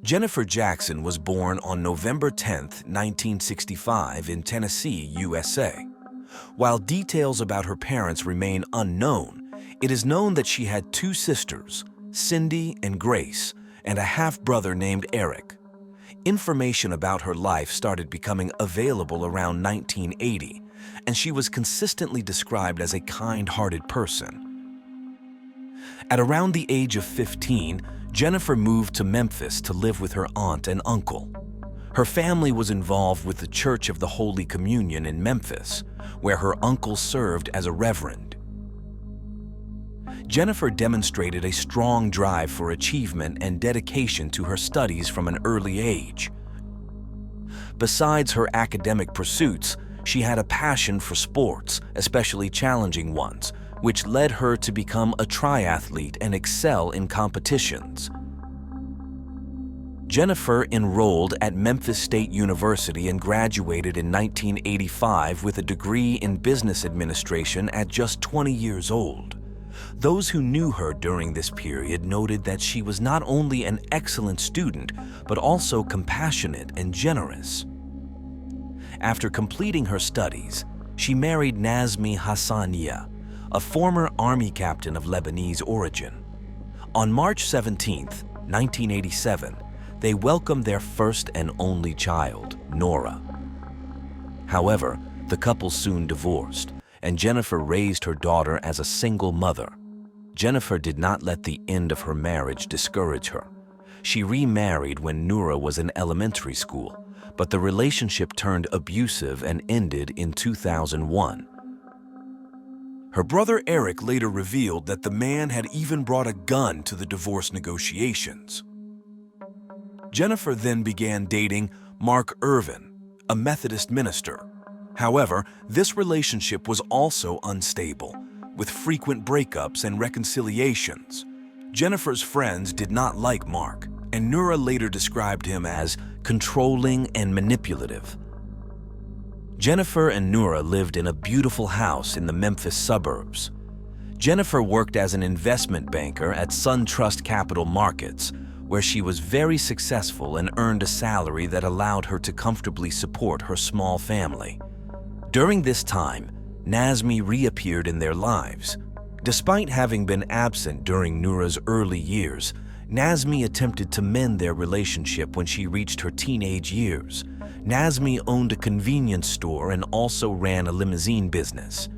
Jennifer Jackson was born on November 10, 1965 in Tennessee, USA. While details about her parents remain unknown, it is known that she had two sisters, Cindy and Grace, and a half-brother named Eric. Information about her life started becoming available around 1980, and she was consistently described as a kind-hearted person. At around the age of 15, Jennifer moved to Memphis to live with her aunt and uncle. Her family was involved with the Church of the Holy Communion in Memphis, where her uncle served as a reverend. Jennifer demonstrated a strong drive for achievement and dedication to her studies from an early age. Besides her academic pursuits, she had a passion for sports, especially challenging ones, which led her to become a triathlete and excel in competitions. Jennifer enrolled at Memphis State University and graduated in 1985 with a degree in business administration at just 20 years old. Those who knew her during this period noted that she was not only an excellent student, but also compassionate and generous. After completing her studies, she married Nazmi Hassania, a former army captain of Lebanese origin. On March 17, 1987, they welcomed their first and only child, Nora. However, the couple soon divorced, and Jennifer raised her daughter as a single mother. Jennifer did not let the end of her marriage discourage her. She remarried when Nora was in elementary school, but the relationship turned abusive and ended in 2001. Her brother Eric later revealed that the man had even brought a gun to the divorce negotiations. Jennifer then began dating Mark Irvin, a Methodist minister. However, this relationship was also unstable, with frequent breakups and reconciliations. Jennifer's friends did not like Mark, and Nura later described him as controlling and manipulative. Jennifer and Nura lived in a beautiful house in the Memphis suburbs. Jennifer worked as an investment banker at SunTrust Capital Markets, where she was very successful and earned a salary that allowed her to comfortably support her small family. During this time, Nazmi reappeared in their lives. Despite having been absent during Nura's early years, Nazmi attempted to mend their relationship when she reached her teenage years. Nazmi owned a convenience store and also ran a limousine business.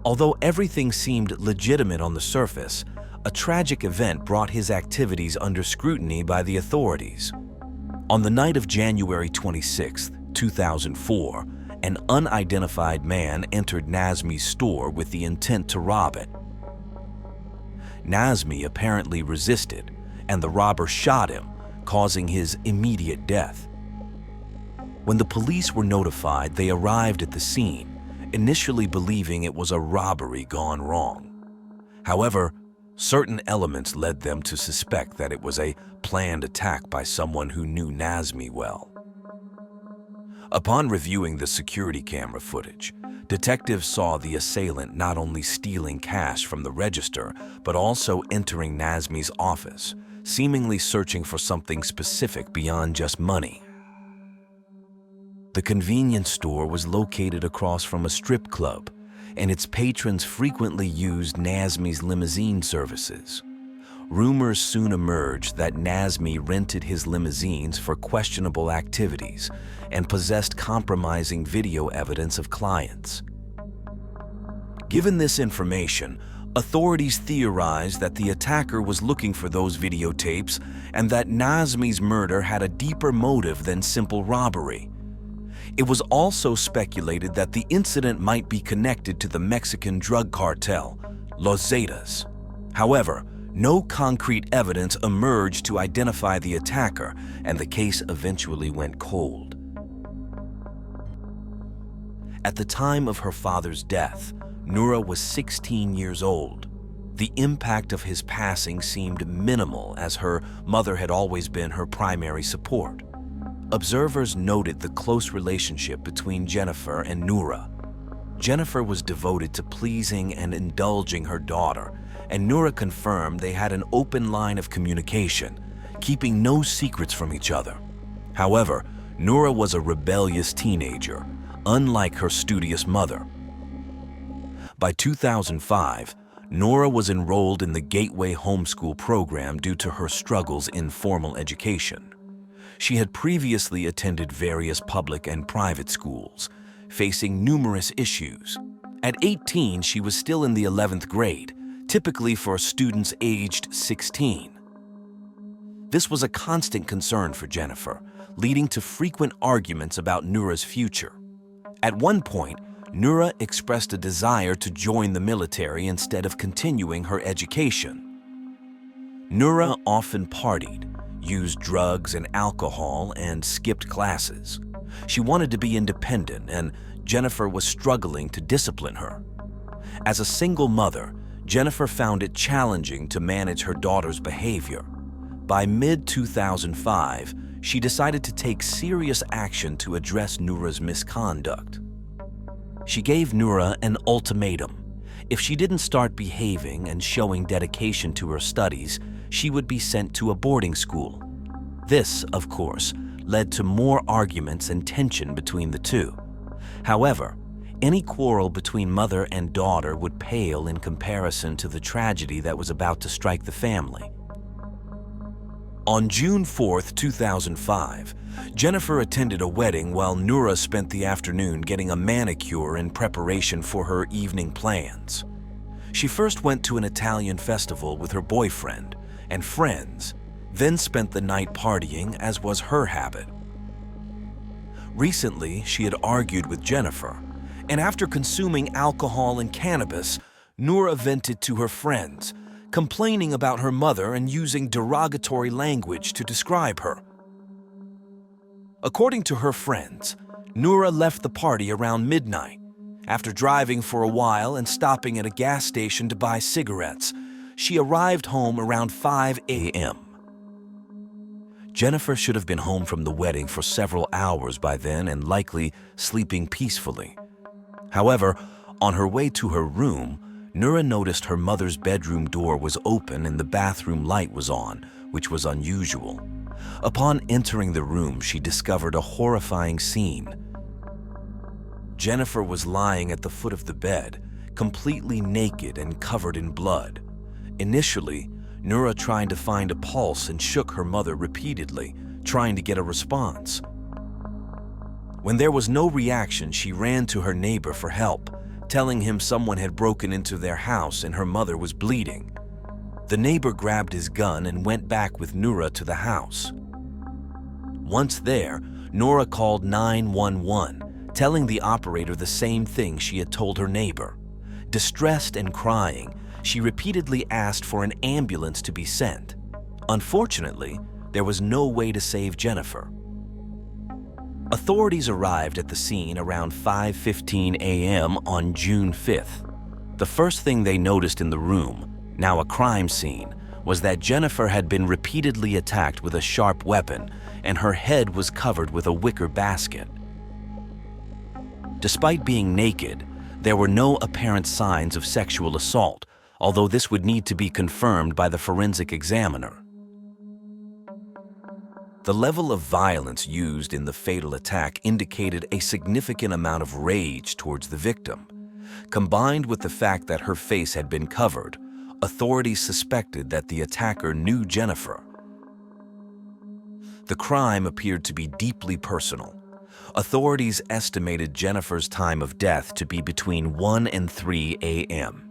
Although everything seemed legitimate on the surface, a tragic event brought his activities under scrutiny by the authorities. On the night of January 26, 2004, an unidentified man entered Nazmi's store with the intent to rob it. Nazmi apparently resisted, and the robber shot him, causing his immediate death. When the police were notified, they arrived at the scene, initially believing it was a robbery gone wrong. However, certain elements led them to suspect that it was a planned attack by someone who knew Nazmi well. Upon reviewing the security camera footage, detectives saw the assailant not only stealing cash from the register, but also entering Nazmi's office, seemingly searching for something specific beyond just money. The convenience store was located across from a strip club, and its patrons frequently used Nazmi's limousine services. Rumors soon emerged that Nazmi rented his limousines for questionable activities and possessed compromising video evidence of clients. Given this information, authorities theorized that the attacker was looking for those videotapes and that Nazmi's murder had a deeper motive than simple robbery. It was also speculated that the incident might be connected to the Mexican drug cartel, Los Zetas. However, no concrete evidence emerged to identify the attacker, and the case eventually went cold. At the time of her father's death, Nura was 16 years old. The impact of his passing seemed minimal, as her mother had always been her primary support. Observers noted the close relationship between Jennifer and Nura. Jennifer was devoted to pleasing and indulging her daughter, and Noura confirmed they had an open line of communication, keeping no secrets from each other. However, Noura was a rebellious teenager, unlike her studious mother. By 2005, Noura was enrolled in the Gateway Homeschool program due to her struggles in formal education. She had previously attended various public and private schools, facing numerous issues. At 18, she was still in the 11th grade, typically for students aged 16. This was a constant concern for Jennifer, leading to frequent arguments about Noura's future. At one point, Noura expressed a desire to join the military instead of continuing her education. Noura often partied, used drugs and alcohol, and skipped classes. She wanted to be independent, and Jennifer was struggling to discipline her. As a single mother, Jennifer found it challenging to manage her daughter's behavior. By mid-2005, she decided to take serious action to address Noura's misconduct. She gave Noura an ultimatum. If she didn't start behaving and showing dedication to her studies, she would be sent to a boarding school. This, of course, led to more arguments and tension between the two. However, any quarrel between mother and daughter would pale in comparison to the tragedy that was about to strike the family. On June 4, 2005, Jennifer attended a wedding while Noura spent the afternoon getting a manicure in preparation for her evening plans. She first went to an Italian festival with her boyfriend and friends, then spent the night partying, as was her habit. Recently, she had argued with Jennifer, and after consuming alcohol and cannabis, Noura vented to her friends, complaining about her mother and using derogatory language to describe her. According to her friends, Noura left the party around midnight. After driving for a while and stopping at a gas station to buy cigarettes, she arrived home around 5 a.m. Jennifer should have been home from the wedding for several hours by then and likely sleeping peacefully. However, on her way to her room, Noura noticed her mother's bedroom door was open and the bathroom light was on, which was unusual. Upon entering the room, she discovered a horrifying scene. Jennifer was lying at the foot of the bed, completely naked and covered in blood. Initially, Noura tried to find a pulse and shook her mother repeatedly, trying to get a response. When there was no reaction, she ran to her neighbor for help, telling him someone had broken into their house and her mother was bleeding. The neighbor grabbed his gun and went back with Noura to the house. Once there, Noura called 911, telling the operator the same thing she had told her neighbor. Distressed and crying, she repeatedly asked for an ambulance to be sent. Unfortunately, there was no way to save Jennifer. Authorities arrived at the scene around 5:15 a.m. on June 5th. The first thing they noticed in the room, now a crime scene, was that Jennifer had been repeatedly attacked with a sharp weapon and her head was covered with a wicker basket. Despite being naked, there were no apparent signs of sexual assault, although this would need to be confirmed by the forensic examiner. The level of violence used in the fatal attack indicated a significant amount of rage towards the victim. Combined with the fact that her face had been covered, authorities suspected that the attacker knew Jennifer. The crime appeared to be deeply personal. Authorities estimated Jennifer's time of death to be between 1 and 3 a.m.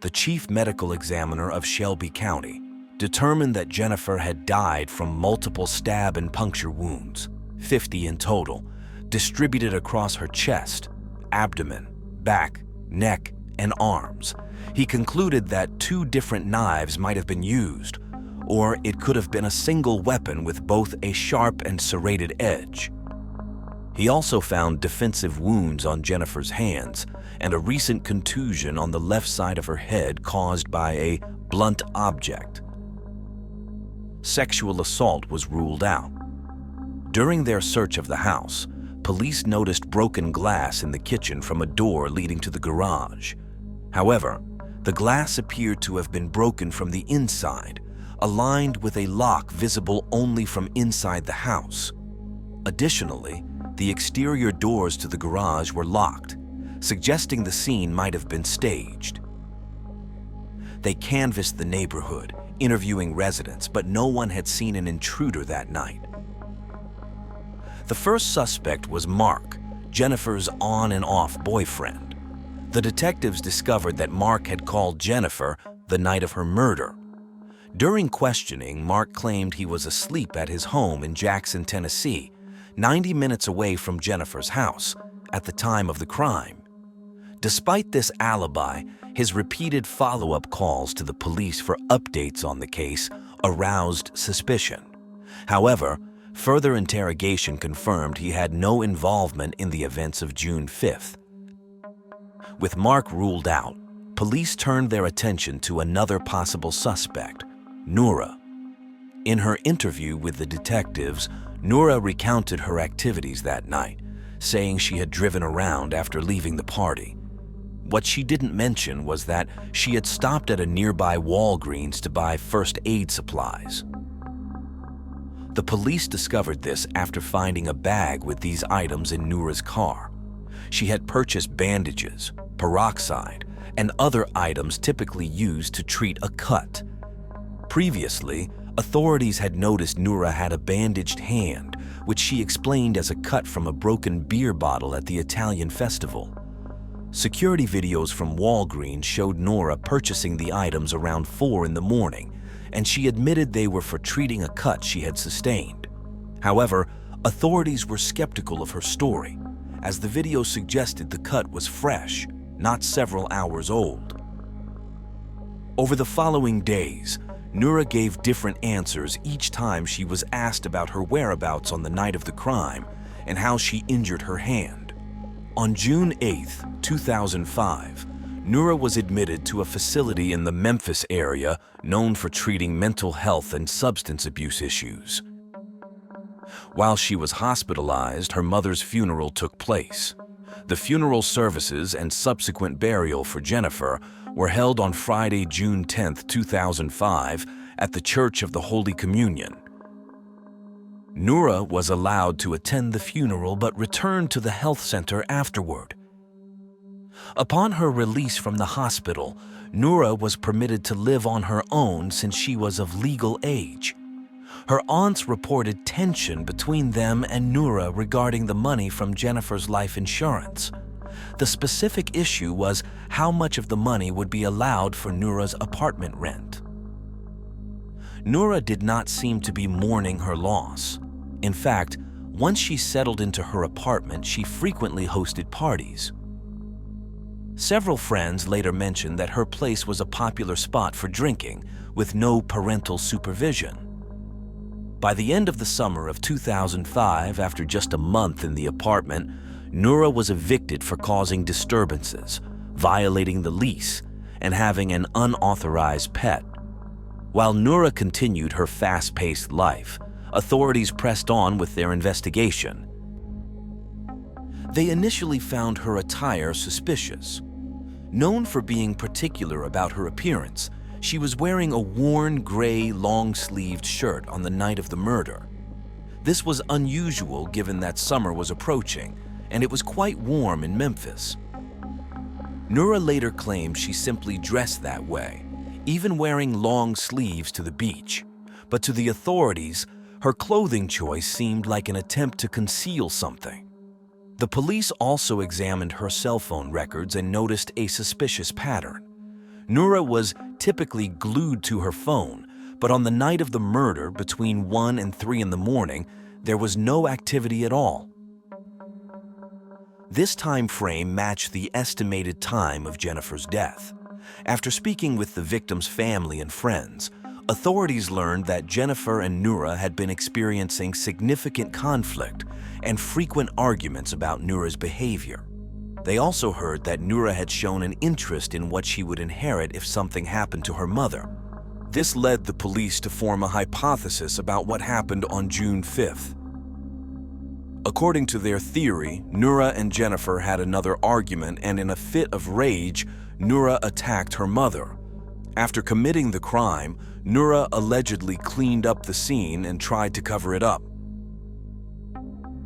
The chief medical examiner of Shelby County determined that Jennifer had died from multiple stab and puncture wounds, 50 in total, distributed across her chest, abdomen, back, neck, and arms. He concluded that 2 different knives might have been used, or it could have been a single weapon with both a sharp and serrated edge. He also found defensive wounds on Jennifer's hands and a recent contusion on the left side of her head caused by a blunt object. Sexual assault was ruled out. During their search of the house, police noticed broken glass in the kitchen from a door leading to the garage. However, the glass appeared to have been broken from the inside, aligned with a lock visible only from inside the house. Additionally, the exterior doors to the garage were locked, suggesting the scene might have been staged. They canvassed the neighborhood, interviewing residents, but no one had seen an intruder that night. The first suspect was Mark, Jennifer's on and off boyfriend. The detectives discovered that Mark had called Jennifer the night of her murder. During questioning, Mark claimed he was asleep at his home in Jackson, Tennessee, 90 minutes away from Jennifer's house, at the time of the crime. Despite this alibi, his repeated follow-up calls to the police for updates on the case aroused suspicion. However, further interrogation confirmed he had no involvement in the events of June 5th. With Mark ruled out, police turned their attention to another possible suspect, Noura. In her interview with the detectives, Noura recounted her activities that night, saying she had driven around after leaving the party. What she didn't mention was that she had stopped at a nearby Walgreens to buy first aid supplies. The police discovered this after finding a bag with these items in Noura's car. She had purchased bandages, peroxide, and other items typically used to treat a cut. Previously, authorities had noticed Noura had a bandaged hand, which she explained as a cut from a broken beer bottle at the Italian festival. Security videos from Walgreens showed Noura purchasing the items around 4 in the morning, and she admitted they were for treating a cut she had sustained. However, authorities were skeptical of her story, as the video suggested the cut was fresh, not several hours old. Over the following days, Noura gave different answers each time she was asked about her whereabouts on the night of the crime and how she injured her hand. On June 8, 2005, Noura was admitted to a facility in the Memphis area known for treating mental health and substance abuse issues. While she was hospitalized, her mother's funeral took place. The funeral services and subsequent burial for Jennifer were held on Friday, June 10, 2005, at the Church of the Holy Communion. Noura was allowed to attend the funeral but returned to the health center afterward. Upon her release from the hospital, Noura was permitted to live on her own since she was of legal age. Her aunts reported tension between them and Noura regarding the money from Jennifer's life insurance. The specific issue was how much of the money would be allowed for Noura's apartment rent. Noura did not seem to be mourning her loss. In fact, once she settled into her apartment, she frequently hosted parties. Several friends later mentioned that her place was a popular spot for drinking, with no parental supervision. By the end of the summer of 2005, after just a month in the apartment, Noura was evicted for causing disturbances, violating the lease, and having an unauthorized pet. While Noura continued her fast-paced life, authorities pressed on with their investigation. They initially found her attire suspicious. Known for being particular about her appearance, she was wearing a worn gray long-sleeved shirt on the night of the murder. This was unusual given that summer was approaching, and it was quite warm in Memphis. Noura later claimed she simply dressed that way, even wearing long sleeves to the beach. But to the authorities, her clothing choice seemed like an attempt to conceal something. The police also examined her cell phone records and noticed a suspicious pattern. Noura was typically glued to her phone, but on the night of the murder, between 1 and 3 in the morning, there was no activity at all. This time frame matched the estimated time of Jennifer's death. After speaking with the victim's family and friends, authorities learned that Jennifer and Noura had been experiencing significant conflict and frequent arguments about Noura's behavior. They also heard that Noura had shown an interest in what she would inherit if something happened to her mother. This led the police to form a hypothesis about what happened on June 5th. According to their theory, Nura and Jennifer had another argument, and in a fit of rage, Nura attacked her mother. After committing the crime, Nura allegedly cleaned up the scene and tried to cover it up.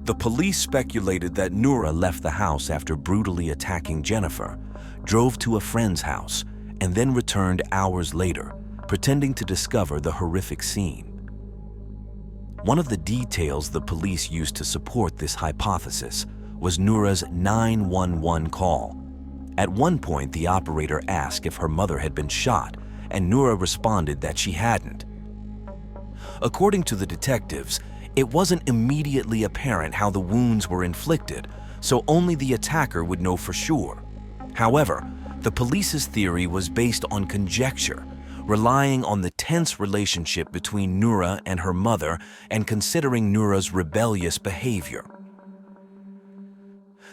The police speculated that Nura left the house after brutally attacking Jennifer, drove to a friend's house, and then returned hours later, pretending to discover the horrific scene. One of the details the police used to support this hypothesis was Nura's 911 call. At one point, the operator asked if her mother had been shot, and Nura responded that she hadn't. According to the detectives, it wasn't immediately apparent how the wounds were inflicted, so only the attacker would know for sure. However, the police's theory was based on conjecture, relying on the tense relationship between Nura and her mother and considering Nura's rebellious behavior.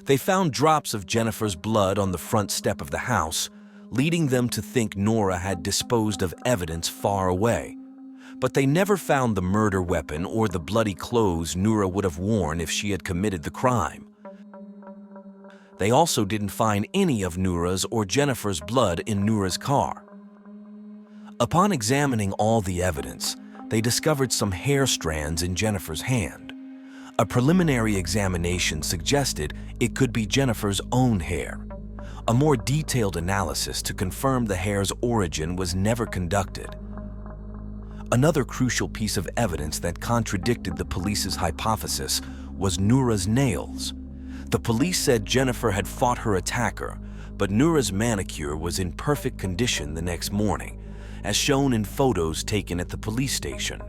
They found drops of Jennifer's blood on the front step of the house, leading them to think Nura had disposed of evidence far away. But they never found the murder weapon or the bloody clothes Nura would have worn if she had committed the crime. They also didn't find any of Nura's or Jennifer's blood in Nura's car. Upon examining all the evidence, they discovered some hair strands in Jennifer's hand. A preliminary examination suggested it could be Jennifer's own hair. A more detailed analysis to confirm the hair's origin was never conducted. Another crucial piece of evidence that contradicted the police's hypothesis was Nura's nails. The police said Jennifer had fought her attacker, but Nura's manicure was in perfect condition the next morning, as shown in photos taken at the police station.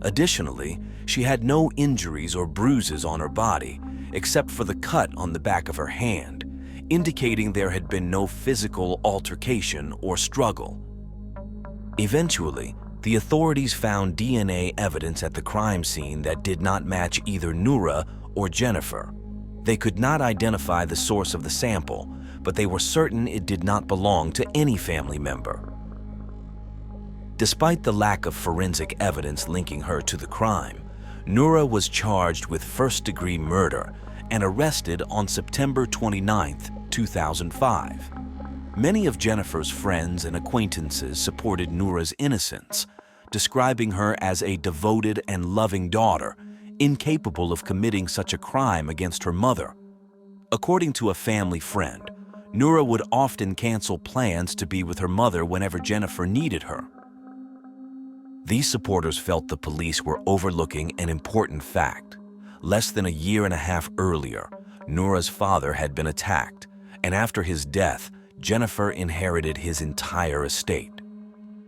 Additionally, she had no injuries or bruises on her body, except for the cut on the back of her hand, indicating there had been no physical altercation or struggle. Eventually, the authorities found DNA evidence at the crime scene that did not match either Nura or Jennifer. They could not identify the source of the sample, but they were certain it did not belong to any family member. Despite the lack of forensic evidence linking her to the crime, Nura was charged with first-degree murder and arrested on September 29, 2005. Many of Jennifer's friends and acquaintances supported Nura's innocence, describing her as a devoted and loving daughter, incapable of committing such a crime against her mother. According to a family friend, Nura would often cancel plans to be with her mother whenever Jennifer needed her. These supporters felt the police were overlooking an important fact. Less than a year and a half earlier, Nura's father had been attacked, and after his death, Jennifer inherited his entire estate.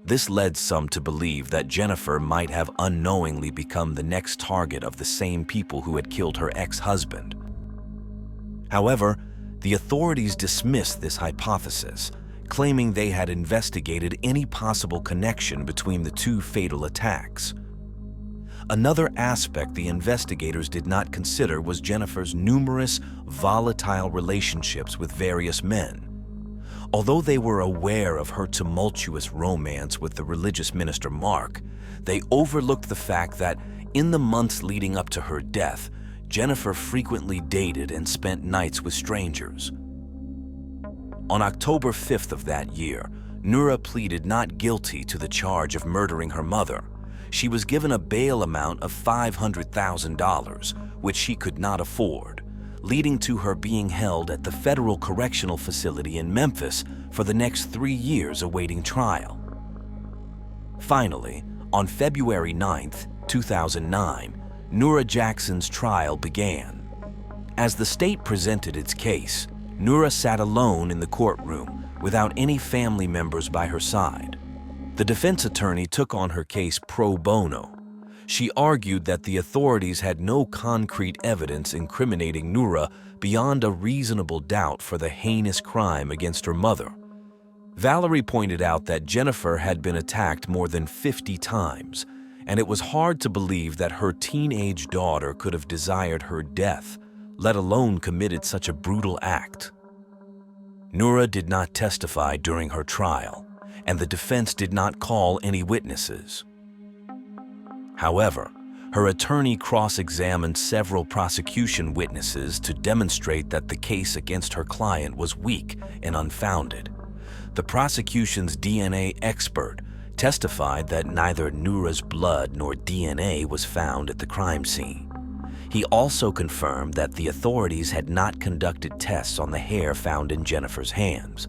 This led some to believe that Jennifer might have unknowingly become the next target of the same people who had killed her ex-husband. However, the authorities dismissed this hypothesis, claiming they had investigated any possible connection between the two fatal attacks. Another aspect the investigators did not consider was Jennifer's numerous, volatile relationships with various men. Although they were aware of her tumultuous romance with the religious minister Mark, they overlooked the fact that in the months leading up to her death, Jennifer frequently dated and spent nights with strangers. On October 5th of that year, Nura pleaded not guilty to the charge of murdering her mother. She was given a bail amount of $500,000, which she could not afford, leading to her being held at the Federal Correctional Facility in Memphis for the next 3 years awaiting trial. Finally, on February 9, 2009, Nura Jackson's trial began. As the state presented its case, Nura sat alone in the courtroom without any family members by her side. The defense attorney took on her case pro bono. She argued that the authorities had no concrete evidence incriminating Nura beyond a reasonable doubt for the heinous crime against her mother. Valerie pointed out that Jennifer had been attacked more than 50 times, and it was hard to believe that her teenage daughter could have desired her death, let alone committed such a brutal act. Nura did not testify during her trial, and the defense did not call any witnesses. However, Her attorney cross-examined several prosecution witnesses to demonstrate that the case against her client was weak and unfounded. The prosecution's DNA expert testified that neither Noura's blood nor DNA was found at the crime scene. He also confirmed that the authorities had not conducted tests on the hair found in Jennifer's hands.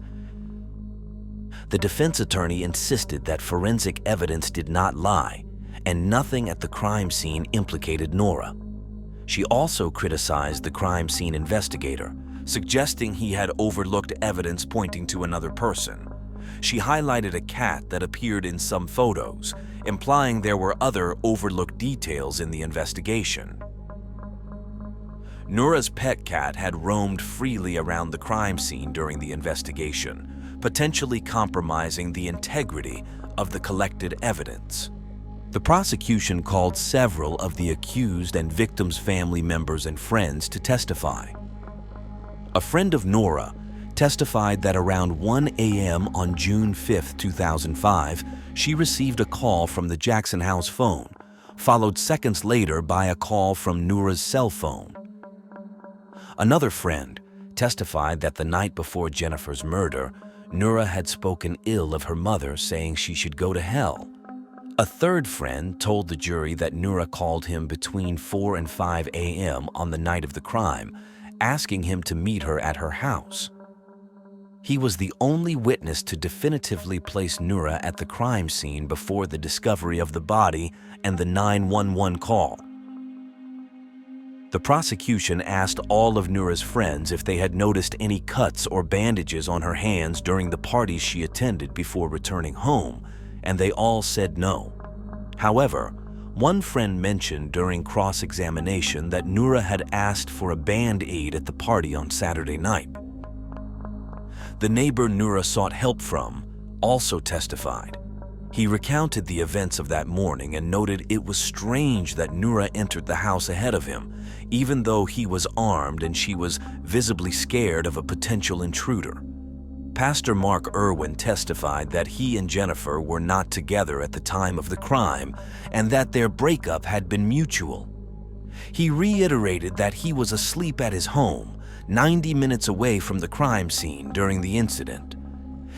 The defense attorney insisted that forensic evidence did not lie, and nothing at the crime scene implicated Noura. She also criticized the crime scene investigator, suggesting he had overlooked evidence pointing to another person. She highlighted a cat that appeared in some photos, implying there were other overlooked details in the investigation. Noura's pet cat had roamed freely around the crime scene during the investigation, potentially compromising the integrity of the collected evidence. The prosecution called several of the accused and victims' family members and friends to testify. A friend of Noura testified that around 1 a.m. on June 5, 2005, she received a call from the Jackson House phone, followed seconds later by a call from Noura's cell phone. Another friend testified that the night before Jennifer's murder, Noura had spoken ill of her mother, saying she should go to hell. A third friend told the jury that Noura called him between 4 and 5 a.m. on the night of the crime, asking him to meet her at her house. He was the only witness to definitively place Noura at the crime scene before the discovery of the body and the 911 call. The prosecution asked all of Noura's friends if they had noticed any cuts or bandages on her hands during the parties she attended before returning home, and they all said no. However, one friend mentioned during cross-examination that Noura had asked for a Band-Aid at the party on Saturday night. The neighbor Noura sought help from also testified. He recounted the events of that morning and noted it was strange that Noura entered the house ahead of him, even though he was armed and she was visibly scared of a potential intruder. Pastor Mark Irwin testified that he and Jennifer were not together at the time of the crime and that their breakup had been mutual. He reiterated that he was asleep at his home, 90 minutes away from the crime scene during the incident.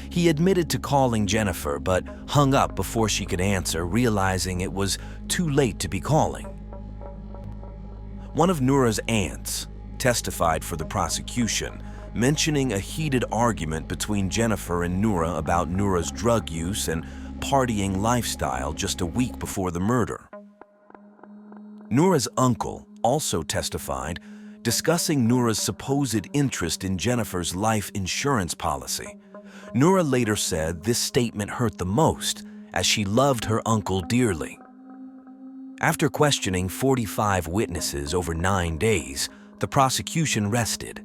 He admitted to calling Jennifer but hung up before she could answer, realizing it was too late to be calling. One of Noura's aunts testified for the prosecution, mentioning a heated argument between Jennifer and Noura about Noura's drug use and partying lifestyle just a week before the murder. Noura's uncle also testified, discussing Noura's supposed interest in Jennifer's life insurance policy. Noura later said this statement hurt the most, as she loved her uncle dearly. After questioning 45 witnesses over 9 days, the prosecution rested.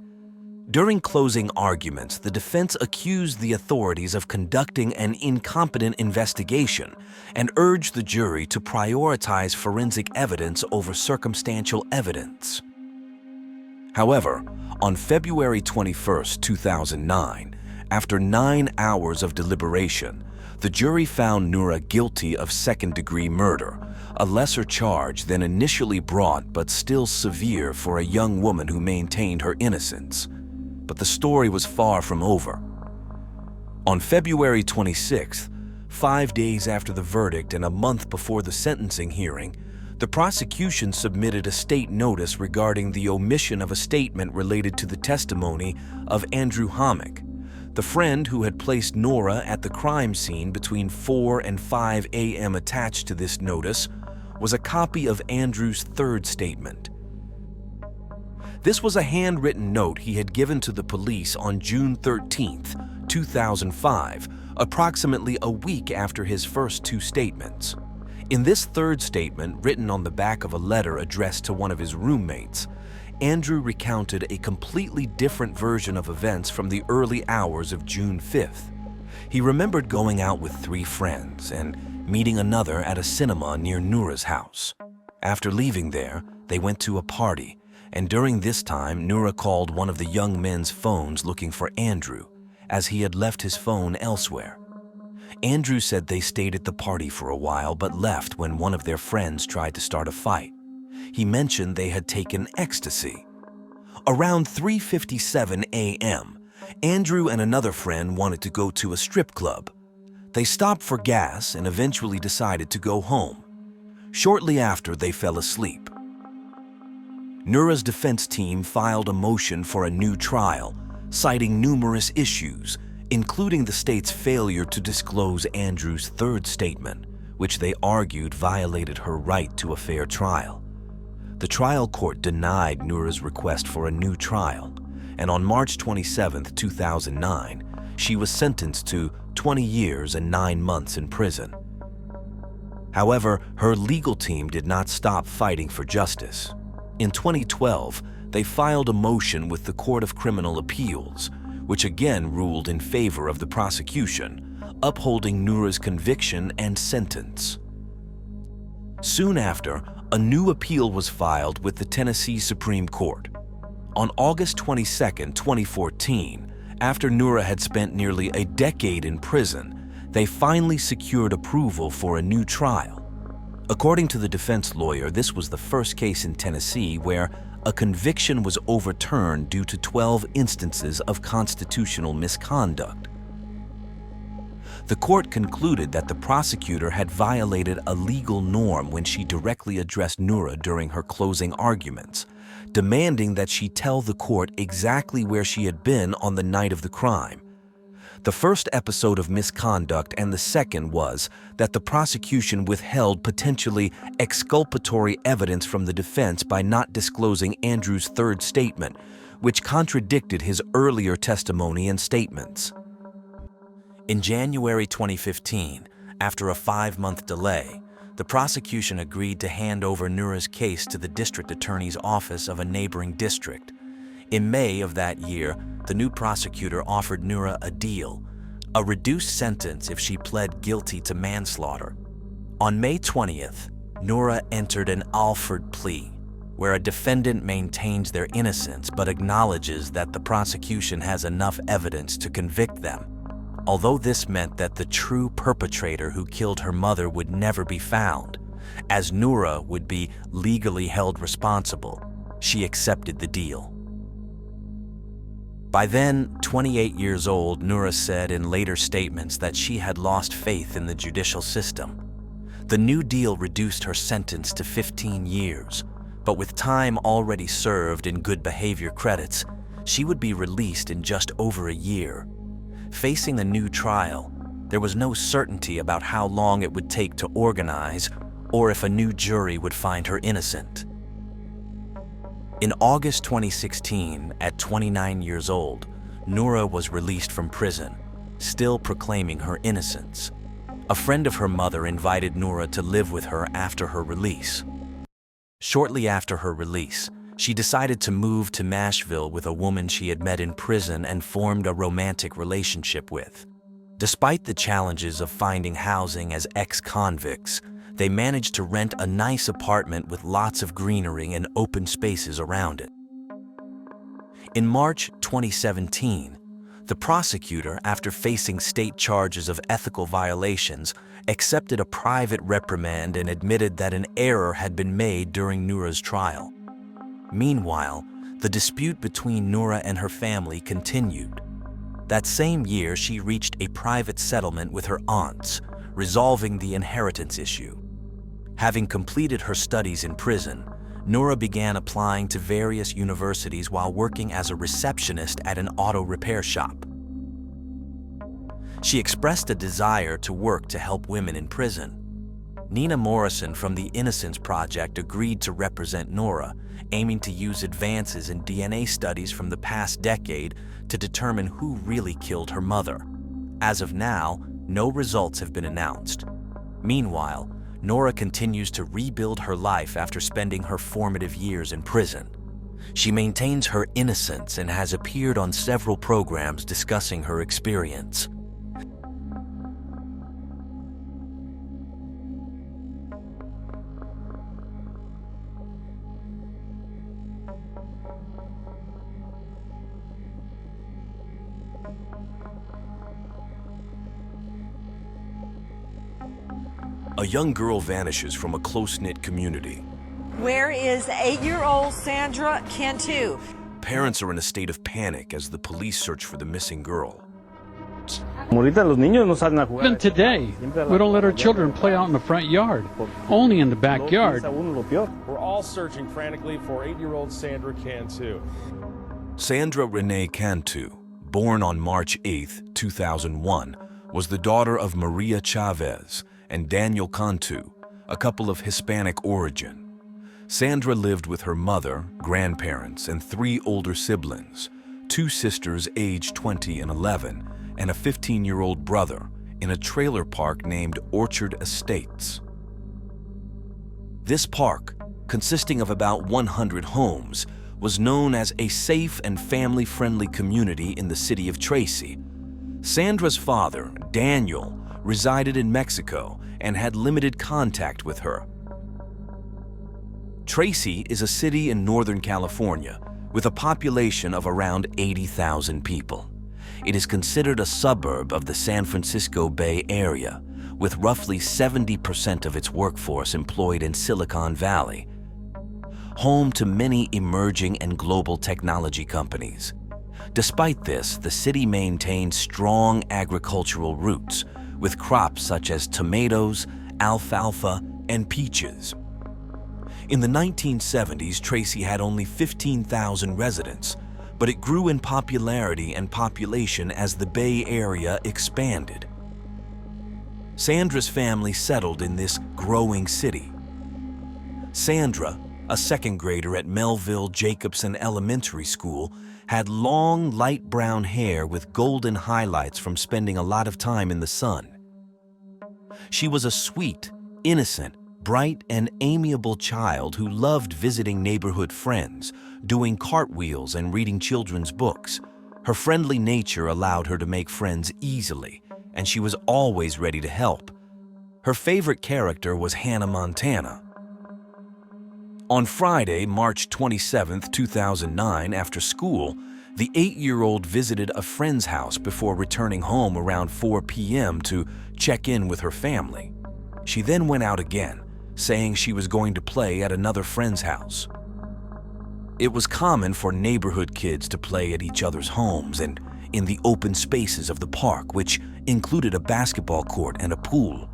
During closing arguments, the defense accused the authorities of conducting an incompetent investigation and urged the jury to prioritize forensic evidence over circumstantial evidence. However, on February 21, 2009, after 9 hours of deliberation, the jury found Noura guilty of second-degree murder, a lesser charge than initially brought but still severe for a young woman who maintained her innocence. But the story was far from over. On February 26th, 5 days after the verdict and a month before the sentencing hearing, the prosecution submitted a state notice regarding the omission of a statement related to the testimony of Andrew Hommick. The friend who had placed Noura at the crime scene between 4 and 5 a.m. attached to this notice was a copy of Andrew's third statement. This was a handwritten note he had given to the police on June 13, 2005, approximately a week after his first 2 statements. In this third statement, written on the back of a letter addressed to one of his roommates, Andrew recounted a completely different version of events from the early hours of June 5th. He remembered going out with 3 friends and meeting another at a cinema near Noura's house. After leaving there, they went to a party, and during this time, Noura called one of the young men's phones looking for Andrew, as he had left his phone elsewhere. Andrew said they stayed at the party for a while but left when one of their friends tried to start a fight. He mentioned they had taken ecstasy. Around 3:57 a.m., Andrew and another friend wanted to go to a strip club. They stopped for gas and eventually decided to go home. Shortly after, they fell asleep. Noura's defense team filed a motion for a new trial, citing numerous issues, including the state's failure to disclose Andrew's third statement, which they argued violated her right to a fair trial. The trial court denied Noura's request for a new trial, and on March 27, 2009, she was sentenced to 20 years and 9 months in prison. However, her legal team did not stop fighting for justice. In 2012, they filed a motion with the Court of Criminal Appeals, which again ruled in favor of the prosecution, upholding Noura's conviction and sentence. Soon after, a new appeal was filed with the Tennessee Supreme Court. On August 22, 2014, after Noura had spent nearly a decade in prison, they finally secured approval for a new trial. According to the defense lawyer, this was the first case in Tennessee where a conviction was overturned due to 12 instances of constitutional misconduct. The court concluded that the prosecutor had violated a legal norm when she directly addressed Noura during her closing arguments, demanding that she tell the court exactly where she had been on the night of the crime. The first episode of misconduct and the second was that the prosecution withheld potentially exculpatory evidence from the defense by not disclosing Andrew's third statement, which contradicted his earlier testimony and statements. In January 2015, after a 5-month delay, the prosecution agreed to hand over Noura's case to the district attorney's office of a neighboring district. In May of that year, the new prosecutor offered Noura a deal, a reduced sentence if she pled guilty to manslaughter. On May 20th, Noura entered an Alford plea, where a defendant maintains their innocence but acknowledges that the prosecution has enough evidence to convict them. Although this meant that the true perpetrator who killed her mother would never be found, as Noura would be legally held responsible, she accepted the deal. By then, 28 years old, Noura said in later statements that she had lost faith in the judicial system. The new deal reduced her sentence to 15 years, but with time already served in good behavior credits, she would be released in just over a year. Facing the new trial, there was no certainty about how long it would take to organize or if a new jury would find her innocent. In August 2016, at 29 years old, Noura was released from prison, still proclaiming her innocence. A friend of her mother invited Noura to live with her after her release. Shortly after her release, she decided to move to Nashville with a woman she had met in prison and formed a romantic relationship with. Despite the challenges of finding housing as ex-convicts, they managed to rent a nice apartment with lots of greenery and open spaces around it. In March 2017, the prosecutor, after facing state charges of ethical violations, accepted a private reprimand and admitted that an error had been made during Noura's trial. Meanwhile, the dispute between Noura and her family continued. That same year, she reached a private settlement with her aunts, resolving the inheritance issue. Having completed her studies in prison, Noura began applying to various universities while working as a receptionist at an auto repair shop. She expressed a desire to work to help women in prison. Nina Morrison from the Innocence Project agreed to represent Noura, aiming to use advances in DNA studies from the past decade to determine who really killed her mother. As of now, no results have been announced. Meanwhile, Noura continues to rebuild her life after spending her formative years in prison. She maintains her innocence and has appeared on several programs discussing her experience. A young girl vanishes from a close-knit community. Where is 8-year-old Sandra Cantu? Parents are in a state of panic as the police search for the missing girl. Even today, we don't let our children play out in the front yard, only in the backyard. We're all searching frantically for 8-year-old Sandra Cantu. Sandra Renee Cantu, born on March 8, 2001, was the daughter of Maria Chavez and Daniel Cantu, a couple of Hispanic origin. Sandra lived with her mother, grandparents, and 3 older siblings, 2 sisters aged 20 and 11, and a 15-year-old brother in a trailer park named Orchard Estates. This park, consisting of about 100 homes, was known as a safe and family-friendly community in the city of Tracy. Sandra's father, Daniel, resided in Mexico and had limited contact with her. Tracy is a city in Northern California with a population of around 80,000 people. It is considered a suburb of the San Francisco Bay Area, with roughly 70% of its workforce employed in Silicon Valley. Home to many emerging and global technology companies. Despite this, the city maintains strong agricultural roots, with crops such as tomatoes, alfalfa, and peaches. In the 1970s, Tracy had only 15,000 residents, but it grew in popularity and population as the Bay Area expanded. Sandra's family settled in this growing city. Sandra, a second grader at Melville Jacobson Elementary School, had long, light brown hair with golden highlights from spending a lot of time in the sun. She was a sweet, innocent, bright, and amiable child who loved visiting neighborhood friends, doing cartwheels and reading children's books. Her friendly nature allowed her to make friends easily, and she was always ready to help. Her favorite character was Hannah Montana. On Friday, March 27, 2009, after school, the 8-year-old visited a friend's house before returning home around 4 p.m. to check in with her family. She then went out again, saying she was going to play at another friend's house. It was common for neighborhood kids to play at each other's homes and in the open spaces of the park, which included a basketball court and a pool.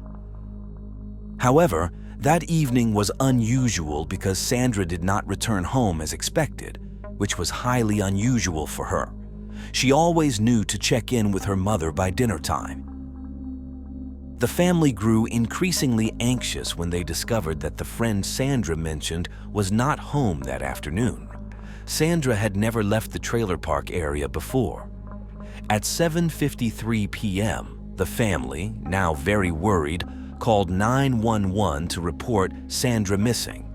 However, that evening was unusual because Sandra did not return home as expected, which was highly unusual for her. She always knew to check in with her mother by dinner time. The family grew increasingly anxious when they discovered that the friend Sandra mentioned was not home that afternoon. Sandra had never left the trailer park area before. At 7:53 p.m., the family, now very worried, called 911 to report Sandra missing.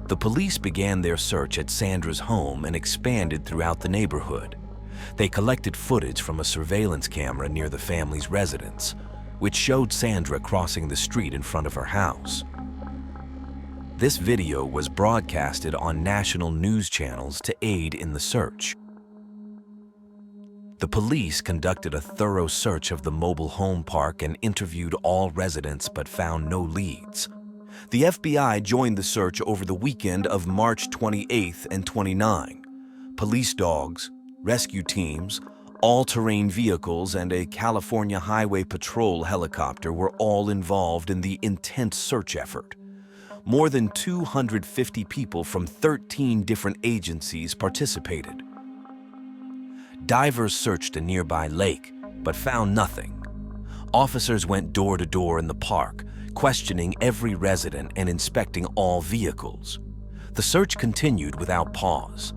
The police began their search at Sandra's home and expanded throughout the neighborhood. They collected footage from a surveillance camera near the family's residence, which showed Sandra crossing the street in front of her house. This video was broadcasted on national news channels to aid in the search. The police conducted a thorough search of the mobile home park and interviewed all residents but found no leads. The FBI joined the search over the weekend of March 28th and 29. Police dogs, rescue teams, all-terrain vehicles, and a California Highway Patrol helicopter were all involved in the intense search effort. More than 250 people from 13 different agencies participated. Divers searched a nearby lake, but found nothing. Officers went door to door in the park, questioning every resident and inspecting all vehicles. The search continued without pause.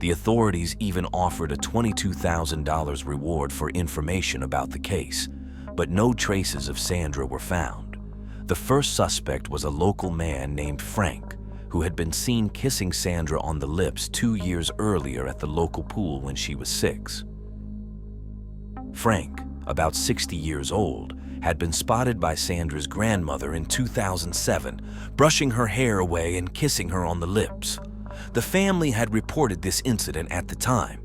The authorities even offered a $22,000 reward for information about the case, but no traces of Sandra were found. The first suspect was a local man named Frank, who had been seen kissing Sandra on the lips 2 years earlier at the local pool when she was 6. Frank, about 60 years old, had been spotted by Sandra's grandmother in 2007, brushing her hair away and kissing her on the lips. The family had reported this incident at the time.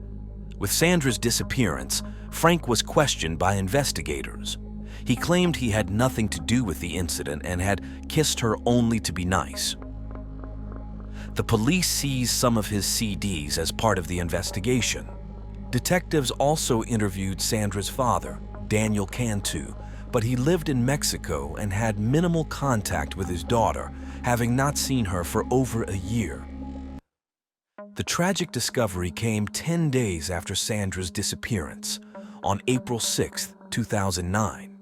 With Sandra's disappearance, Frank was questioned by investigators. He claimed he had nothing to do with the incident and had kissed her only to be nice. The police seized some of his CDs as part of the investigation. Detectives also interviewed Sandra's father, Daniel Cantu, but he lived in Mexico and had minimal contact with his daughter, having not seen her for over a year. The tragic discovery came 10 days after Sandra's disappearance, on April 6, 2009.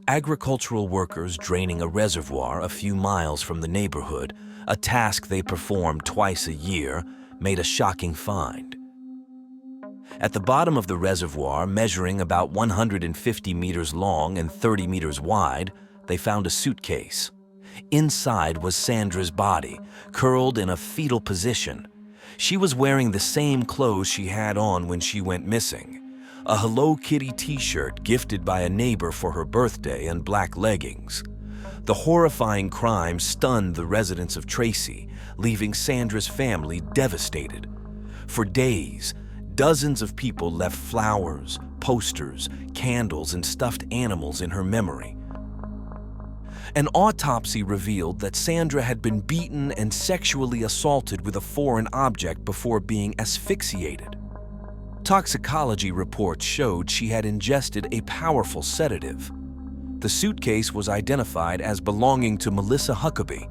Agricultural workers draining a reservoir a few miles from the neighborhood, a task they performed twice a year, made a shocking find. At the bottom of the reservoir, measuring about 150 meters long and 30 meters wide, they found a suitcase. Inside was Sandra's body, curled in a fetal position. She was wearing the same clothes she had on when she went missing. A Hello Kitty t-shirt gifted by a neighbor for her birthday and black leggings. The horrifying crime stunned the residents of Tracy, leaving Sandra's family devastated. For days, dozens of people left flowers, posters, candles, and stuffed animals in her memory. An autopsy revealed that Sandra had been beaten and sexually assaulted with a foreign object before being asphyxiated. Toxicology reports showed she had ingested a powerful sedative. The suitcase was identified as belonging to Melissa Huckabee.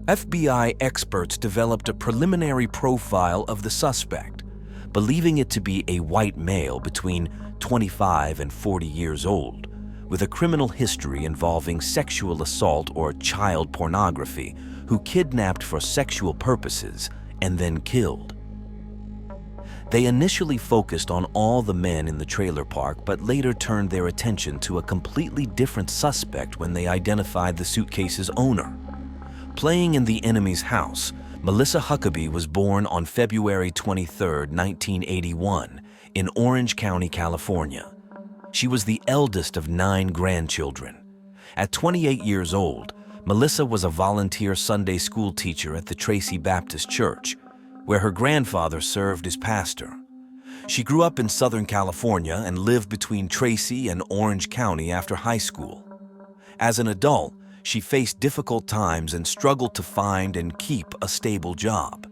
FBI experts developed a preliminary profile of the suspect, believing it to be a white male between 25 and 40 years old, with a criminal history involving sexual assault or child pornography, who kidnapped for sexual purposes and then killed. They initially focused on all the men in the trailer park, but later turned their attention to a completely different suspect when they identified the suitcase's owner. Playing in the enemy's house, Melissa Huckabee was born on February 23, 1981, in Orange County, California. She was the eldest of 9 grandchildren. At 28 years old, Melissa was a volunteer Sunday school teacher at the Tracy Baptist Church, where her grandfather served as pastor. She grew up in Southern California and lived between Tracy and Orange County after high school. As an adult, she faced difficult times and struggled to find and keep a stable job.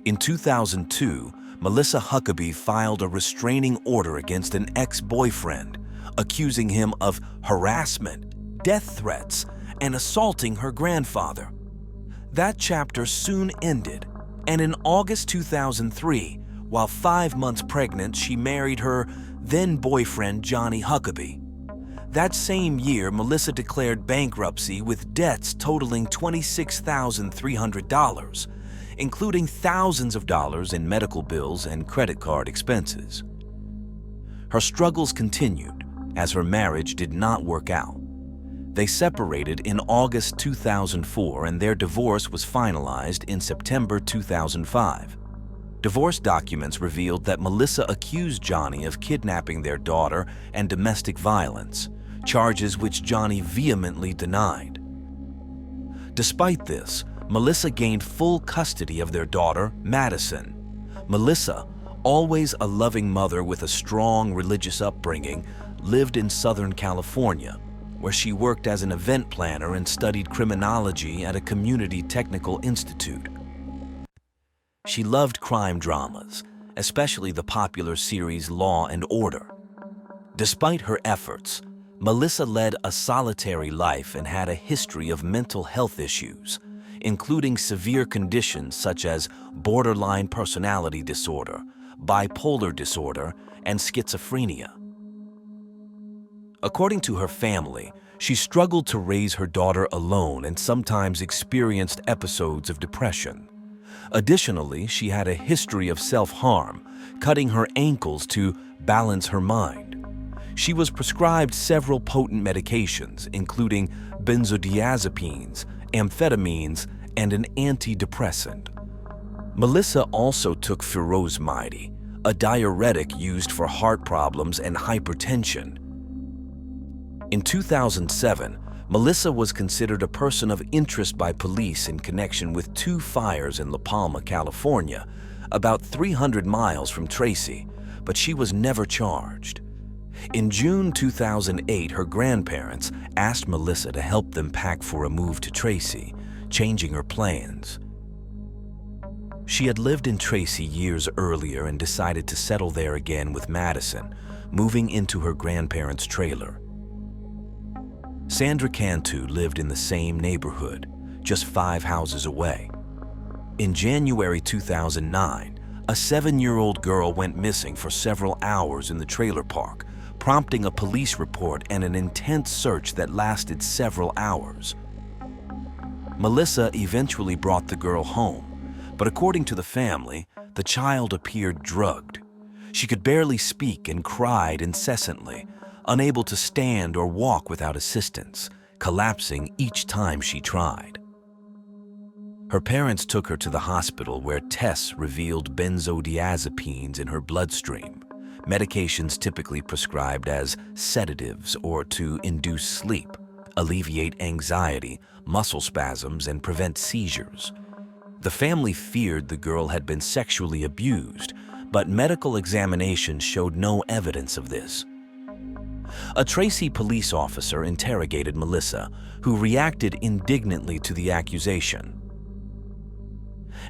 In 2002, Melissa Huckabee filed a restraining order against an ex-boyfriend, accusing him of harassment, death threats, and assaulting her grandfather. That chapter soon ended, and in August 2003, while 5 months pregnant, she married her then-boyfriend Johnny Huckabee. That same year, Melissa declared bankruptcy with debts totaling $26,300, including thousands of dollars in medical bills and credit card expenses. Her struggles continued as her marriage did not work out. They separated in August 2004 and their divorce was finalized in September 2005. Divorce documents revealed that Melissa accused Johnny of kidnapping their daughter and domestic violence, charges which Johnny vehemently denied. Despite this, Melissa gained full custody of their daughter, Madison. Melissa, always a loving mother with a strong religious upbringing, lived in Southern California, where she worked as an event planner and studied criminology at a community technical institute. She loved crime dramas, especially the popular series Law and Order. Despite her efforts, Melissa led a solitary life and had a history of mental health issues, including severe conditions such as borderline personality disorder, bipolar disorder, and schizophrenia. According to her family, she struggled to raise her daughter alone and sometimes experienced episodes of depression. Additionally, she had a history of self-harm, cutting her ankles to balance her mind. She was prescribed several potent medications, including benzodiazepines, amphetamines, and an antidepressant. Melissa also took furosemide, a diuretic used for heart problems and hypertension. In 2007, Melissa was considered a person of interest by police in connection with 2 fires in La Palma, California, about 300 miles from Tracy, but she was never charged. In June 2008, her grandparents asked Melissa to help them pack for a move to Tracy, changing her plans. She had lived in Tracy years earlier and decided to settle there again with Madison, moving into her grandparents' trailer. Sandra Cantu lived in the same neighborhood, just 5 houses away. In January 2009, a 7-year-old girl went missing for several hours in the trailer park, prompting a police report and an intense search that lasted several hours. Melissa eventually brought the girl home, but according to the family, the child appeared drugged. She could barely speak and cried incessantly, unable to stand or walk without assistance, collapsing each time she tried. Her parents took her to the hospital where tests revealed benzodiazepines in her bloodstream, medications typically prescribed as sedatives or to induce sleep, alleviate anxiety, muscle spasms, and prevent seizures. The family feared the girl had been sexually abused, but medical examinations showed no evidence of this. A Tracy police officer interrogated Melissa, who reacted indignantly to the accusation.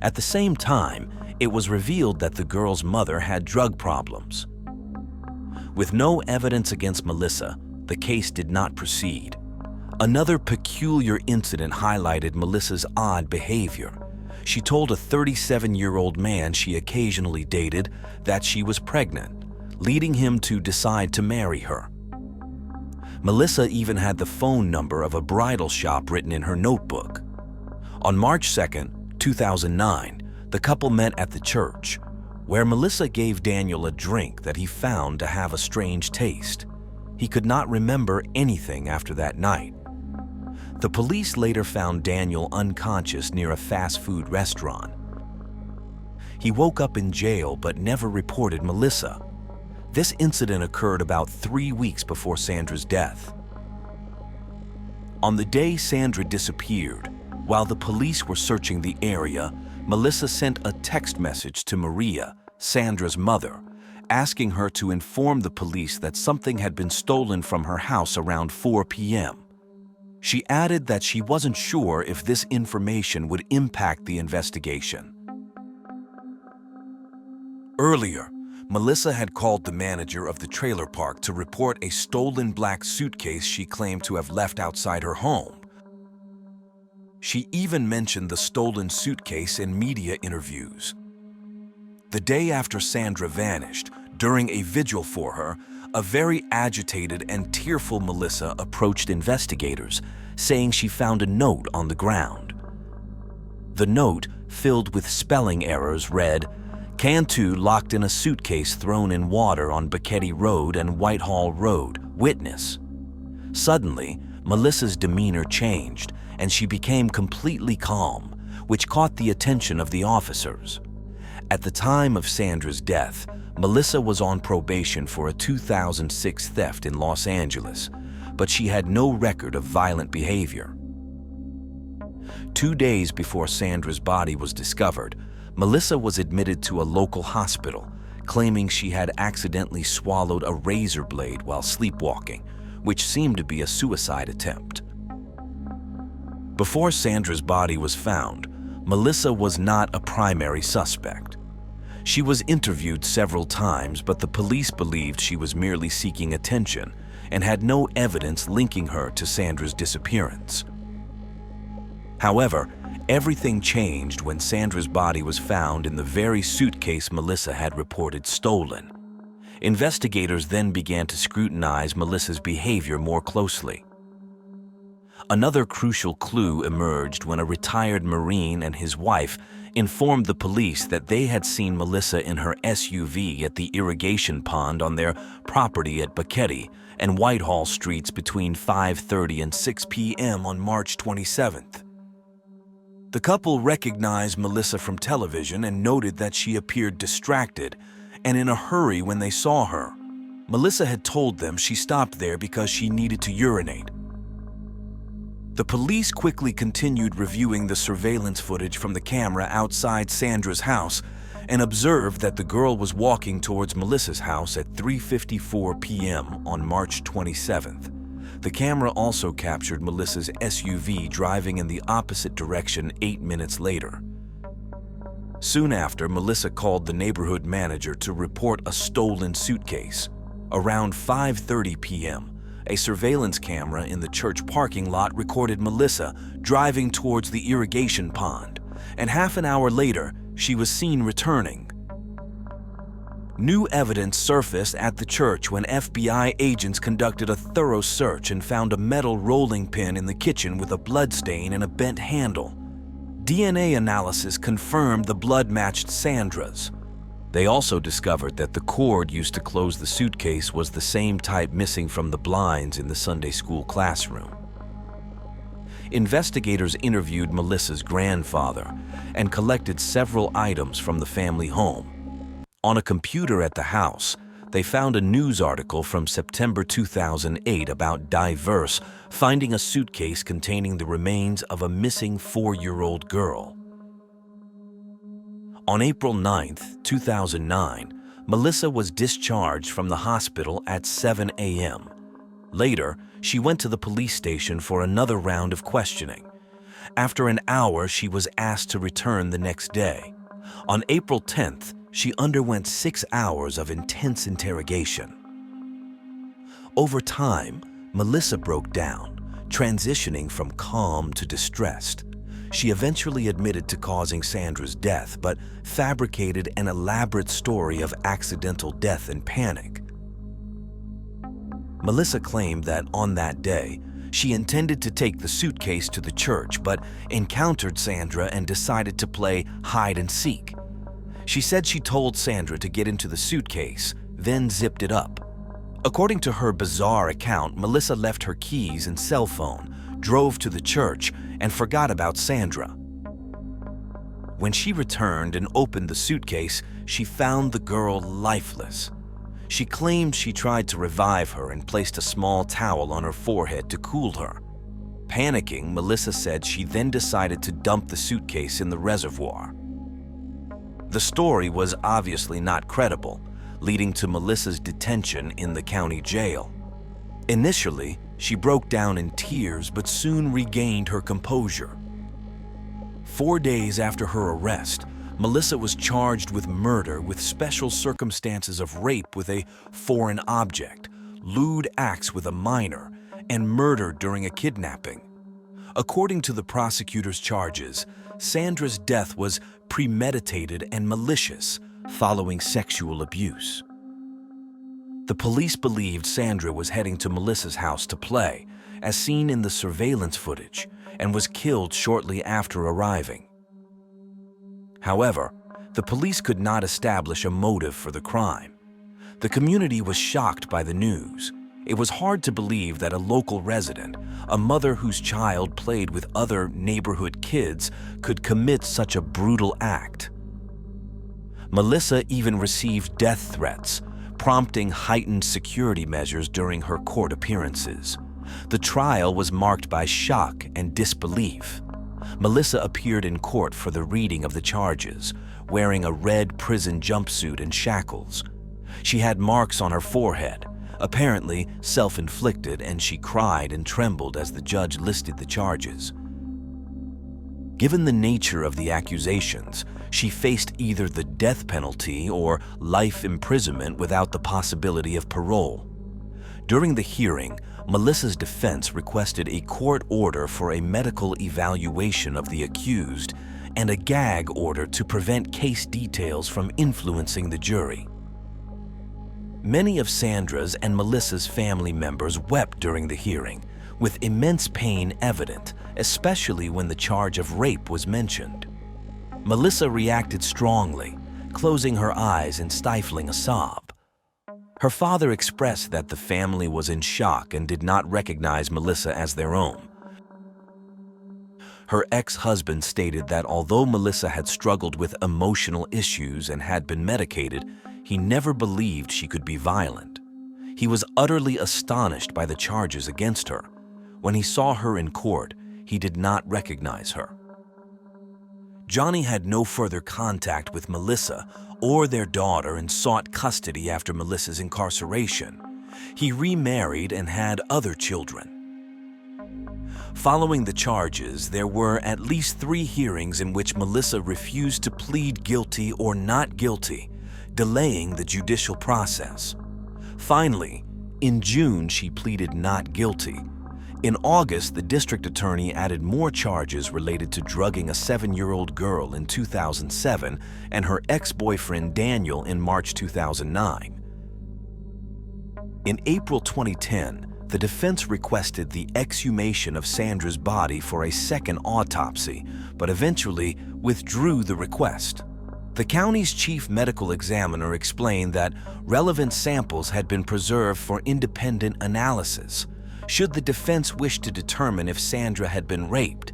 At the same time, it was revealed that the girl's mother had drug problems. With no evidence against Melissa, the case did not proceed. Another peculiar incident highlighted Melissa's odd behavior. She told a 37-year-old man she occasionally dated that she was pregnant, leading him to decide to marry her. Melissa even had the phone number of a bridal shop written in her notebook. On March 2, 2009, the couple met at the church, where Melissa gave Daniel a drink that he found to have a strange taste. He could not remember anything after that night. The police later found Daniel unconscious near a fast food restaurant. He woke up in jail but never reported Melissa. This incident occurred about 3 weeks before Sandra's death. On the day Sandra disappeared, while the police were searching the area, Melissa sent a text message to Maria, Sandra's mother, asking her to inform the police that something had been stolen from her house around 4 p.m. She added that she wasn't sure if this information would impact the investigation. Earlier, Melissa had called the manager of the trailer park to report a stolen black suitcase she claimed to have left outside her home. She even mentioned the stolen suitcase in media interviews. The day after Sandra vanished, during a vigil for her, a very agitated and tearful Melissa approached investigators, saying she found a note on the ground. The note, filled with spelling errors, read, "Cantu locked in a suitcase thrown in water on Bucketty Road and Whitehall Road. Witness." Suddenly, Melissa's demeanor changed, and she became completely calm, which caught the attention of the officers. At the time of Sandra's death, Melissa was on probation for a 2006 theft in Los Angeles, but she had no record of violent behavior. 2 days before Sandra's body was discovered, Melissa was admitted to a local hospital, claiming she had accidentally swallowed a razor blade while sleepwalking, which seemed to be a suicide attempt. Before Sandra's body was found, Melissa was not a primary suspect. She was interviewed several times, but the police believed she was merely seeking attention and had no evidence linking her to Sandra's disappearance. However, everything changed when Sandra's body was found in the very suitcase Melissa had reported stolen. Investigators then began to scrutinize Melissa's behavior more closely. Another crucial clue emerged when a retired Marine and his wife informed the police that they had seen Melissa in her SUV at the irrigation pond on their property at Bucketty and Whitehall Streets between 5:30 and 6 p.m. on March 27th. The couple recognized Melissa from television and noted that she appeared distracted and in a hurry when they saw her. Melissa had told them she stopped there because she needed to urinate. The police quickly continued reviewing the surveillance footage from the camera outside Sandra's house and observed that the girl was walking towards Melissa's house at 3:54 p.m. on March 27th. The camera also captured Melissa's SUV driving in the opposite direction 8 minutes later. Soon after, Melissa called the neighborhood manager to report a stolen suitcase. Around 5:30 p.m., a surveillance camera in the church parking lot recorded Melissa driving towards the irrigation pond, and half an hour later, she was seen returning. New evidence surfaced at the church when FBI agents conducted a thorough search and found a metal rolling pin in the kitchen with a blood stain and a bent handle. DNA analysis confirmed the blood matched Sandra's. They also discovered that the cord used to close the suitcase was the same type missing from the blinds in the Sunday school classroom. Investigators interviewed Melissa's grandfather and collected several items from the family home. On a computer at the house, they found a news article from September 2008 about Diverse finding a suitcase containing the remains of a missing 4-year-old girl. On April 9, 2009, Melissa was discharged from the hospital at 7 a.m. Later, she went to the police station for another round of questioning. After an hour, she was asked to return the next day. On April 10th, she underwent 6 hours of intense interrogation. Over time, Melissa broke down, transitioning from calm to distressed. She eventually admitted to causing Sandra's death, but fabricated an elaborate story of accidental death and panic. Melissa claimed that on that day, she intended to take the suitcase to the church, but encountered Sandra and decided to play hide and seek. She said she told Sandra to get into the suitcase, then zipped it up. According to her bizarre account, Melissa left her keys and cell phone, drove to the church, and forgot about Sandra. When she returned and opened the suitcase, she found the girl lifeless. She claimed she tried to revive her and placed a small towel on her forehead to cool her. Panicking, Melissa said she then decided to dump the suitcase in the reservoir. The story was obviously not credible, leading to Melissa's detention in the county jail. Initially, she broke down in tears but soon regained her composure. 4 days after her arrest, Melissa was charged with murder with special circumstances of rape with a foreign object, lewd acts with a minor, and murder during a kidnapping. According to the prosecutor's charges, Sandra's death was premeditated and malicious following sexual abuse. The police believed Sandra was heading to Melissa's house to play, as seen in the surveillance footage, and was killed shortly after arriving. However, the police could not establish a motive for the crime. The community was shocked by the news. It was hard to believe that a local resident, a mother whose child played with other neighborhood kids, could commit such a brutal act. Melissa even received death threats, prompting heightened security measures during her court appearances. The trial was marked by shock and disbelief. Melissa appeared in court for the reading of the charges, wearing a red prison jumpsuit and shackles. She had marks on her forehead, apparently self-inflicted, and she cried and trembled as the judge listed the charges. Given the nature of the accusations, she faced either the death penalty or life imprisonment without the possibility of parole. During the hearing, Melissa's defense requested a court order for a medical evaluation of the accused and a gag order to prevent case details from influencing the jury. Many of Sandra's and Melissa's family members wept during the hearing, with immense pain evident, especially when the charge of rape was mentioned. Melissa reacted strongly, closing her eyes and stifling a sob. Her father expressed that the family was in shock and did not recognize Melissa as their own. Her ex-husband stated that although Melissa had struggled with emotional issues and had been medicated, he never believed she could be violent. He was utterly astonished by the charges against her. When he saw her in court, he did not recognize her. Johnny had no further contact with Melissa or their daughter and sought custody after Melissa's incarceration. He remarried and had other children. Following the charges, there were at least 3 hearings in which Melissa refused to plead guilty or not guilty, delaying the judicial process. Finally, in June, she pleaded not guilty. In August, the district attorney added more charges related to drugging a 7-year-old girl in 2007 and her ex-boyfriend Daniel in March 2009. In April 2010, the defense requested the exhumation of Sandra's body for a second autopsy, but eventually withdrew the request. The county's chief medical examiner explained that relevant samples had been preserved for independent analysis, should the defense wish to determine if Sandra had been raped.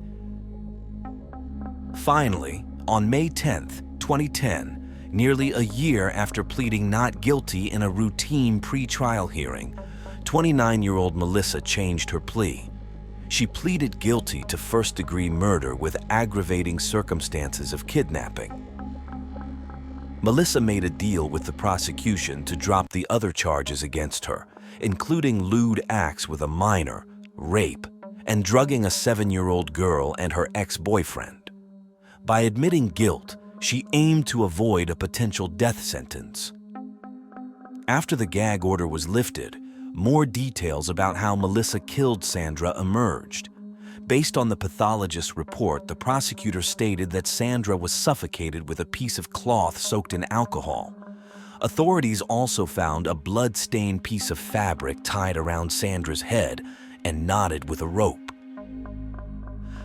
Finally, on May 10, 2010, nearly a year after pleading not guilty in a routine pre-trial hearing, 29-year-old Melissa changed her plea. She pleaded guilty to first-degree murder with aggravating circumstances of kidnapping. Melissa made a deal with the prosecution to drop the other charges against her, including lewd acts with a minor, rape, and drugging a 7-year-old girl and her ex-boyfriend. By admitting guilt, she aimed to avoid a potential death sentence. After the gag order was lifted, more details about how Melissa killed Sandra emerged. Based on the pathologist's report, the prosecutor stated that Sandra was suffocated with a piece of cloth soaked in alcohol. Authorities also found a blood-stained piece of fabric tied around Sandra's head and knotted with a rope.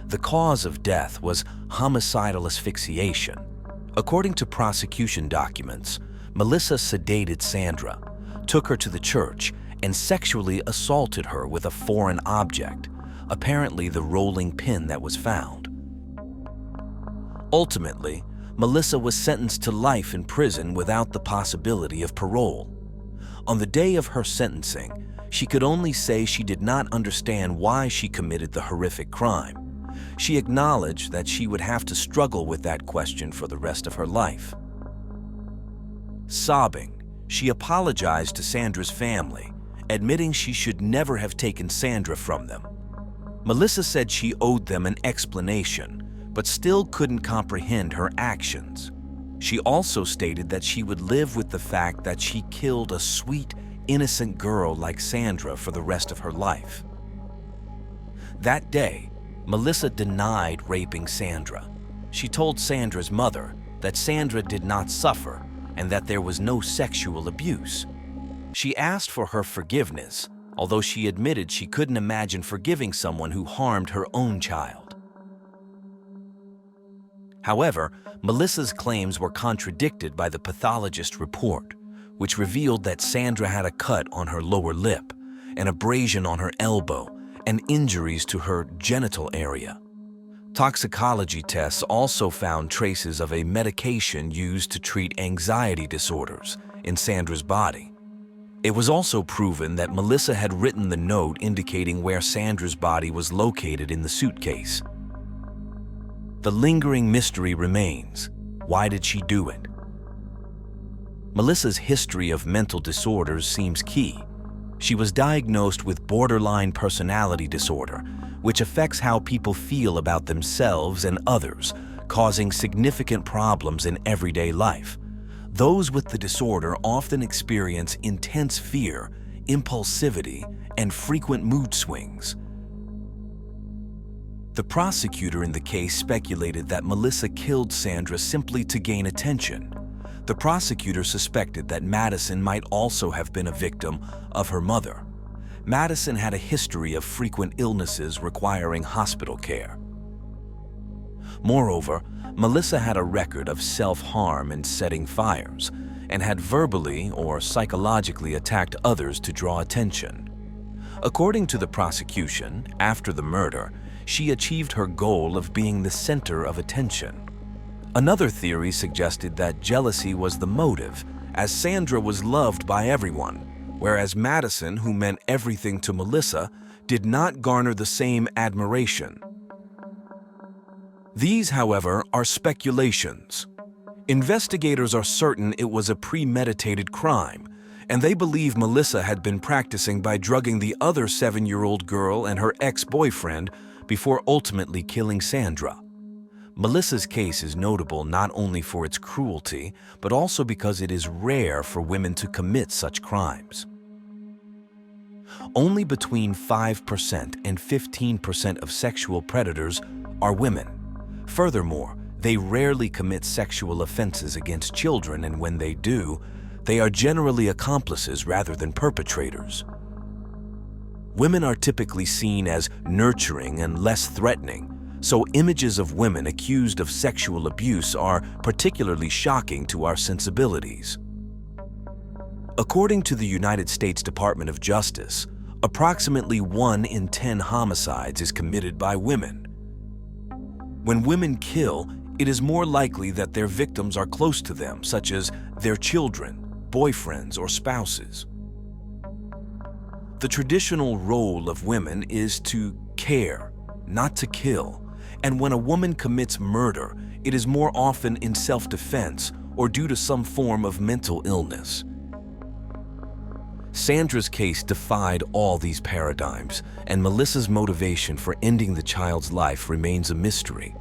The cause of death was homicidal asphyxiation. According to prosecution documents, Melissa sedated Sandra, took her to the church, and sexually assaulted her with a foreign object, apparently the rolling pin that was found. Ultimately, Melissa was sentenced to life in prison without the possibility of parole. On the day of her sentencing, she could only say she did not understand why she committed the horrific crime. She acknowledged that she would have to struggle with that question for the rest of her life. Sobbing, she apologized to Sandra's family, admitting she should never have taken Sandra from them. Melissa said she owed them an explanation, but still couldn't comprehend her actions. She also stated that she would live with the fact that she killed a sweet, innocent girl like Sandra for the rest of her life. That day, Melissa denied raping Sandra. She told Sandra's mother that Sandra did not suffer and that there was no sexual abuse. She asked for her forgiveness, although she admitted she couldn't imagine forgiving someone who harmed her own child. However, Melissa's claims were contradicted by the pathologist's report, which revealed that Sandra had a cut on her lower lip, an abrasion on her elbow, and injuries to her genital area. Toxicology tests also found traces of a medication used to treat anxiety disorders in Sandra's body. It was also proven that Melissa had written the note indicating where Sandra's body was located in the suitcase. The lingering mystery remains. Why did she do it? Melissa's history of mental disorders seems key. She was diagnosed with borderline personality disorder, which affects how people feel about themselves and others, causing significant problems in everyday life. Those with the disorder often experience intense fear, impulsivity, and frequent mood swings. The prosecutor in the case speculated that Melissa killed Sandra simply to gain attention. The prosecutor suspected that Madison might also have been a victim of her mother. Madison had a history of frequent illnesses requiring hospital care. Moreover, Melissa had a record of self-harm and setting fires, and had verbally or psychologically attacked others to draw attention. According to the prosecution, after the murder, she achieved her goal of being the center of attention. Another theory suggested that jealousy was the motive, as Sandra was loved by everyone, whereas Madison, who meant everything to Melissa, did not garner the same admiration. These, however, are speculations. Investigators are certain it was a premeditated crime, and they believe Melissa had been practicing by drugging the other 7-year-old girl and her ex-boyfriend before ultimately killing Sandra. Melissa's case is notable not only for its cruelty, but also because it is rare for women to commit such crimes. Only between 5% and 15% of sexual predators are women. Furthermore, they rarely commit sexual offenses against children, and when they do, they are generally accomplices rather than perpetrators. Women are typically seen as nurturing and less threatening, so images of women accused of sexual abuse are particularly shocking to our sensibilities. According to the United States Department of Justice, approximately 1 in 10 homicides is committed by women. When women kill, it is more likely that their victims are close to them, such as their children, boyfriends, or spouses. The traditional role of women is to care, not to kill, and when a woman commits murder, it is more often in self-defense or due to some form of mental illness. Sandra's case defied all these paradigms, and Melissa's motivation for ending the child's life remains a mystery.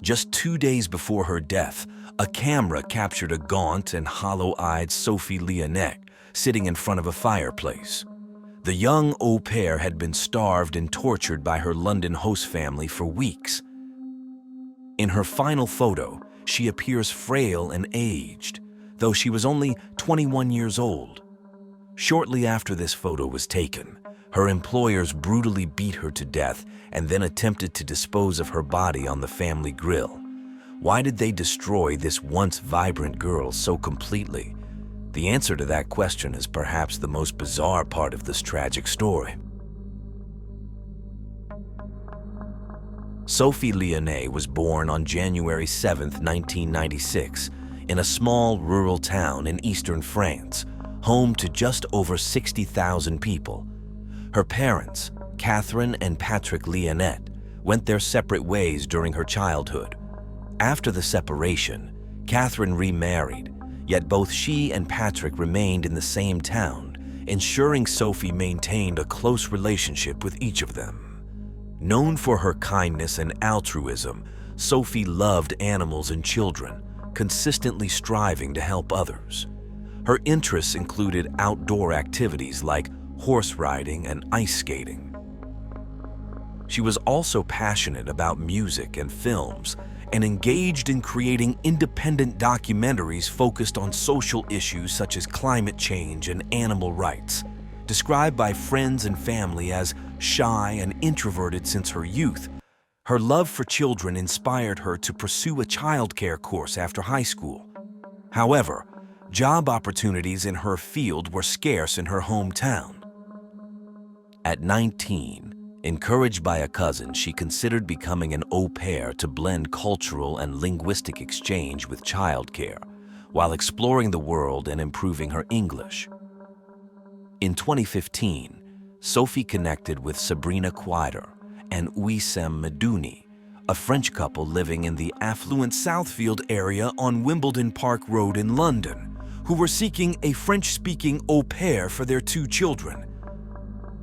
Just 2 days before her death, a camera captured a gaunt and hollow-eyed Sophie Leonette sitting in front of a fireplace. The young au pair had been starved and tortured by her London host family for weeks. In her final photo, she appears frail and aged, though she was only 21 years old. Shortly after this photo was taken, her employers brutally beat her to death and then attempted to dispose of her body on the family grill. Why did they destroy this once vibrant girl so completely? The answer to that question is perhaps the most bizarre part of this tragic story. Sophie Leonette was born on January 7, 1996, in a small rural town in eastern France, home to just over 60,000 people. Her parents, Catherine and Patrick Leonette, went their separate ways during her childhood. After the separation, Catherine remarried, yet both she and Patrick remained in the same town, ensuring Sophie maintained a close relationship with each of them. Known for her kindness and altruism, Sophie loved animals and children, consistently striving to help others. Her interests included outdoor activities like horse riding and ice skating. She was also passionate about music and films and engaged in creating independent documentaries focused on social issues such as climate change and animal rights. Described by friends and family as shy and introverted since her youth, her love for children inspired her to pursue a childcare course after high school. However, job opportunities in her field were scarce in her hometown. At 19, encouraged by a cousin, she considered becoming an au pair to blend cultural and linguistic exchange with childcare, while exploring the world and improving her English. In 2015, Sophie connected with Sabrina Quaider and Wissem Medouni, a French couple living in the affluent Southfield area on Wimbledon Park Road in London, who were seeking a French-speaking au pair for their 2 children.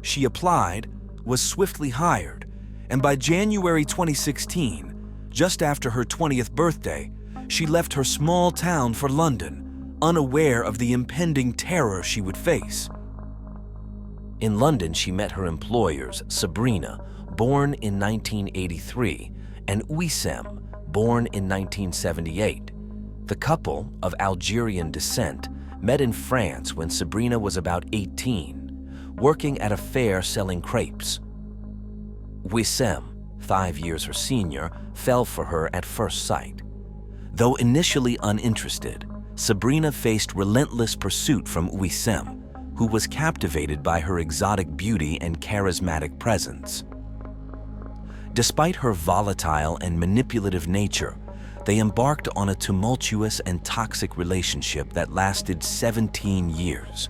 She applied, was swiftly hired, and by January 2016, just after her 20th birthday, she left her small town for London, unaware of the impending terror she would face. In London, she met her employers, Sabrina, born in 1983, and Wissem, born in 1978. The couple, of Algerian descent, met in France when Sabrina was about 18, working at a fair selling crepes. Wissem, 5 years her senior, fell for her at first sight. Though initially uninterested, Sabrina faced relentless pursuit from Wissem, who was captivated by her exotic beauty and charismatic presence. Despite her volatile and manipulative nature, they embarked on a tumultuous and toxic relationship that lasted 17 years.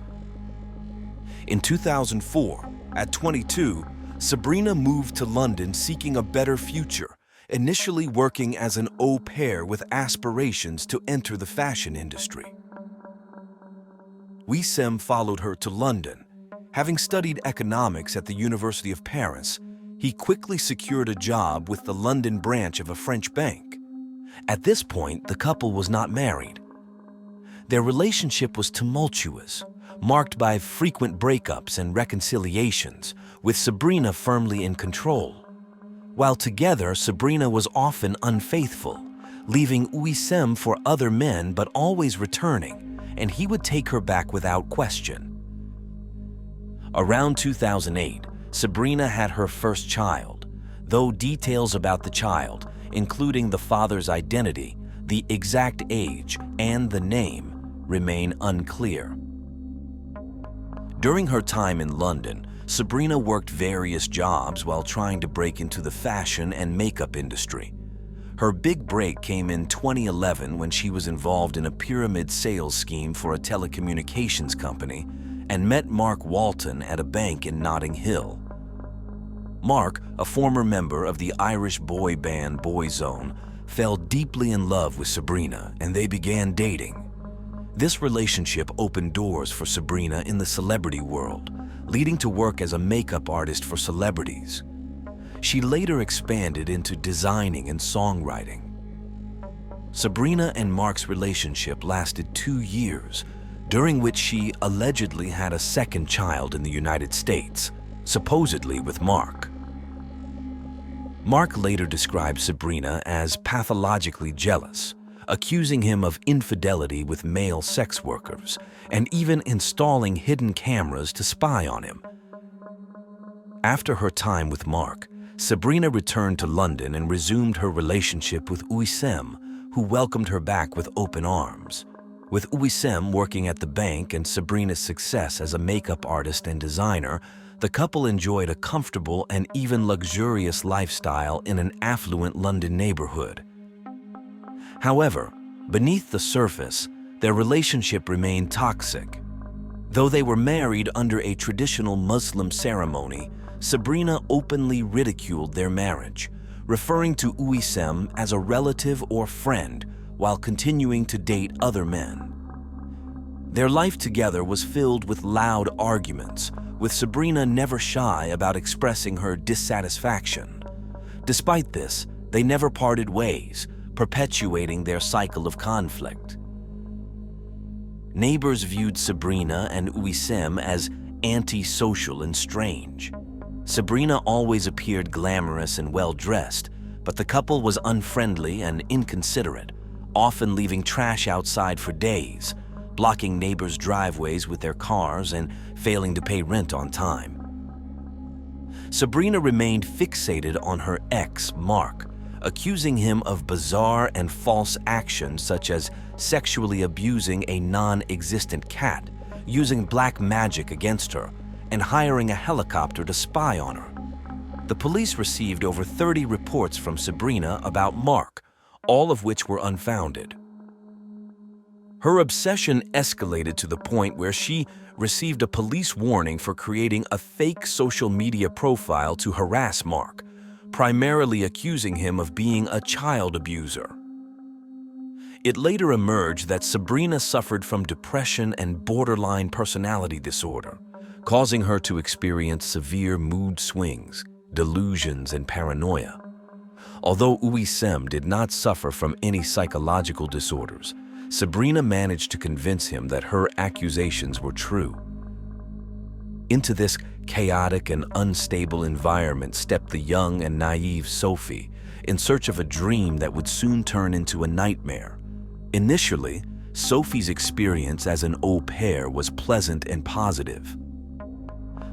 In 2004, at 22, Sabrina moved to London seeking a better future, initially working as an au pair with aspirations to enter the fashion industry. Wissem followed her to London. Having studied economics at the University of Paris, he quickly secured a job with the London branch of a French bank. At this point, the couple was not married. Their relationship was tumultuous, marked by frequent breakups and reconciliations, with Sabrina firmly in control. While together, Sabrina was often unfaithful, leaving Wissem for other men but always returning, and he would take her back without question. Around 2008, Sabrina had her first child, though details about the child, including the father's identity, the exact age, and the name, remain unclear. During her time in London, Sabrina worked various jobs while trying to break into the fashion and makeup industry. Her big break came in 2011 when she was involved in a pyramid sales scheme for a telecommunications company and met Mark Walton at a bank in Notting Hill. Mark, a former member of the Irish boy band Boyzone, fell deeply in love with Sabrina and they began dating. This relationship opened doors for Sabrina in the celebrity world, leading to work as a makeup artist for celebrities. She later expanded into designing and songwriting. Sabrina and Mark's relationship lasted 2 years, during which she allegedly had a second child in the United States, supposedly with Mark. Mark later described Sabrina as pathologically jealous, accusing him of infidelity with male sex workers, and even installing hidden cameras to spy on him. After her time with Mark, Sabrina returned to London and resumed her relationship with Wissem, who welcomed her back with open arms. With Wissem working at the bank and Sabrina's success as a makeup artist and designer, the couple enjoyed a comfortable and even luxurious lifestyle in an affluent London neighborhood. However, beneath the surface, their relationship remained toxic. Though they were married under a traditional Muslim ceremony, Sabrina openly ridiculed their marriage, referring to Wissem as a relative or friend while continuing to date other men. Their life together was filled with loud arguments, with Sabrina never shy about expressing her dissatisfaction. Despite this, they never parted ways, perpetuating their cycle of conflict. Neighbors viewed Sabrina and Wissem as antisocial and strange. Sabrina always appeared glamorous and well-dressed, but the couple was unfriendly and inconsiderate, often leaving trash outside for days, blocking neighbors' driveways with their cars and failing to pay rent on time. Sabrina remained fixated on her ex, Mark, accusing him of bizarre and false actions such as sexually abusing a non-existent cat, using black magic against her, and hiring a helicopter to spy on her. The police received over 30 reports from Sabrina about Mark, all of which were unfounded. Her obsession escalated to the point where she received a police warning for creating a fake social media profile to harass Mark, primarily accusing him of being a child abuser. It later emerged that Sabrina suffered from depression and borderline personality disorder, causing her to experience severe mood swings, delusions, and paranoia. Although Wissem did not suffer from any psychological disorders, Sabrina managed to convince him that her accusations were true. Into this chaotic and unstable environment stepped the young and naive Sophie, in search of a dream that would soon turn into a nightmare. Initially, Sophie's experience as an au pair was pleasant and positive.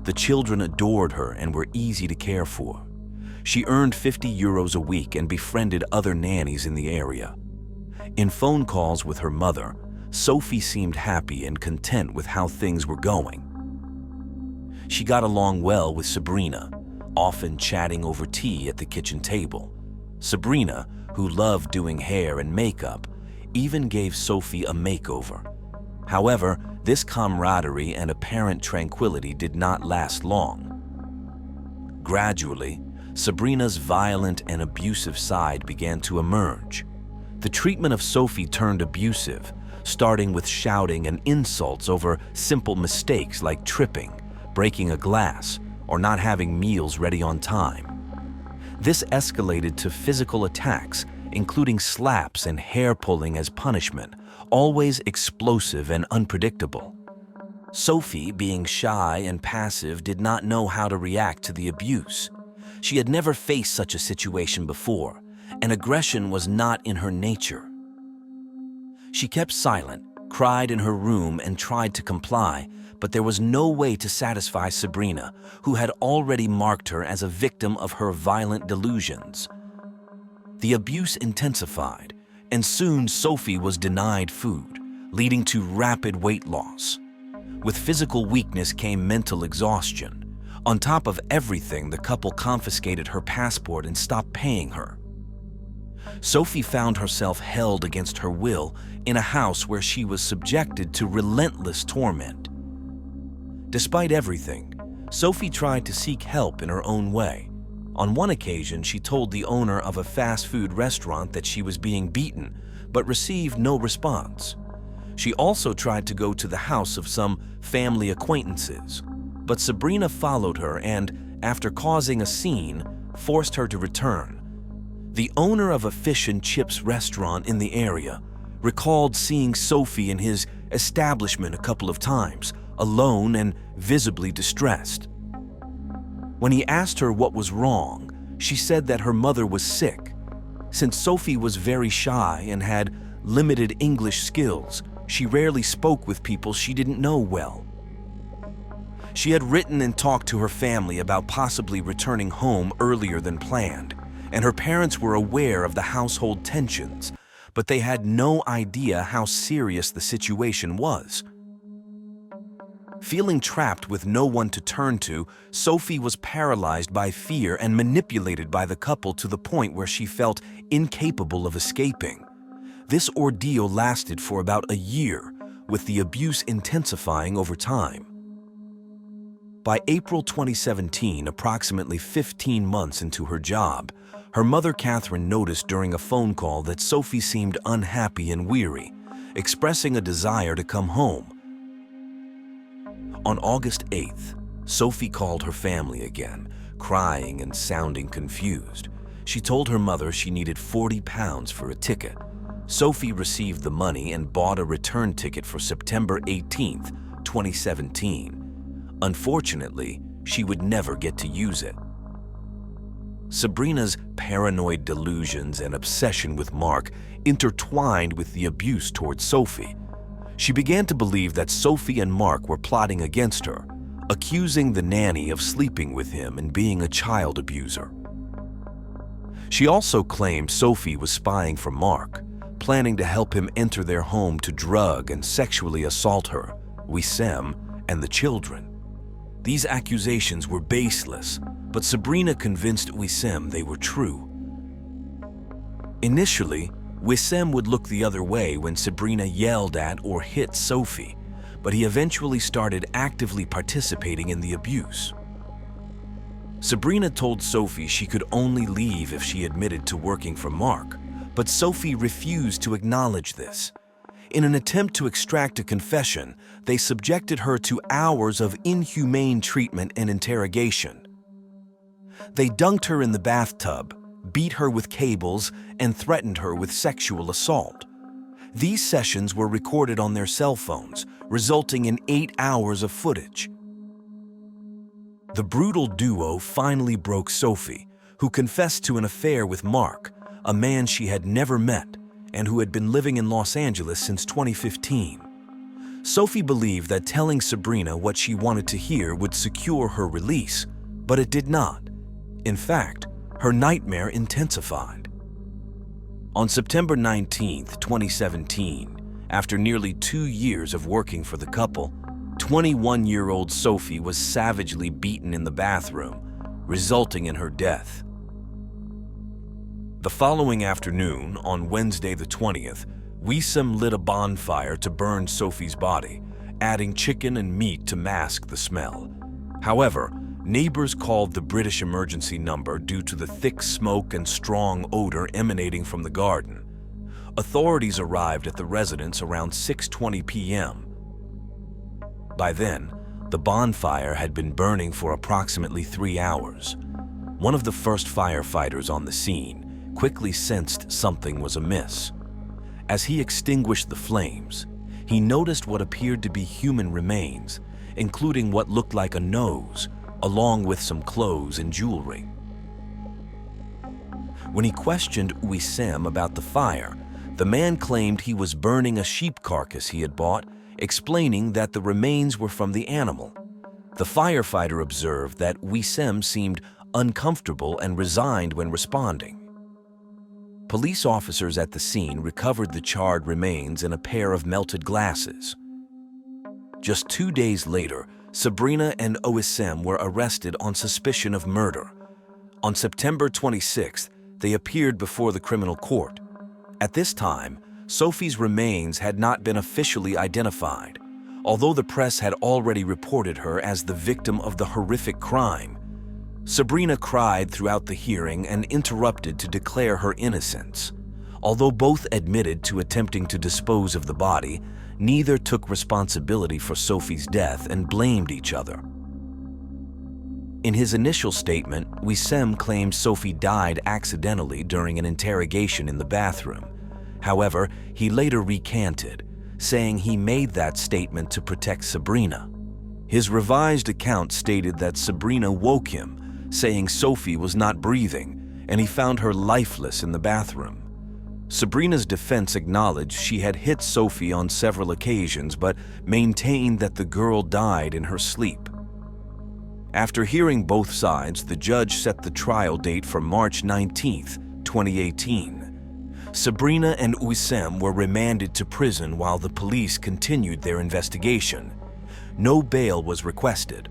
The children adored her and were easy to care for. She earned €50 a week and befriended other nannies in the area. In phone calls with her mother, Sophie seemed happy and content with how things were going. She got along well with Sabrina, often chatting over tea at the kitchen table. Sabrina, who loved doing hair and makeup, even gave Sophie a makeover. However, this camaraderie and apparent tranquility did not last long. Gradually, Sabrina's violent and abusive side began to emerge. The treatment of Sophie turned abusive, starting with shouting and insults over simple mistakes like tripping, breaking a glass, or not having meals ready on time. This escalated to physical attacks, including slaps and hair pulling as punishment, always explosive and unpredictable. Sophie, being shy and passive, did not know how to react to the abuse. She had never faced such a situation before, and aggression was not in her nature. She kept silent, cried in her room, and tried to comply, but there was no way to satisfy Sabrina, who had already marked her as a victim of her violent delusions. The abuse intensified, and soon Sophie was denied food, leading to rapid weight loss. With physical weakness came mental exhaustion. On top of everything, the couple confiscated her passport and stopped paying her. Sophie found herself held against her will in a house where she was subjected to relentless torment. Despite everything, Sophie tried to seek help in her own way. On one occasion, she told the owner of a fast food restaurant that she was being beaten, but received no response. She also tried to go to the house of some family acquaintances, but Sabrina followed her and, after causing a scene, forced her to return. The owner of a fish and chips restaurant in the area recalled seeing Sophie in his establishment a couple of times, alone and visibly distressed. When he asked her what was wrong, she said that her mother was sick. Since Sophie was very shy and had limited English skills, she rarely spoke with people she didn't know well. She had written and talked to her family about possibly returning home earlier than planned, and her parents were aware of the household tensions, but they had no idea how serious the situation was. Feeling trapped with no one to turn to, Sophie was paralyzed by fear and manipulated by the couple to the point where she felt incapable of escaping. This ordeal lasted for about a year, with the abuse intensifying over time. By April 2017, approximately 15 months into her job, her mother Catherine noticed during a phone call that Sophie seemed unhappy and weary, expressing a desire to come home. On August 8th, Sophie called her family again, crying and sounding confused. She told her mother she needed £40 for a ticket. Sophie received the money and bought a return ticket for September 18th, 2017. Unfortunately, she would never get to use it. Sabrina's paranoid delusions and obsession with Mark intertwined with the abuse towards Sophie. She began to believe that Sophie and Mark were plotting against her, accusing the nanny of sleeping with him and being a child abuser. She also claimed Sophie was spying for Mark, planning to help him enter their home to drug and sexually assault her, Wissem, and the children. These accusations were baseless, but Sabrina convinced Wissem they were true. Initially, Wissem would look the other way when Sabrina yelled at or hit Sophie, but he eventually started actively participating in the abuse. Sabrina told Sophie she could only leave if she admitted to working for Mark, but Sophie refused to acknowledge this. In an attempt to extract a confession, they subjected her to hours of inhumane treatment and interrogation. They dunked her in the bathtub, beat her with cables, and threatened her with sexual assault. These sessions were recorded on their cell phones, resulting in 8 hours of footage. The brutal duo finally broke Sophie, who confessed to an affair with Mark, a man she had never met and who had been living in Los Angeles since 2015. Sophie believed that telling Sabrina what she wanted to hear would secure her release, but it did not. In fact, her nightmare intensified. On September 19, 2017, after nearly 2 years of working for the couple, 21-year-old Sophie was savagely beaten in the bathroom, resulting in her death. The following afternoon, on Wednesday the 20th, Wisem lit a bonfire to burn Sophie's body, adding chicken and meat to mask the smell. However, neighbors called the British emergency number due to the thick smoke and strong odor emanating from the garden. Authorities arrived at the residence around 6:20 p.m. By then, the bonfire had been burning for approximately 3 hours. One of the first firefighters on the scene quickly sensed something was amiss. As he extinguished the flames, he noticed what appeared to be human remains, including what looked like a nose, along with some clothes and jewelry. When he questioned Wisem about the fire, the man claimed he was burning a sheep carcass he had bought, explaining that the remains were from the animal. The firefighter observed that Wisem seemed uncomfortable and resigned when responding. Police officers at the scene recovered the charred remains in a pair of melted glasses. Just 2 days later, Sabrina and Wisem were arrested on suspicion of murder. On September 26th, they appeared before the criminal court. At this time, Sophie's remains had not been officially identified, although the press had already reported her as the victim of the horrific crime. Sabrina cried throughout the hearing and interrupted to declare her innocence. Although both admitted to attempting to dispose of the body, neither took responsibility for Sophie's death and blamed each other. In his initial statement, Wisem claimed Sophie died accidentally during an interrogation in the bathroom. However, he later recanted, saying he made that statement to protect Sabrina. His revised account stated that Sabrina woke him, saying Sophie was not breathing, and he found her lifeless in the bathroom. Sabrina's defense acknowledged she had hit Sophie on several occasions, but maintained that the girl died in her sleep. After hearing both sides, the judge set the trial date for March 19, 2018. Sabrina and Wisem were remanded to prison while the police continued their investigation. No bail was requested.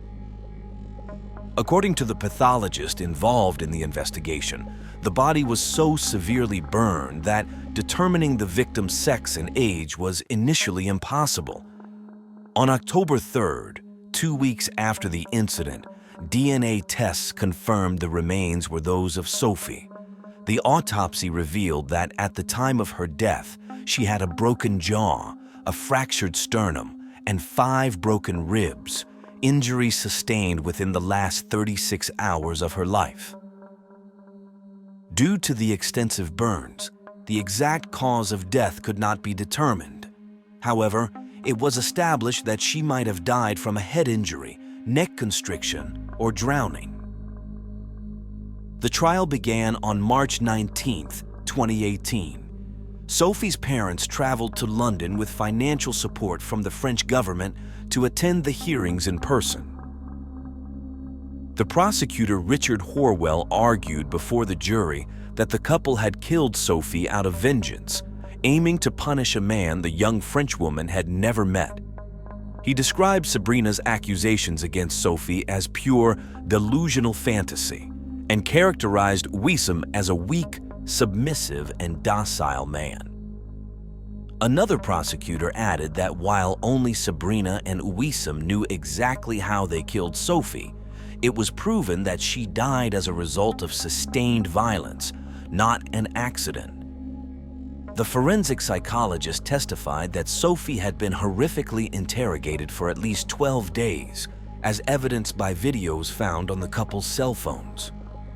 According to the pathologist involved in the investigation, the body was so severely burned that determining the victim's sex and age was initially impossible. On October 3rd, 2 weeks after the incident, DNA tests confirmed the remains were those of Sophie. The autopsy revealed that at the time of her death, she had a broken jaw, a fractured sternum, and 5 broken ribs, injuries sustained within the last 36 hours of her life. Due to the extensive burns, the exact cause of death could not be determined. However, it was established that she might have died from a head injury, neck constriction, or drowning. The trial began on March 19, 2018. Sophie's parents traveled to London with financial support from the French government to attend the hearings in person. The prosecutor Richard Horwell argued before the jury that the couple had killed Sophie out of vengeance, aiming to punish a man the young Frenchwoman had never met. He described Sabrina's accusations against Sophie as pure, delusional fantasy and characterized Wisem as a weak, submissive, and docile man. Another prosecutor added that while only Sabrina and Wisem knew exactly how they killed Sophie, it was proven that she died as a result of sustained violence, not an accident. The forensic psychologist testified that Sophie had been horrifically interrogated for at least 12 days, as evidenced by videos found on the couple's cell phones.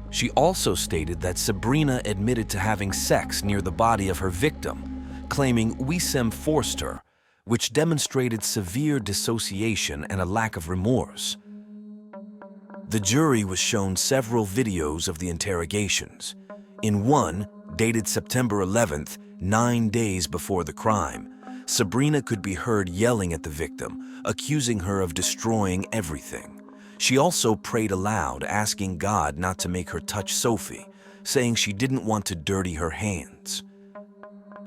She also stated that Sabrina admitted to having sex near the body of her victim, claiming Wisem forced her, which demonstrated severe dissociation and a lack of remorse. The jury was shown several videos of the interrogations. In one, dated September 11th, 9 days before the crime, Sabrina could be heard yelling at the victim, accusing her of destroying everything. She also prayed aloud, asking God not to make her touch Sophie, saying she didn't want to dirty her hands.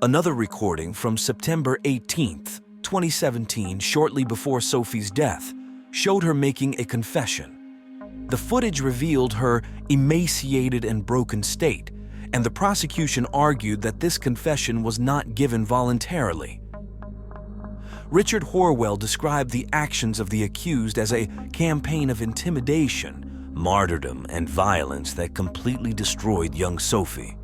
Another recording from September 18th, 2017, shortly before Sophie's death, showed her making a confession. The footage revealed her emaciated and broken state, and the prosecution argued that this confession was not given voluntarily. Richard Horwell described the actions of the accused as a campaign of intimidation, martyrdom, and violence that completely destroyed young Sophie.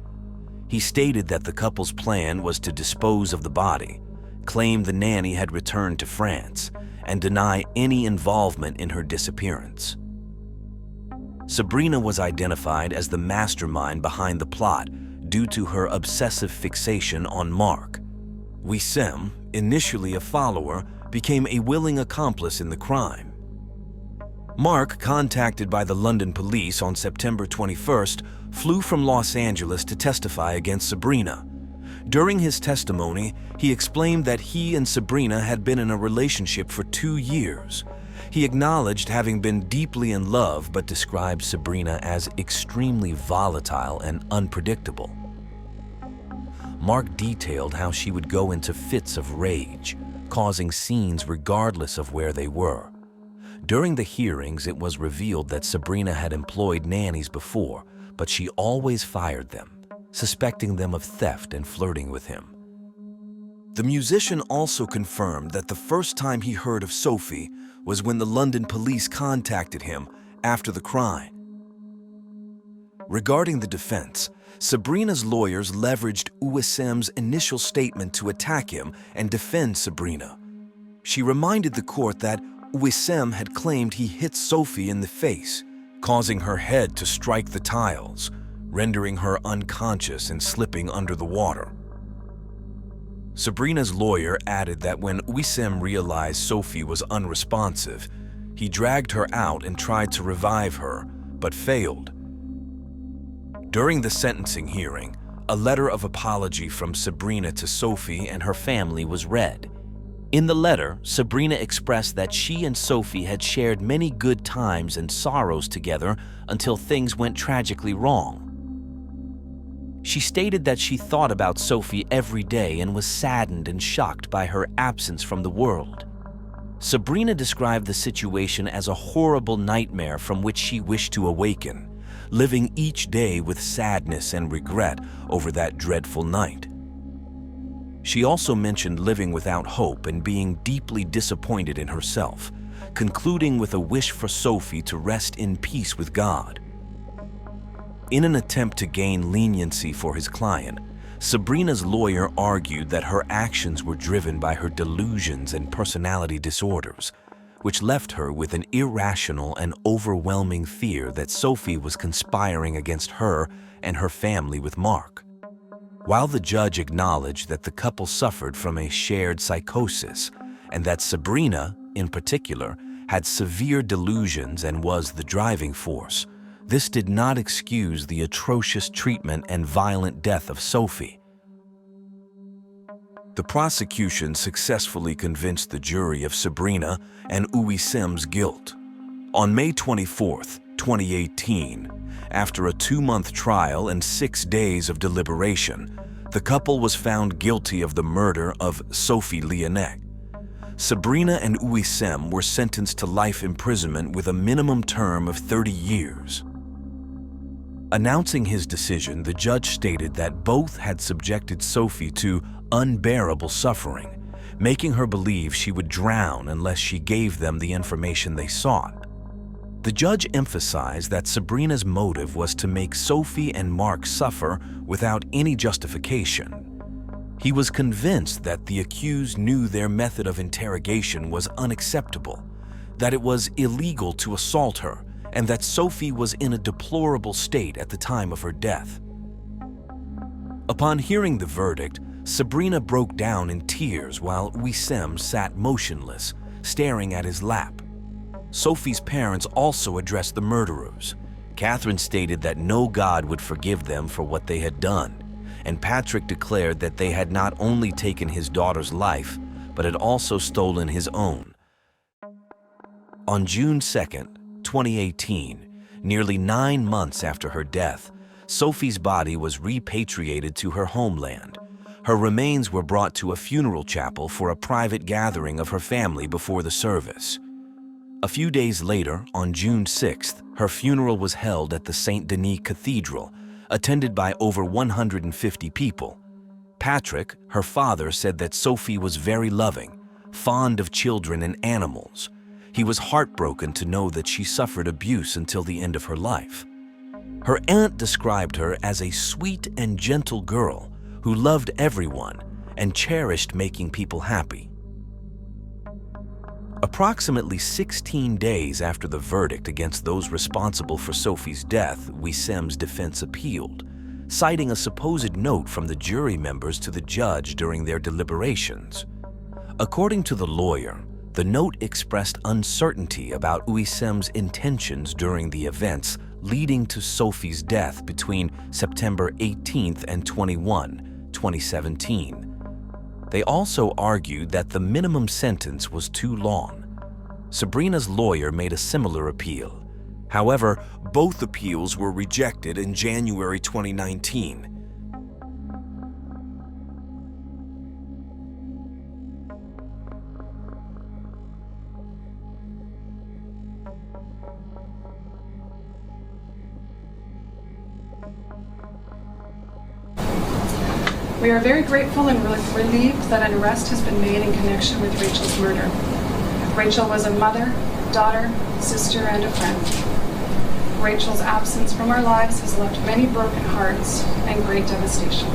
He stated that the couple's plan was to dispose of the body, claim the nanny had returned to France, and deny any involvement in her disappearance. Sabrina was identified as the mastermind behind the plot due to her obsessive fixation on Mark. Wissem, initially a follower, became a willing accomplice in the crime. Mark, contacted by the London police on September 21st, flew from Los Angeles to testify against Sabrina. During his testimony, he explained that he and Sabrina had been in a relationship for 2 years. He acknowledged having been deeply in love, but described Sabrina as extremely volatile and unpredictable. Mark detailed how she would go into fits of rage, causing scenes regardless of where they were. During the hearings, it was revealed that Sabrina had employed nannies before, but she always fired them, suspecting them of theft and flirting with him. The musician also confirmed that the first time he heard of Sophie was when the London police contacted him after the crime. Regarding the defense, Sabrina's lawyers leveraged Ouissem's initial statement to attack him and defend Sabrina. She reminded the court that Ouissem had claimed he hit Sophie in the face, causing her head to strike the tiles, rendering her unconscious and slipping under the water. Sabrina's lawyer added that when Ouissem realized Sophie was unresponsive, he dragged her out and tried to revive her, but failed. During the sentencing hearing, a letter of apology from Sabrina to Sophie and her family was read. In the letter, Sabrina expressed that she and Sophie had shared many good times and sorrows together until things went tragically wrong. She stated that she thought about Sophie every day and was saddened and shocked by her absence from the world. Sabrina described the situation as a horrible nightmare from which she wished to awaken, living each day with sadness and regret over that dreadful night. She also mentioned living without hope and being deeply disappointed in herself, concluding with a wish for Sophie to rest in peace with God. In an attempt to gain leniency for his client, Sabrina's lawyer argued that her actions were driven by her delusions and personality disorders, which left her with an irrational and overwhelming fear that Sophie was conspiring against her and her family with Mark. While the judge acknowledged that the couple suffered from a shared psychosis and that Sabrina, in particular, had severe delusions and was the driving force, this did not excuse the atrocious treatment and violent death of Sophie. The prosecution successfully convinced the jury of Sabrina and Ouissem's guilt. On May 24, 2018, after a 2-month trial and 6 days of deliberation, the couple was found guilty of the murder of Sophie Lyonnais. Sabrina and Ouissem were sentenced to life imprisonment with a minimum term of 30 years. Announcing his decision, the judge stated that both had subjected Sophie to unbearable suffering, making her believe she would drown unless she gave them the information they sought. The judge emphasized that Sabrina's motive was to make Sophie and Mark suffer without any justification. He was convinced that the accused knew their method of interrogation was unacceptable, that it was illegal to assault her, and that Sophie was in a deplorable state at the time of her death. Upon hearing the verdict, Sabrina broke down in tears while Ouissem sat motionless, staring at his lap. Sophie's parents also addressed the murderers. Catherine stated that no God would forgive them for what they had done, and Patrick declared that they had not only taken his daughter's life, but had also stolen his own. On June 2, 2018, nearly 9 months after her death, Sophie's body was repatriated to her homeland. Her remains were brought to a funeral chapel for a private gathering of her family before the service. A few days later, on June 6th, her funeral was held at the Saint Denis Cathedral, attended by over 150 people. Patrick, her father, said that Sophie was very loving, fond of children and animals. He was heartbroken to know that she suffered abuse until the end of her life. Her aunt described her as a sweet and gentle girl who loved everyone and cherished making people happy. Approximately 16 days after the verdict against those responsible for Sophie's death, Ouissem's defense appealed, citing a supposed note from the jury members to the judge during their deliberations. According to the lawyer, the note expressed uncertainty about Ouissem's intentions during the events leading to Sophie's death between September 18th and 21, 2017. They also argued that the minimum sentence was too long. Sabrina's lawyer made a similar appeal. However, both appeals were rejected in January 2019. We are very grateful and relieved that an arrest has been made in connection with Rachel's murder. Rachel was a mother, daughter, sister, and a friend. Rachel's absence from our lives has left many broken hearts and great devastation.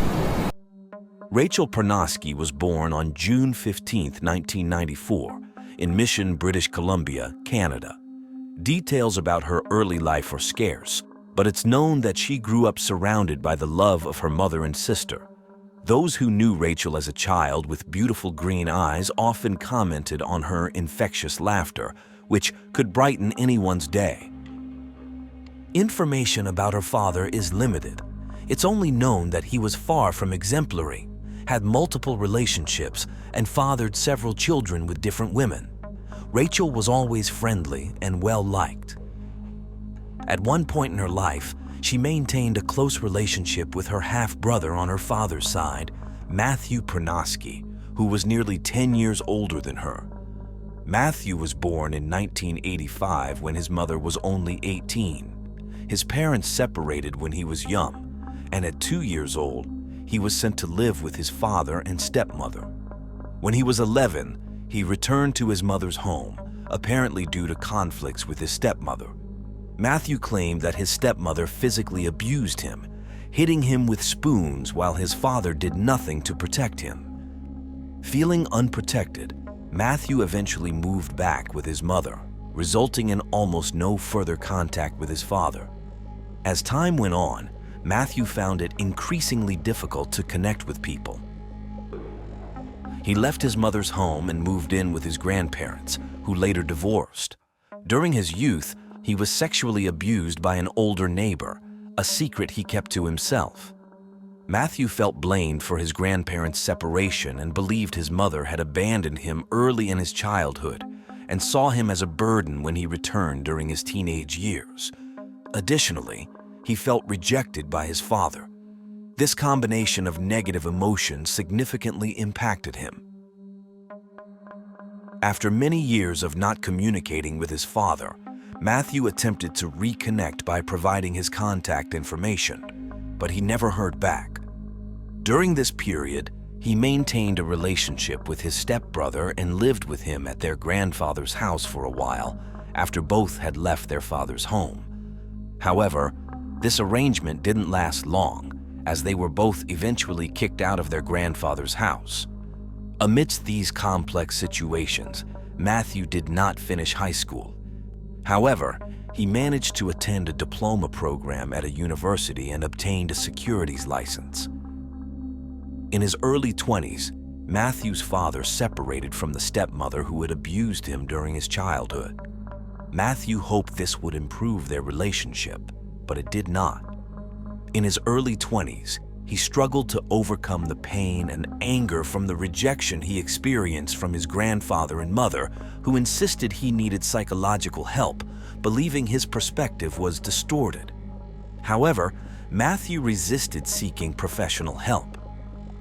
Rachel Pernosky was born on June 15, 1994, in Mission, British Columbia, Canada. Details about her early life are scarce, but it's known that she grew up surrounded by the love of her mother and sister. Those who knew Rachel as a child with beautiful green eyes often commented on her infectious laughter, which could brighten anyone's day. Information about her father is limited. It's only known that he was far from exemplary, had multiple relationships, and fathered several children with different women. Rachel was always friendly and well-liked. At one point in her life, she maintained a close relationship with her half-brother on her father's side, Matthew Pernosky, who was nearly 10 years older than her. Matthew was born in 1985 when his mother was only 18. His parents separated when he was young, and at 2 years old, he was sent to live with his father and stepmother. When he was 11, he returned to his mother's home, apparently due to conflicts with his stepmother. Matthew claimed that his stepmother physically abused him, hitting him with spoons while his father did nothing to protect him. Feeling unprotected, Matthew eventually moved back with his mother, resulting in almost no further contact with his father. As time went on, Matthew found it increasingly difficult to connect with people. He left his mother's home and moved in with his grandparents, who later divorced. During his youth, he was sexually abused by an older neighbor, a secret he kept to himself. Matthew felt blamed for his grandparents' separation and believed his mother had abandoned him early in his childhood and saw him as a burden when he returned during his teenage years. Additionally, he felt rejected by his father. This combination of negative emotions significantly impacted him. After many years of not communicating with his father, Matthew attempted to reconnect by providing his contact information, but he never heard back. During this period, he maintained a relationship with his stepbrother and lived with him at their grandfather's house for a while after both had left their father's home. However, this arrangement didn't last long, as they were both eventually kicked out of their grandfather's house. Amidst these complex situations, Matthew did not finish high school. However, he managed to attend a diploma program at a university and obtained a securities license. In his early 20s, Matthew's father separated from the stepmother who had abused him during his childhood. Matthew hoped this would improve their relationship, but it did not. In his early 20s, he struggled to overcome the pain and anger from the rejection he experienced from his grandfather and mother, who insisted he needed psychological help, believing his perspective was distorted. However, Matthew resisted seeking professional help.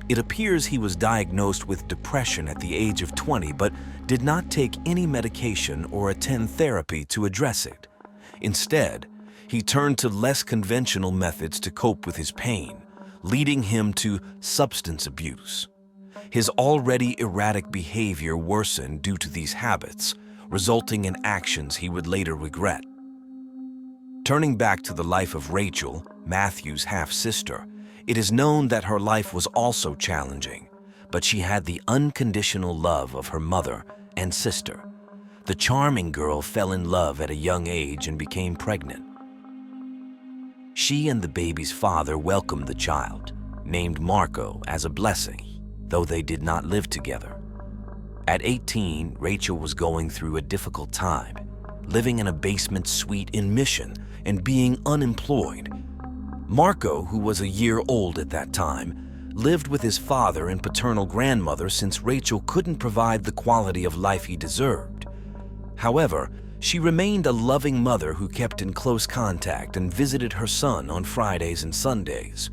It appears he was diagnosed with depression at the age of 20, but did not take any medication or attend therapy to address it. Instead, he turned to less conventional methods to cope with his pain, leading him to substance abuse. His already erratic behavior worsened due to these habits, resulting in actions he would later regret. Turning back to the life of Rachel, Matthew's half-sister, it is known that her life was also challenging, but she had the unconditional love of her mother and sister. The charming girl fell in love at a young age and became pregnant. She and the baby's father welcomed the child, named Marco, as a blessing, though they did not live together. At 18, Rachel was going through a difficult time, living in a basement suite in Mission and being unemployed. Marco, who was a year old at that time, lived with his father and paternal grandmother since Rachel couldn't provide the quality of life he deserved. However, she remained a loving mother who kept in close contact and visited her son on Fridays and Sundays.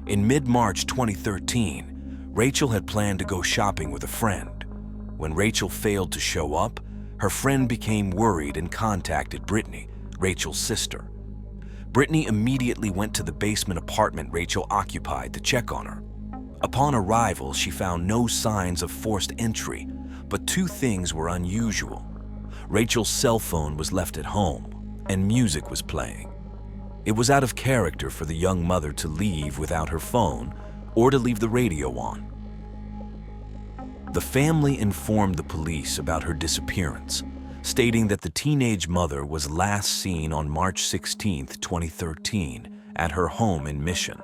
In mid-March 2013, Rachel had planned to go shopping with a friend. When Rachel failed to show up, her friend became worried and contacted Brittany, Rachel's sister. Brittany immediately went to the basement apartment Rachel occupied to check on her. Upon arrival, she found no signs of forced entry, but two things were unusual. Rachel's cell phone was left at home, and music was playing. It was out of character for the young mother to leave without her phone or to leave the radio on. The family informed the police about her disappearance, stating that the teenage mother was last seen on March 16, 2013, at her home in Mission.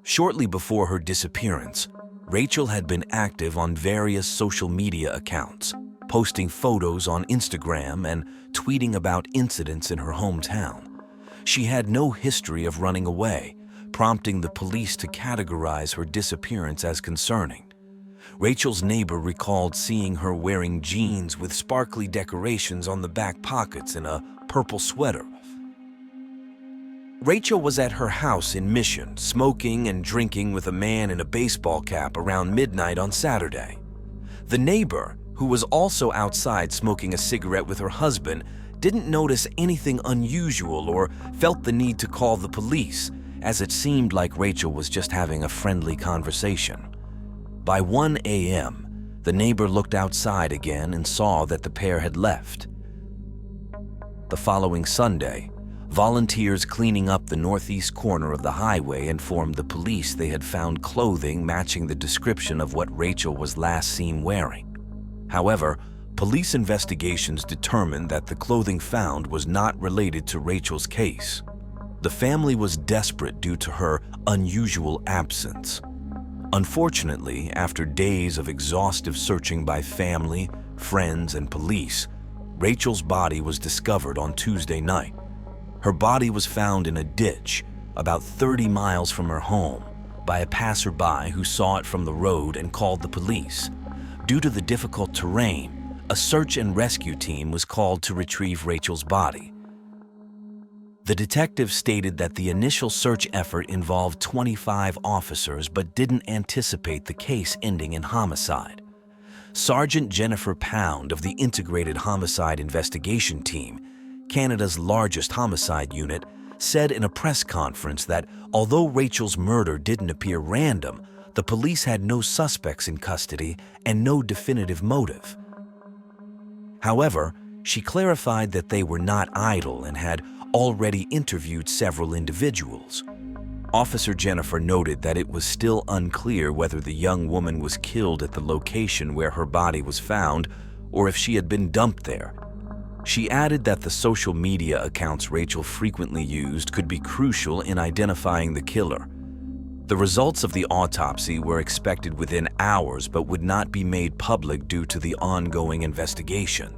Shortly before her disappearance, Rachel had been active on various social media accounts, posting photos on Instagram and tweeting about incidents in her hometown. She had no history of running away, prompting the police to categorize her disappearance as concerning. Rachel's neighbor recalled seeing her wearing jeans with sparkly decorations on the back pockets and a purple sweater. Rachel was at her house in Mission, smoking and drinking with a man in a baseball cap around midnight on Saturday. The neighbor, who was also outside smoking a cigarette with her husband, didn't notice anything unusual or felt the need to call the police, as it seemed like Rachel was just having a friendly conversation. By 1 a.m., the neighbor looked outside again and saw that the pair had left. The following Sunday, volunteers cleaning up the northeast corner of the highway informed the police they had found clothing matching the description of what Rachel was last seen wearing. However, police investigations determined that the clothing found was not related to Rachel's case. The family was desperate due to her unusual absence. Unfortunately, after days of exhaustive searching by family, friends, and police, Rachel's body was discovered on Tuesday night. Her body was found in a ditch about 30 miles from her home by a passerby who saw it from the road and called the police. Due to the difficult terrain, a search and rescue team was called to retrieve Rachel's body. The detective stated that the initial search effort involved 25 officers but didn't anticipate the case ending in homicide. Sergeant Jennifer Pound of the Integrated Homicide Investigation Team, Canada's largest homicide unit, said in a press conference that although Rachel's murder didn't appear random, the police had no suspects in custody and no definitive motive. However, she clarified that they were not idle and had already interviewed several individuals. Officer Jennifer noted that it was still unclear whether the young woman was killed at the location where her body was found or if she had been dumped there. She added that the social media accounts Rachel frequently used could be crucial in identifying the killer. The results of the autopsy were expected within hours but would not be made public due to the ongoing investigation.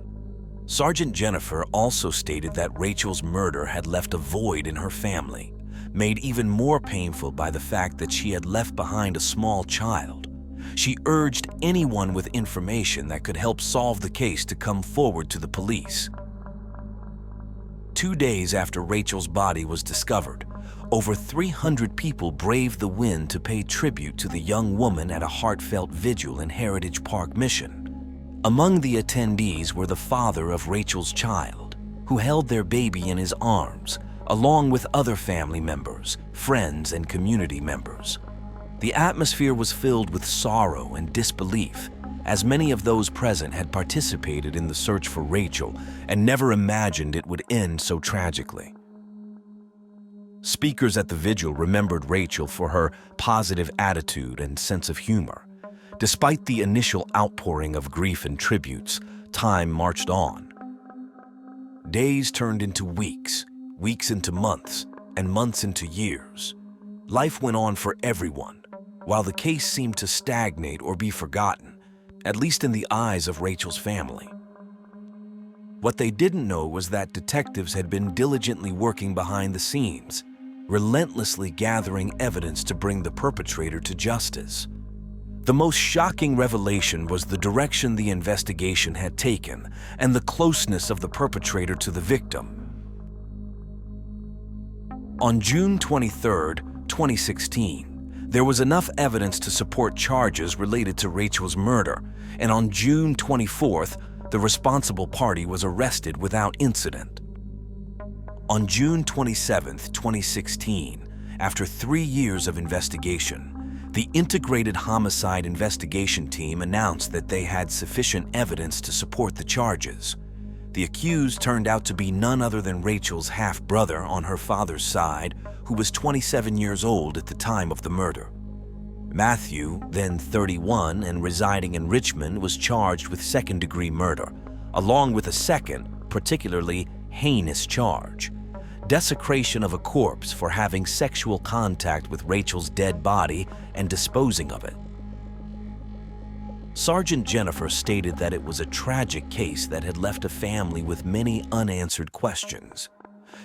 Sergeant Jennifer also stated that Rachel's murder had left a void in her family, made even more painful by the fact that she had left behind a small child. She urged anyone with information that could help solve the case to come forward to the police. 2 days after Rachel's body was discovered, over 300 people braved the wind to pay tribute to the young woman at a heartfelt vigil in Heritage Park, Mission. Among the attendees were the father of Rachel's child, who held their baby in his arms, along with other family members, friends, and community members. The atmosphere was filled with sorrow and disbelief, as many of those present had participated in the search for Rachel and never imagined it would end so tragically. Speakers at the vigil remembered Rachel for her positive attitude and sense of humor. Despite the initial outpouring of grief and tributes, time marched on. Days turned into weeks, weeks into months, and months into years. Life went on for everyone, while the case seemed to stagnate or be forgotten, at least in the eyes of Rachel's family. What they didn't know was that detectives had been diligently working behind the scenes, relentlessly gathering evidence to bring the perpetrator to justice. The most shocking revelation was the direction the investigation had taken and the closeness of the perpetrator to the victim. On June 23, 2016, there was enough evidence to support charges related to Rachel's murder, and on June 24th, the responsible party was arrested without incident. On June 27, 2016, after 3 years of investigation, the Integrated Homicide Investigation Team announced that they had sufficient evidence to support the charges. The accused turned out to be none other than Rachel's half-brother on her father's side, who was 27 years old at the time of the murder. Matthew, then 31 and residing in Richmond, was charged with second-degree murder, along with a second, particularly heinous charge: desecration of a corpse for having sexual contact with Rachel's dead body and disposing of it. Sergeant Jennifer stated that it was a tragic case that had left a family with many unanswered questions.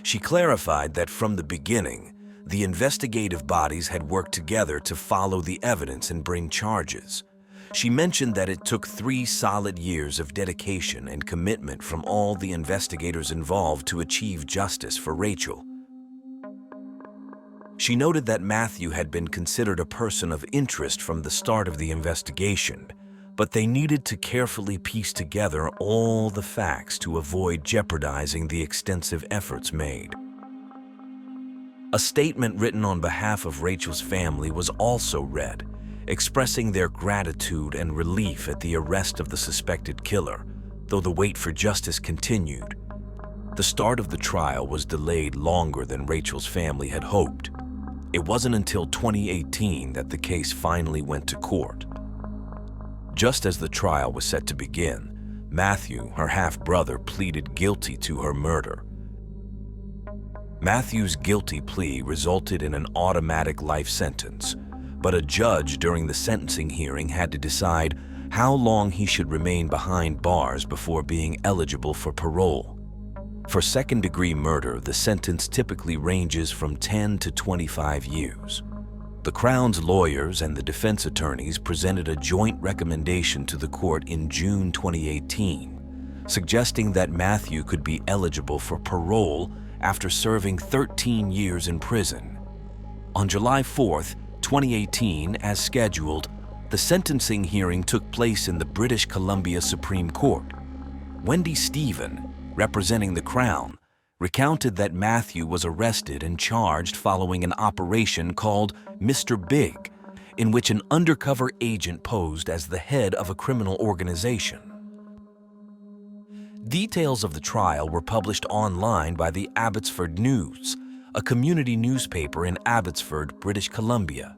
She clarified that from the beginning, the investigative bodies had worked together to follow the evidence and bring charges. She mentioned that it took 3 solid years of dedication and commitment from all the investigators involved to achieve justice for Rachel. She noted that Matthew had been considered a person of interest from the start of the investigation, but they needed to carefully piece together all the facts to avoid jeopardizing the extensive efforts made. A statement written on behalf of Rachel's family was also read, expressing their gratitude and relief at the arrest of the suspected killer, though the wait for justice continued. The start of the trial was delayed longer than Rachel's family had hoped. It wasn't until 2018 that the case finally went to court. Just as the trial was set to begin, Matthew, her half-brother, pleaded guilty to her murder. Matthew's guilty plea resulted in an automatic life sentence, but a judge during the sentencing hearing had to decide how long he should remain behind bars before being eligible for parole. For second-degree murder, the sentence typically ranges from 10 to 25 years. The Crown's lawyers and the defense attorneys presented a joint recommendation to the court in June 2018, suggesting that Matthew could be eligible for parole after serving 13 years in prison. On July 4th, 2018, as scheduled, the sentencing hearing took place in the British Columbia Supreme Court. Wendy Stephen, representing the Crown, recounted that Matthew was arrested and charged following an operation called Mr. Big, in which an undercover agent posed as the head of a criminal organization. Details of the trial were published online by the Abbotsford News, a community newspaper in Abbotsford, British Columbia.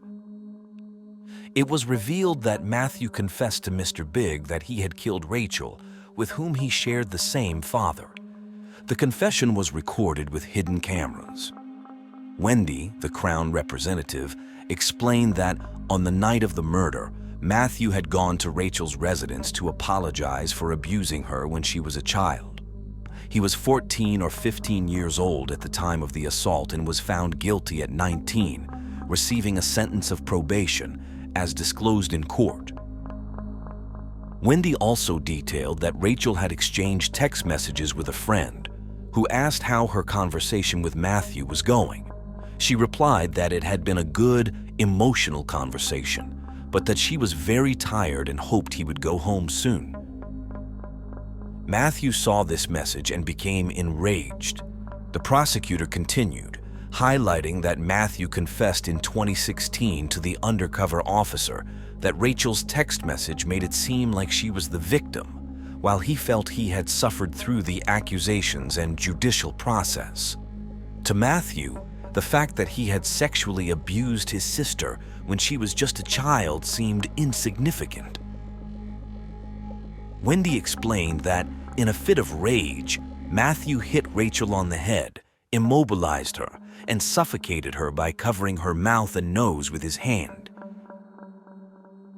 It was revealed that Matthew confessed to Mr. Big that he had killed Rachel, with whom he shared the same father. The confession was recorded with hidden cameras. Wendy, the Crown representative, explained that on the night of the murder, Matthew had gone to Rachel's residence to apologize for abusing her when she was a child. He was 14 or 15 years old at the time of the assault and was found guilty at 19, receiving a sentence of probation, as disclosed in court. Wendy also detailed that Rachel had exchanged text messages with a friend, who asked how her conversation with Matthew was going. She replied that it had been a good, emotional conversation, but that she was very tired and hoped he would go home soon. Matthew saw this message and became enraged. The prosecutor continued, highlighting that Matthew confessed in 2016 to the undercover officer that Rachel's text message made it seem like she was the victim, while he felt he had suffered through the accusations and judicial process. To Matthew, the fact that he had sexually abused his sister when she was just a child seemed insignificant. Wendy explained that, in a fit of rage, Matthew hit Rachel on the head, immobilized her, and suffocated her by covering her mouth and nose with his hand.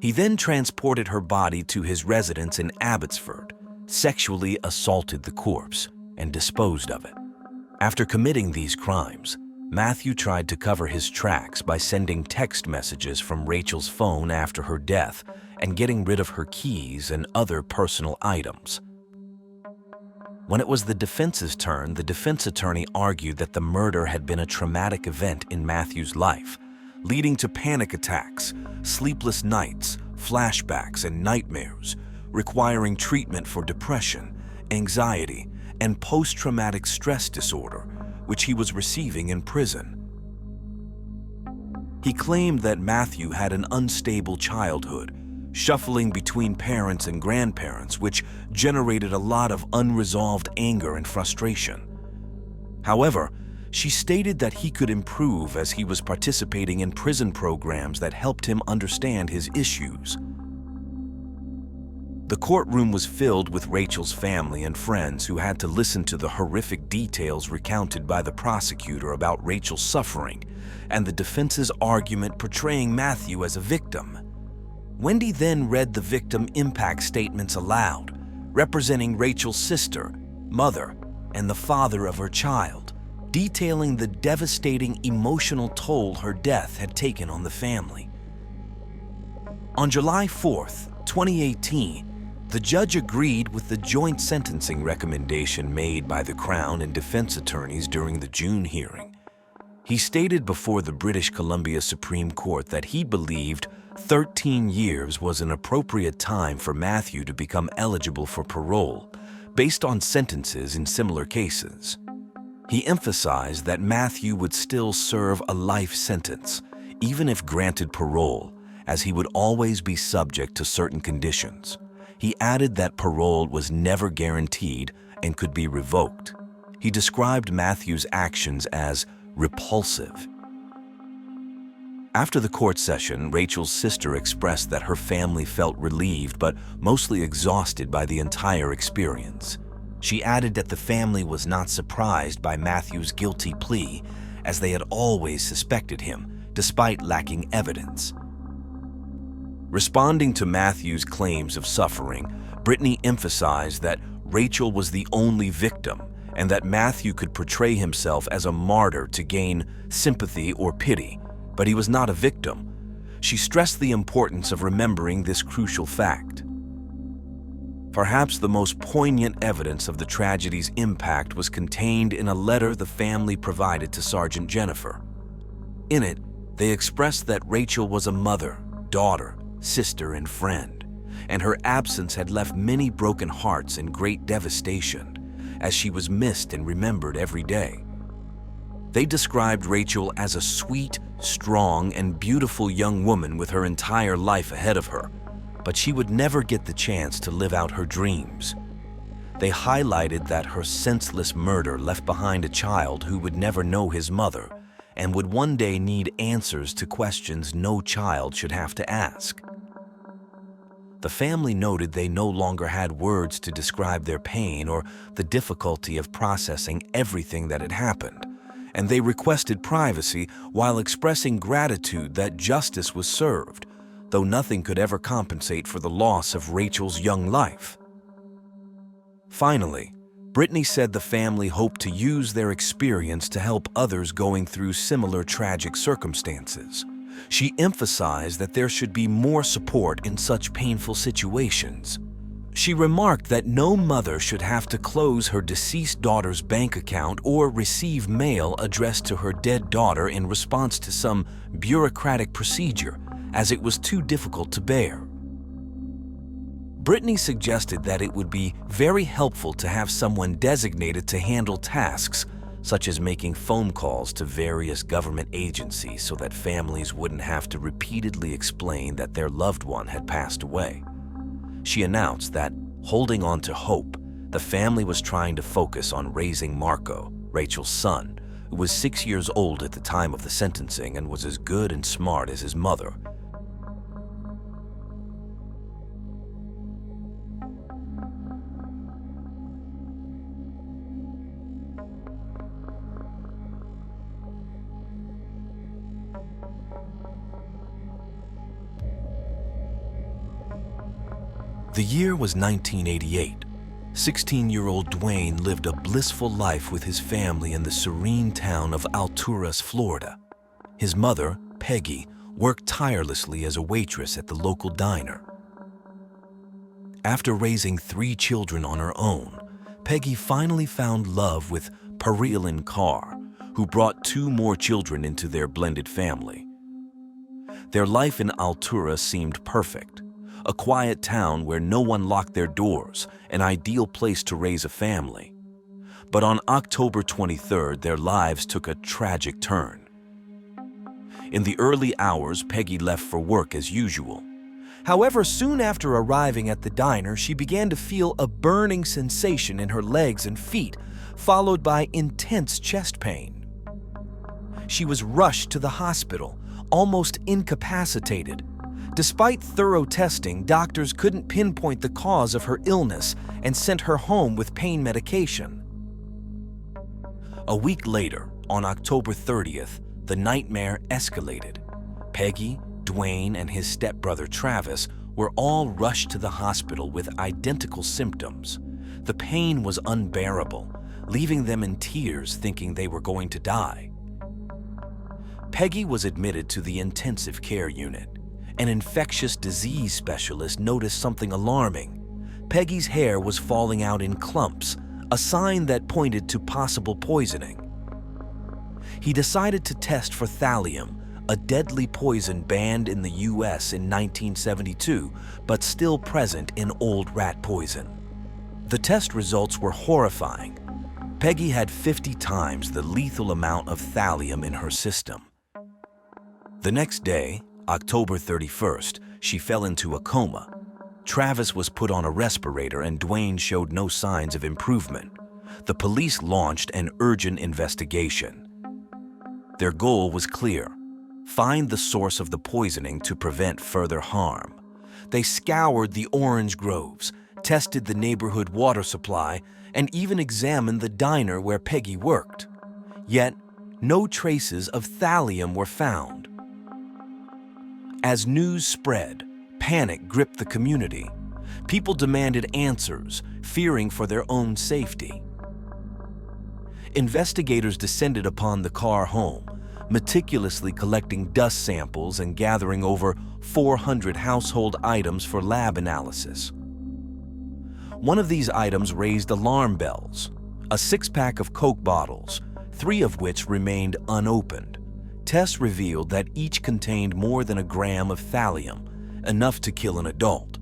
He then transported her body to his residence in Abbotsford, sexually assaulted the corpse, and disposed of it. After committing these crimes, Matthew tried to cover his tracks by sending text messages from Rachel's phone after her death and getting rid of her keys and other personal items. When it was the defense's turn, the defense attorney argued that the murder had been a traumatic event in Matthew's life, leading to panic attacks, sleepless nights, flashbacks, and nightmares, requiring treatment for depression, anxiety, and post-traumatic stress disorder, which he was receiving in prison. He claimed that Matthew had an unstable childhood, shuffling between parents and grandparents, which generated a lot of unresolved anger and frustration. However, she stated that he could improve as he was participating in prison programs that helped him understand his issues. The courtroom was filled with Rachel's family and friends who had to listen to the horrific details recounted by the prosecutor about Rachel's suffering and the defense's argument portraying Matthew as a victim. Wendy then read the victim impact statements aloud, representing Rachel's sister, mother, and the father of her child, detailing the devastating emotional toll her death had taken on the family. On July 4th, 2018, the judge agreed with the joint sentencing recommendation made by the Crown and defense attorneys during the June hearing. He stated before the British Columbia Supreme Court that he believed 13 years was an appropriate time for Matthew to become eligible for parole, based on sentences in similar cases. He emphasized that Matthew would still serve a life sentence, even if granted parole, as he would always be subject to certain conditions. He added that parole was never guaranteed and could be revoked. He described Matthew's actions as repulsive. After the court session, Rachel's sister expressed that her family felt relieved but mostly exhausted by the entire experience. She added that the family was not surprised by Matthew's guilty plea, as they had always suspected him, despite lacking evidence. Responding to Matthew's claims of suffering, Brittany emphasized that Rachel was the only victim and that Matthew could portray himself as a martyr to gain sympathy or pity, but he was not a victim. She stressed the importance of remembering this crucial fact. Perhaps the most poignant evidence of the tragedy's impact was contained in a letter the family provided to Sergeant Jennifer. In it, they expressed that Rachel was a mother, daughter, sister, and friend, and her absence had left many broken hearts and great devastation, as she was missed and remembered every day. They described Rachel as a sweet, strong, and beautiful young woman with her entire life ahead of her, but she would never get the chance to live out her dreams. They highlighted that her senseless murder left behind a child who would never know his mother and would one day need answers to questions no child should have to ask. The family noted they no longer had words to describe their pain or the difficulty of processing everything that had happened, and they requested privacy while expressing gratitude that justice was served, though nothing could ever compensate for the loss of Rachel's young life. Finally, Brittany said the family hoped to use their experience to help others going through similar tragic circumstances. She emphasized that there should be more support in such painful situations. She remarked that no mother should have to close her deceased daughter's bank account or receive mail addressed to her dead daughter in response to some bureaucratic procedure, as it was too difficult to bear. Brittany suggested that it would be very helpful to have someone designated to handle tasks such as making phone calls to various government agencies so that families wouldn't have to repeatedly explain that their loved one had passed away. She announced that, holding on to hope, the family was trying to focus on raising Marco, Rachel's son, who was 6 years old at the time of the sentencing and was as good and smart as his mother. The year was 1988. 16-year-old Dwayne lived a blissful life with his family in the serene town of Alturas, Florida. His mother, Peggy, worked tirelessly as a waitress at the local diner. After raising 3 children on her own, Peggy finally found love with Perilyn Carr, who brought 2 more children into their blended family. Their life in Alturas seemed perfect. A quiet town where no one locked their doors, an ideal place to raise a family. But on October 23rd, their lives took a tragic turn. In the early hours, Peggy left for work as usual. However, soon after arriving at the diner, she began to feel a burning sensation in her legs and feet, followed by intense chest pain. She was rushed to the hospital, almost incapacitated. Despite thorough testing, doctors couldn't pinpoint the cause of her illness and sent her home with pain medication. A week later, on October 30th, the nightmare escalated. Peggy, Dwayne, and his stepbrother Travis were all rushed to the hospital with identical symptoms. The pain was unbearable, leaving them in tears thinking they were going to die. Peggy was admitted to the intensive care unit. An infectious disease specialist noticed something alarming. Peggy's hair was falling out in clumps, a sign that pointed to possible poisoning. He decided to test for thallium, a deadly poison banned in the US in 1972, but still present in old rat poison. The test results were horrifying. Peggy had 50 times the lethal amount of thallium in her system. The next day, October 31st, she fell into a coma. Travis was put on a respirator and Dwayne showed no signs of improvement. The police launched an urgent investigation. Their goal was clear: find the source of the poisoning to prevent further harm. They scoured the orange groves, tested the neighborhood water supply, and even examined the diner where Peggy worked. Yet, no traces of thallium were found. As news spread, panic gripped the community. People demanded answers, fearing for their own safety. Investigators descended upon the Carr home, meticulously collecting dust samples and gathering over 400 household items for lab analysis. One of these items raised alarm bells: a 6-pack of Coke bottles, 3 of which remained unopened. Tests revealed that each contained more than a gram of thallium, enough to kill an adult.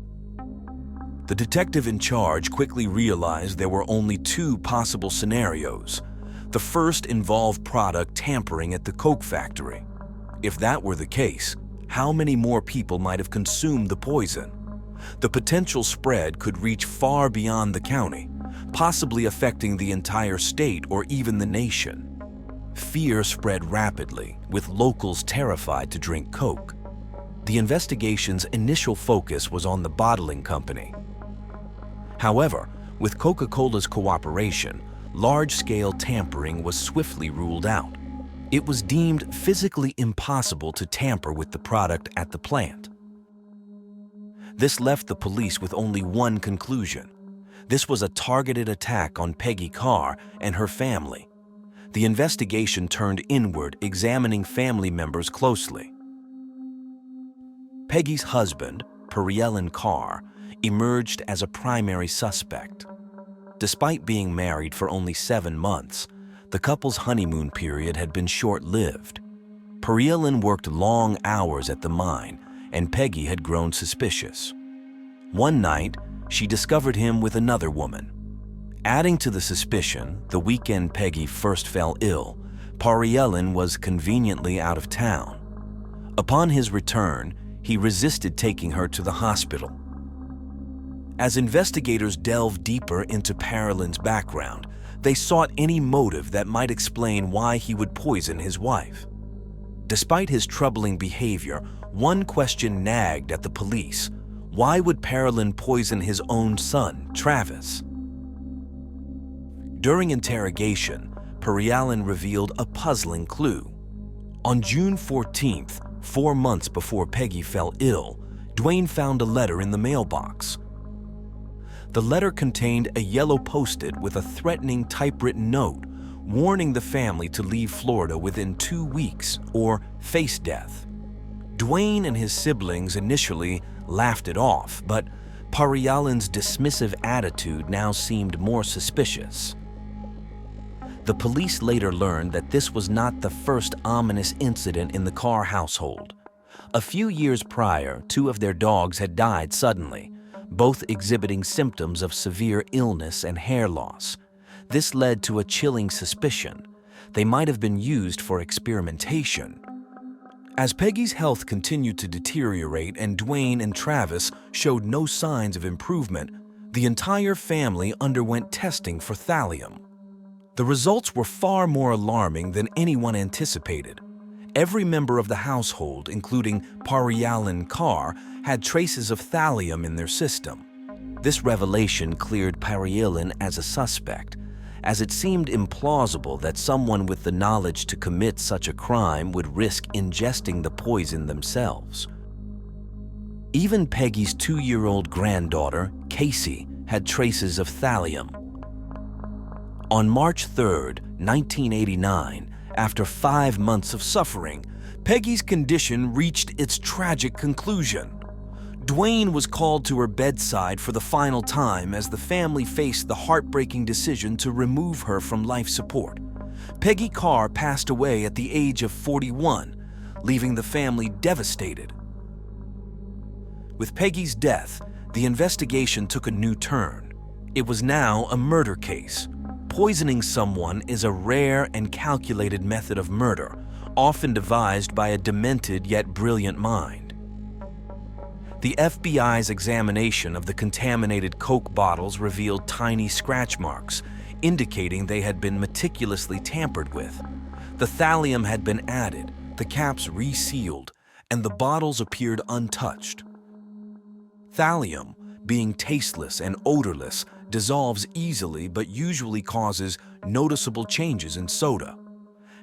The detective in charge quickly realized there were only 2 possible scenarios. The first involved product tampering at the Coke factory. If that were the case, how many more people might have consumed the poison? The potential spread could reach far beyond the county, possibly affecting the entire state or even the nation. Fear spread rapidly, with locals terrified to drink Coke. The investigation's initial focus was on the bottling company. However, with Coca-Cola's cooperation, large-scale tampering was swiftly ruled out. It was deemed physically impossible to tamper with the product at the plant. This left the police with only one conclusion. This was a targeted attack on Peggy Carr and her family. The investigation turned inward, examining family members closely. Peggy's husband, Perilyn Carr, emerged as a primary suspect. Despite being married for only 7 months, the couple's honeymoon period had been short-lived. Perilyn worked long hours at the mine, and Peggy had grown suspicious. One night, she discovered him with another woman. Adding to the suspicion, the weekend Peggy first fell ill, Parielin was conveniently out of town. Upon his return, he resisted taking her to the hospital. As investigators delved deeper into Pariellin's background, they sought any motive that might explain why he would poison his wife. Despite his troubling behavior, one question nagged at the police. Why would Pariellin poison his own son, Travis? During interrogation, Pariellin revealed a puzzling clue. On June 14th, 4 months before Peggy fell ill, Dwayne found a letter in the mailbox. The letter contained a yellow Post-it with a threatening typewritten note warning the family to leave Florida within 2 weeks or face death. Dwayne and his siblings initially laughed it off, but Pariellin's dismissive attitude now seemed more suspicious. The police later learned that this was not the first ominous incident in the Carr household. A few years prior, 2 of their dogs had died suddenly, both exhibiting symptoms of severe illness and hair loss. This led to a chilling suspicion. They might have been used for experimentation. As Peggy's health continued to deteriorate and Dwayne and Travis showed no signs of improvement, the entire family underwent testing for thallium. The results were far more alarming than anyone anticipated. Every member of the household, including Pariellin Carr, had traces of thallium in their system. This revelation cleared Pariellin as a suspect, as it seemed implausible that someone with the knowledge to commit such a crime would risk ingesting the poison themselves. Even Peggy's 2-year-old granddaughter, Casey, had traces of thallium. On March 3, 1989, after 5 months of suffering, Peggy's condition reached its tragic conclusion. Dwayne was called to her bedside for the final time as the family faced the heartbreaking decision to remove her from life support. Peggy Carr passed away at the age of 41, leaving the family devastated. With Peggy's death, the investigation took a new turn. It was now a murder case. Poisoning someone is a rare and calculated method of murder, often devised by a demented yet brilliant mind. The FBI's examination of the contaminated Coke bottles revealed tiny scratch marks, indicating they had been meticulously tampered with. The thallium had been added, the caps resealed, and the bottles appeared untouched. Thallium, being tasteless and odorless, dissolves easily but usually causes noticeable changes in soda.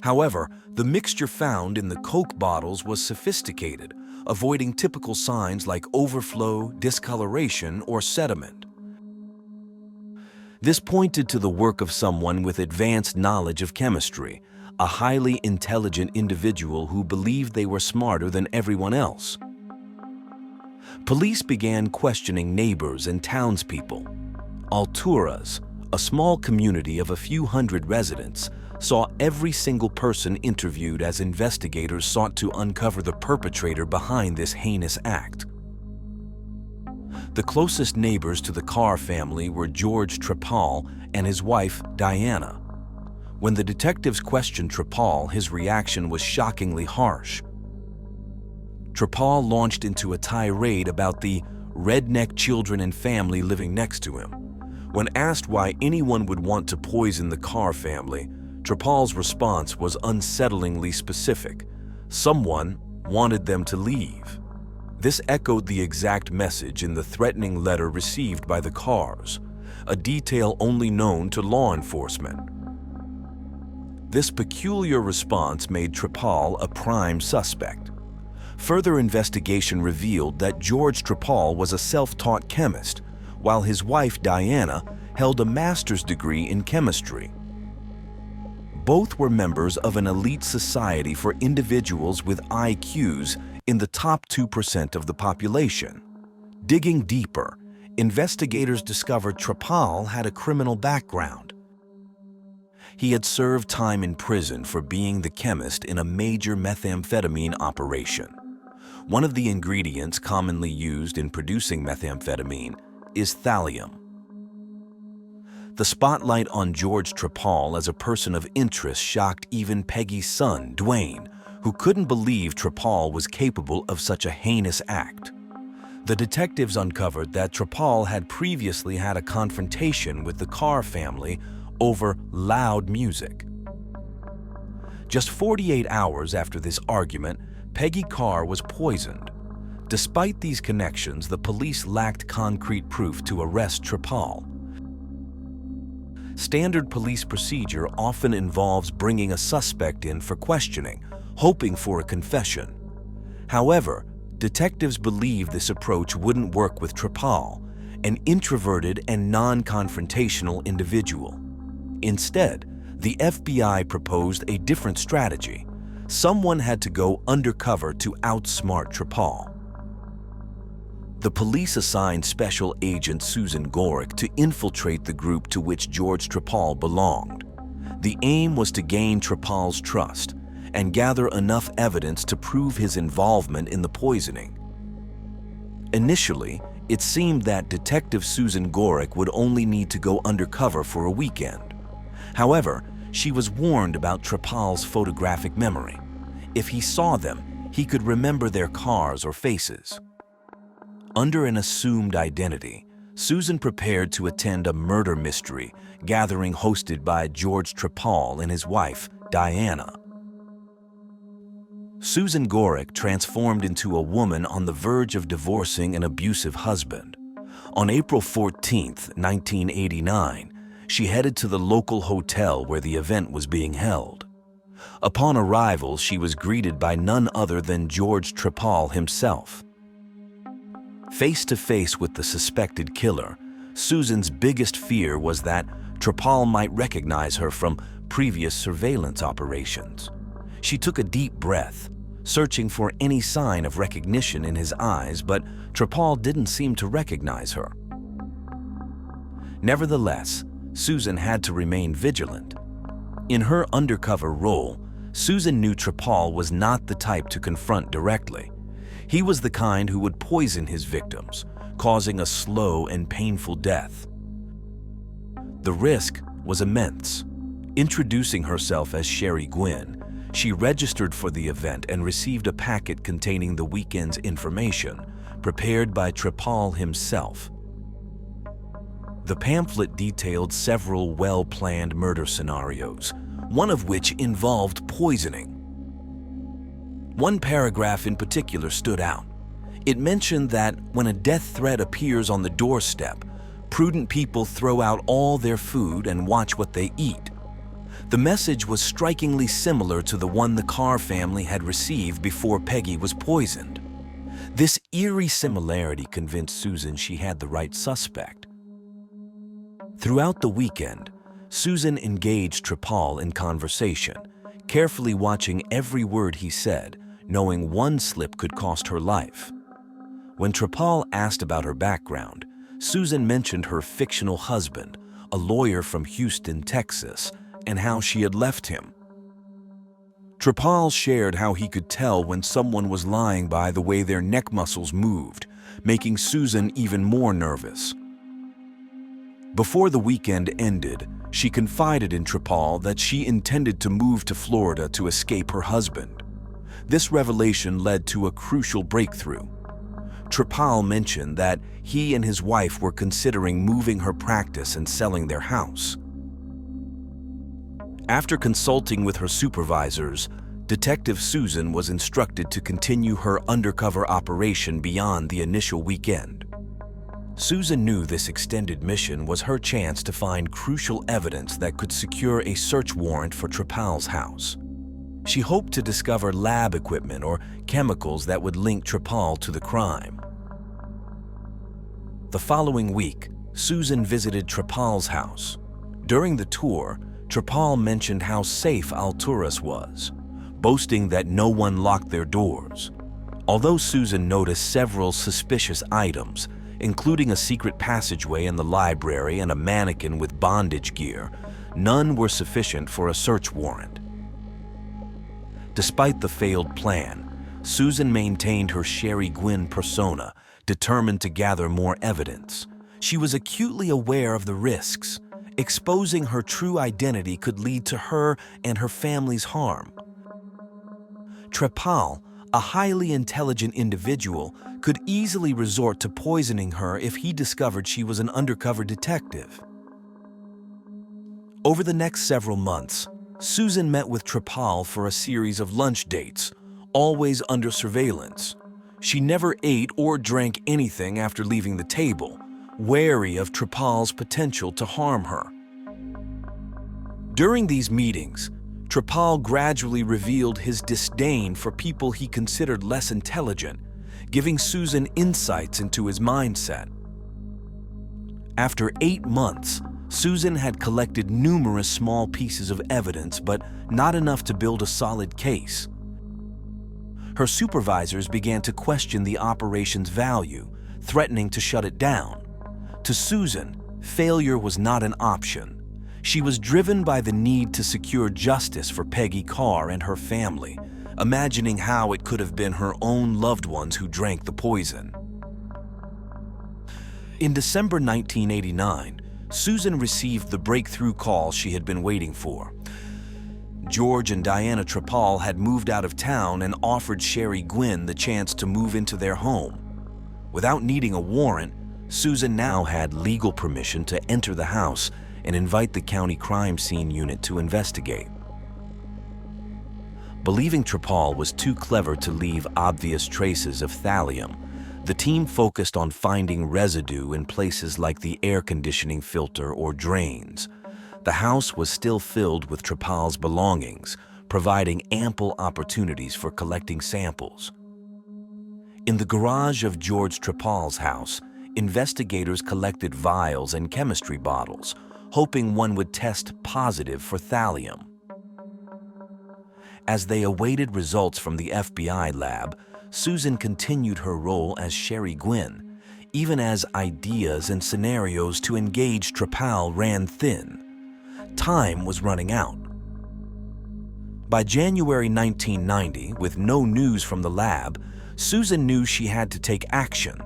However, the mixture found in the Coke bottles was sophisticated, avoiding typical signs like overflow, discoloration, or sediment. This pointed to the work of someone with advanced knowledge of chemistry, a highly intelligent individual who believed they were smarter than everyone else. Police began questioning neighbors and townspeople. Alturas, a small community of a few hundred residents, saw every single person interviewed as investigators sought to uncover the perpetrator behind this heinous act. The closest neighbors to the Carr family were George Trepal and his wife, Diana. When the detectives questioned Trepal, his reaction was shockingly harsh. Trepal launched into a tirade about the redneck children and family living next to him. When asked why anyone would want to poison the Carr family, Trepal's response was unsettlingly specific. Someone wanted them to leave. This echoed the exact message in the threatening letter received by the Carrs, a detail only known to law enforcement. This peculiar response made Trepal a prime suspect. Further investigation revealed that George Trepal was a self-taught chemist, while his wife, Diana, held a master's degree in chemistry. Both were members of an elite society for individuals with IQs in the top 2% of the population. Digging deeper, investigators discovered Trepal had a criminal background. He had served time in prison for being the chemist in a major methamphetamine operation. One of the ingredients commonly used in producing methamphetamine, is thallium. The spotlight on George Trepal as a person of interest shocked even Peggy's son, Dwayne, who couldn't believe Trepal was capable of such a heinous act. The detectives uncovered that Trepal had previously had a confrontation with the Carr family over loud music. Just 48 hours after this argument, Peggy Carr was poisoned. Despite these connections, the police lacked concrete proof to arrest Trepal. Standard police procedure often involves bringing a suspect in for questioning, hoping for a confession. However, detectives believed this approach wouldn't work with Trepal, an introverted and non-confrontational individual. Instead, the FBI proposed a different strategy. Someone had to go undercover to outsmart Trepal. The police assigned Special Agent Susan Gorick to infiltrate the group to which George Trepal belonged. The aim was to gain Trepal's trust and gather enough evidence to prove his involvement in the poisoning. Initially, it seemed that Detective Susan Gorick would only need to go undercover for a weekend. However, she was warned about Trepal's photographic memory. If he saw them, he could remember their cars or faces. Under an assumed identity, Susan prepared to attend a murder mystery gathering hosted by George Trepal and his wife, Diana. Susan Gorick transformed into a woman on the verge of divorcing an abusive husband. On April 14, 1989, she headed to the local hotel where the event was being held. Upon arrival, she was greeted by none other than George Trepal himself. Face to face with the suspected killer, Susan's biggest fear was that Trepal might recognize her from previous surveillance operations. She took a deep breath, searching for any sign of recognition in his eyes, but Trepal didn't seem to recognize her. Nevertheless, Susan had to remain vigilant. In her undercover role, Susan knew Trepal was not the type to confront directly. He was the kind who would poison his victims, causing a slow and painful death. The risk was immense. Introducing herself as Sherry Gwynn, she registered for the event and received a packet containing the weekend's information, prepared by Trepal himself. The pamphlet detailed several well-planned murder scenarios, one of which involved poisoning. One paragraph in particular stood out. It mentioned that when a death threat appears on the doorstep, prudent people throw out all their food and watch what they eat. The message was strikingly similar to the one the Carr family had received before Peggy was poisoned. This eerie similarity convinced Susan she had the right suspect. Throughout the weekend, Susan engaged Trepal in conversation, carefully watching every word he said, knowing one slip could cost her life. When Trepal asked about her background, Susan mentioned her fictional husband, a lawyer from Houston, Texas, and how she had left him. Trepal shared how he could tell when someone was lying by the way their neck muscles moved, making Susan even more nervous. Before the weekend ended, she confided in Trepal that she intended to move to Florida to escape her husband. This revelation led to a crucial breakthrough. Trepal mentioned that he and his wife were considering moving her practice and selling their house. After consulting with her supervisors, Detective Susan was instructed to continue her undercover operation beyond the initial weekend. Susan knew this extended mission was her chance to find crucial evidence that could secure a search warrant for Trepal's house. She hoped to discover lab equipment or chemicals that would link Trepal to the crime. The following week, Susan visited Trepal's house. During the tour, Trepal mentioned how safe Alturas was, boasting that no one locked their doors. Although Susan noticed several suspicious items, including a secret passageway in the library and a mannequin with bondage gear, none were sufficient for a search warrant. Despite the failed plan, Susan maintained her Sherry Gwynn persona, determined to gather more evidence. She was acutely aware of the risks. Exposing her true identity could lead to her and her family's harm. Trepal, a highly intelligent individual, could easily resort to poisoning her if he discovered she was an undercover detective. Over the next several months, Susan met with Trepal for a series of lunch dates, always under surveillance. She never ate or drank anything after leaving the table, wary of Trepal's potential to harm her. During these meetings, Trepal gradually revealed his disdain for people he considered less intelligent, giving Susan insights into his mindset. After 8 months, Susan had collected numerous small pieces of evidence, but not enough to build a solid case. Her supervisors began to question the operation's value, threatening to shut it down. To Susan, failure was not an option. She was driven by the need to secure justice for Peggy Carr and her family, imagining how it could have been her own loved ones who drank the poison. In December 1989, Susan received the breakthrough call she had been waiting for. George and Diana Trepal had moved out of town and offered Sherry Gwynn the chance to move into their home. Without needing a warrant, Susan now had legal permission to enter the house and invite the county crime scene unit to investigate. Believing Trepal was too clever to leave obvious traces of thallium, the team focused on finding residue in places like the air conditioning filter or drains. The house was still filled with Trepal's belongings, providing ample opportunities for collecting samples. In the garage of George Trepal's house, investigators collected vials and chemistry bottles, hoping one would test positive for thallium. As they awaited results from the FBI lab, Susan continued her role as Sherry Gwynn, even as ideas and scenarios to engage Trepal ran thin. Time was running out. By January 1990, with no news from the lab, Susan knew she had to take action.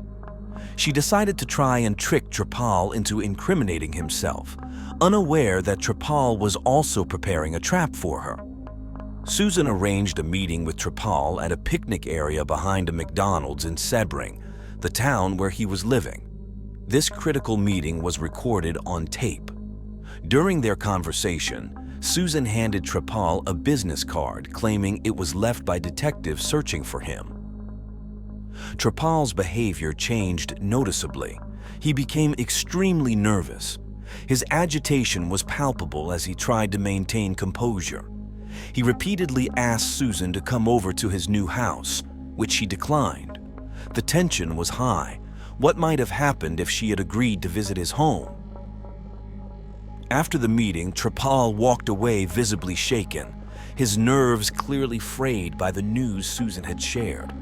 She decided to try and trick Trepal into incriminating himself, unaware that Trepal was also preparing a trap for her. Susan arranged a meeting with Trepal at a picnic area behind a McDonald's in Sebring, the town where he was living. This critical meeting was recorded on tape. During their conversation, Susan handed Trepal a business card claiming it was left by detectives searching for him. Trepal's behavior changed noticeably. He became extremely nervous. His agitation was palpable as he tried to maintain composure. He repeatedly asked Susan to come over to his new house, which she declined. The tension was high. What might have happened if she had agreed to visit his home? After the meeting, Trepal walked away visibly shaken, his nerves clearly frayed by the news Susan had shared.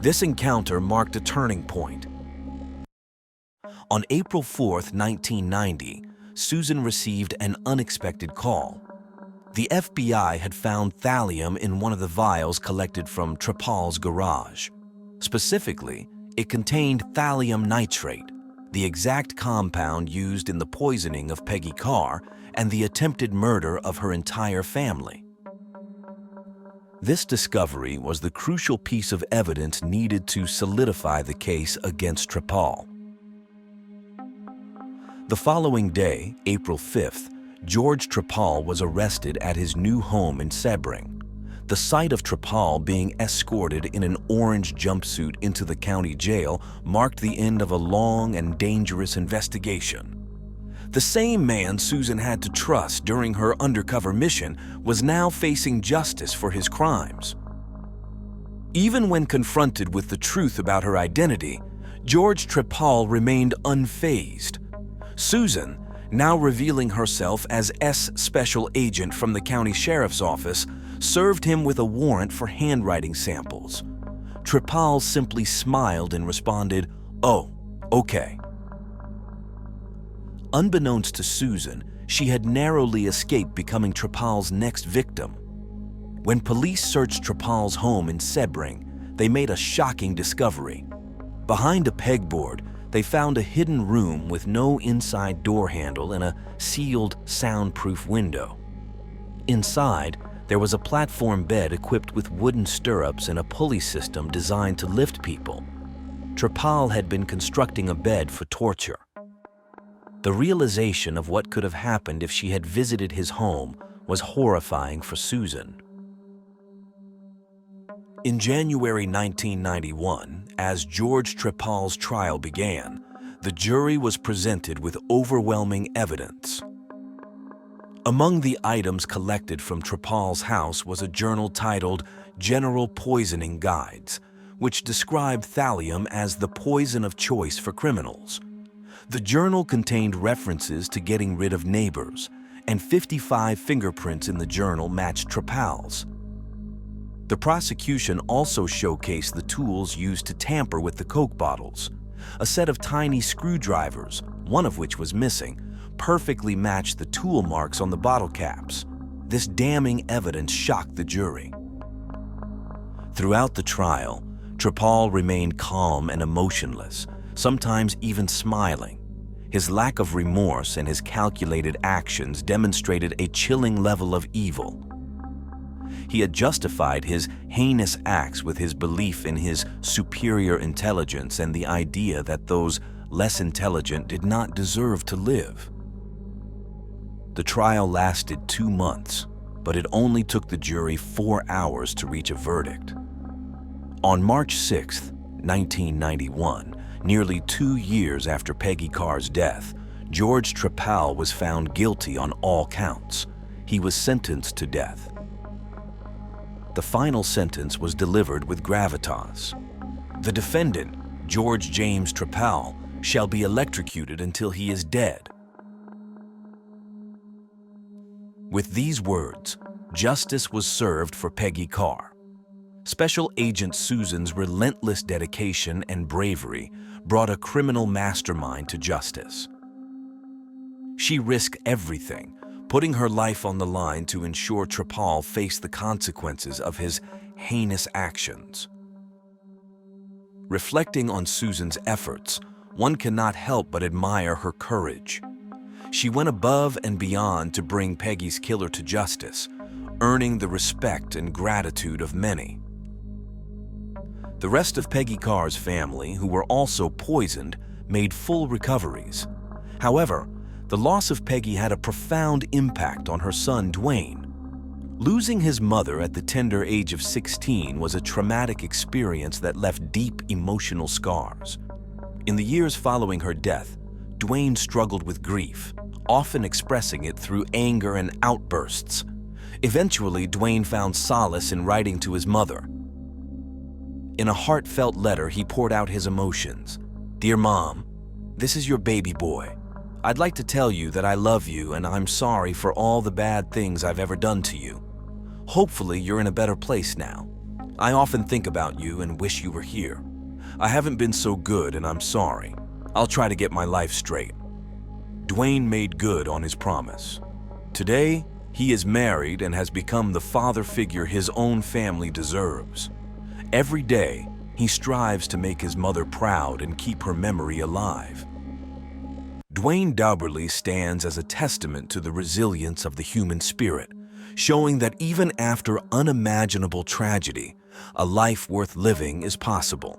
This encounter marked a turning point. On April 4th, 1990, Susan received an unexpected call. The FBI had found thallium in one of the vials collected from Trepal's garage. Specifically, it contained thallium nitrate, the exact compound used in the poisoning of Peggy Carr and the attempted murder of her entire family. This discovery was the crucial piece of evidence needed to solidify the case against Trepal. The following day, April 5th, George Trepal was arrested at his new home in Sebring. The sight of Trepal being escorted in an orange jumpsuit into the county jail marked the end of a long and dangerous investigation. The same man Susan had to trust during her undercover mission was now facing justice for his crimes. Even when confronted with the truth about her identity, George Trepal remained unfazed. Susan, now revealing herself as S Special Agent from the county sheriff's office, served him with a warrant for handwriting samples. Trepal simply smiled and responded, "Oh, okay." Unbeknownst to Susan, she had narrowly escaped becoming Trepal's next victim. When police searched Trepal's home in Sebring, they made a shocking discovery. Behind a pegboard, they found a hidden room with no inside door handle and a sealed, soundproof window. Inside, there was a platform bed equipped with wooden stirrups and a pulley system designed to lift people. Trepal had been constructing a bed for torture. The realization of what could have happened if she had visited his home was horrifying for Susan. In January 1991, as George Trepal's trial began, the jury was presented with overwhelming evidence. Among the items collected from Trepal's house was a journal titled General Poisoning Guides, which described thallium as the poison of choice for criminals. The journal contained references to getting rid of neighbors, and 55 fingerprints in the journal matched Trepal's. The prosecution also showcased the tools used to tamper with the Coke bottles. A set of tiny screwdrivers, one of which was missing, perfectly matched the tool marks on the bottle caps. This damning evidence shocked the jury. Throughout the trial, Trepal remained calm and emotionless, sometimes even smiling. His lack of remorse and his calculated actions demonstrated a chilling level of evil. He had justified his heinous acts with his belief in his superior intelligence and the idea that those less intelligent did not deserve to live. The trial lasted 2 months, but it only took the jury 4 hours to reach a verdict. On March 6, 1991, nearly 2 years after Peggy Carr's death, George Trepal was found guilty on all counts. He was sentenced to death. The final sentence was delivered with gravitas. The defendant, George James Trepal, shall be electrocuted until he is dead. With these words, justice was served for Peggy Carr. Special Agent Susan's relentless dedication and bravery brought a criminal mastermind to justice. She risked everything, putting her life on the line to ensure Trepal faced the consequences of his heinous actions. Reflecting on Susan's efforts, one cannot help but admire her courage. She went above and beyond to bring Peggy's killer to justice, earning the respect and gratitude of many. The rest of Peggy Carr's family, who were also poisoned, made full recoveries. However, the loss of Peggy had a profound impact on her son, Dwayne. Losing his mother at the tender age of 16 was a traumatic experience that left deep emotional scars. In the years following her death, Dwayne struggled with grief, often expressing it through anger and outbursts. Eventually, Dwayne found solace in writing to his mother. In a heartfelt letter, he poured out his emotions. "Dear Mom, this is your baby boy. I'd like to tell you that I love you and I'm sorry for all the bad things I've ever done to you. Hopefully you're in a better place now. I often think about you and wish you were here. I haven't been so good and I'm sorry. I'll try to get my life straight." Dwayne made good on his promise. Today, he is married and has become the father figure his own family deserves. Every day, he strives to make his mother proud and keep her memory alive. Dwayne Dauberly stands as a testament to the resilience of the human spirit, showing that even after unimaginable tragedy, a life worth living is possible.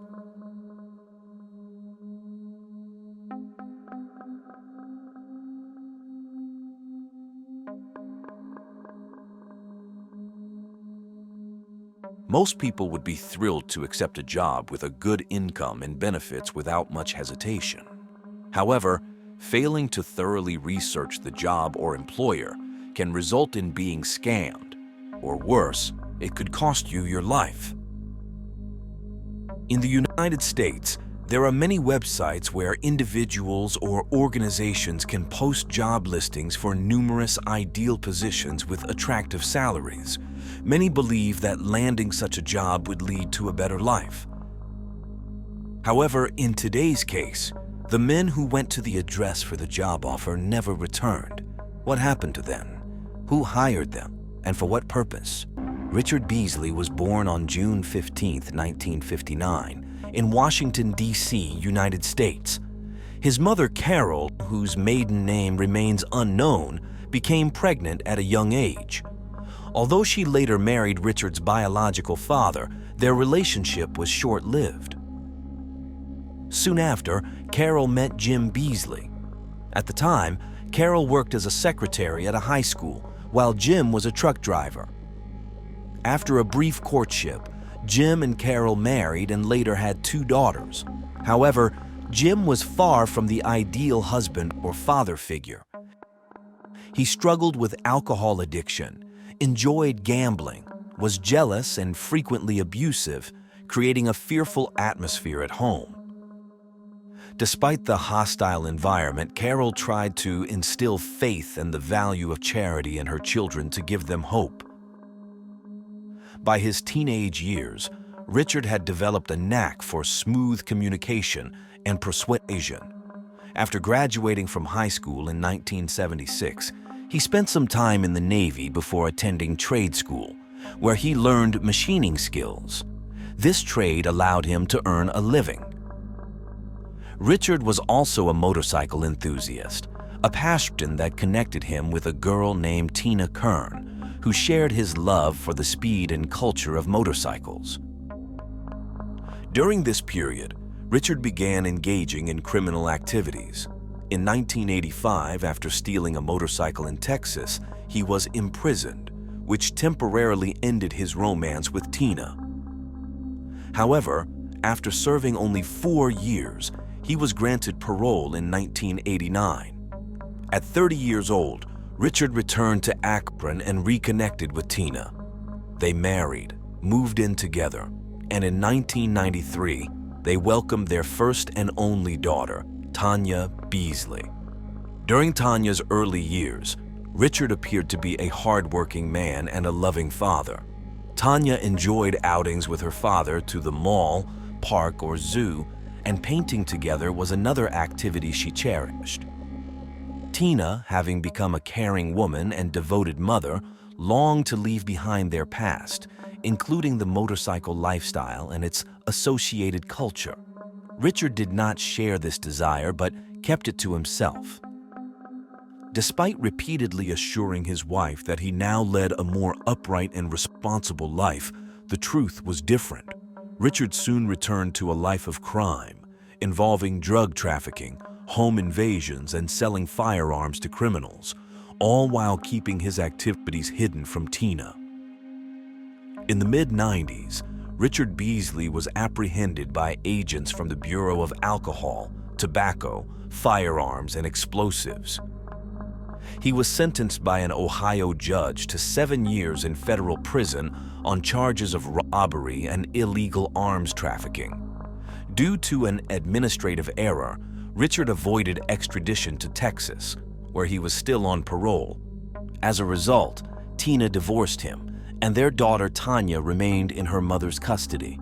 Most people would be thrilled to accept a job with a good income and benefits without much hesitation. However, failing to thoroughly research the job or employer can result in being scammed, or worse, it could cost you your life. In the United States, there are many websites where individuals or organizations can post job listings for numerous ideal positions with attractive salaries. Many believe that landing such a job would lead to a better life. However, in today's case, the men who went to the address for the job offer never returned. What happened to them? Who hired them? And for what purpose? Richard Beasley was born on June 15, 1959, in Washington, D.C., United States. His mother, Carol, whose maiden name remains unknown, became pregnant at a young age. Although she later married Richard's biological father, their relationship was short-lived. Soon after, Carol met Jim Beasley. At the time, Carol worked as a secretary at a high school, while Jim was a truck driver. After a brief courtship, Jim and Carol married and later had 2 daughters. However, Jim was far from the ideal husband or father figure. He struggled with alcohol addiction, enjoyed gambling, was jealous and frequently abusive, creating a fearful atmosphere at home. Despite the hostile environment, Carol tried to instill faith and the value of charity in her children to give them hope. By his teenage years, Richard had developed a knack for smooth communication and persuasion. After graduating from high school in 1976, he spent some time in the Navy before attending trade school, where he learned machining skills. This trade allowed him to earn a living. Richard was also a motorcycle enthusiast, a passion that connected him with a girl named Tina Kern, who shared his love for the speed and culture of motorcycles. During this period, Richard began engaging in criminal activities. In 1985, after stealing a motorcycle in Texas, he was imprisoned, which temporarily ended his romance with Tina. However, after serving only 4 years, he was granted parole in 1989. At 30 years old, Richard returned to Akron and reconnected with Tina. They married, moved in together, and in 1993, they welcomed their first and only daughter, Tanya Beasley. During Tanya's early years, Richard appeared to be a hardworking man and a loving father. Tanya enjoyed outings with her father to the mall, park, or zoo, and painting together was another activity she cherished. Tina, having become a caring woman and devoted mother, longed to leave behind their past, including the motorcycle lifestyle and its associated culture. Richard did not share this desire but kept it to himself. Despite repeatedly assuring his wife that he now led a more upright and responsible life, the truth was different. Richard soon returned to a life of crime, involving drug trafficking, home invasions, and selling firearms to criminals, all while keeping his activities hidden from Tina. In the mid-90s, Richard Beasley was apprehended by agents from the Bureau of Alcohol, Tobacco, Firearms, and Explosives. He was sentenced by an Ohio judge to 7 years in federal prison on charges of robbery and illegal arms trafficking. Due to an administrative error, Richard avoided extradition to Texas, where he was still on parole. As a result, Tina divorced him, and their daughter Tanya remained in her mother's custody.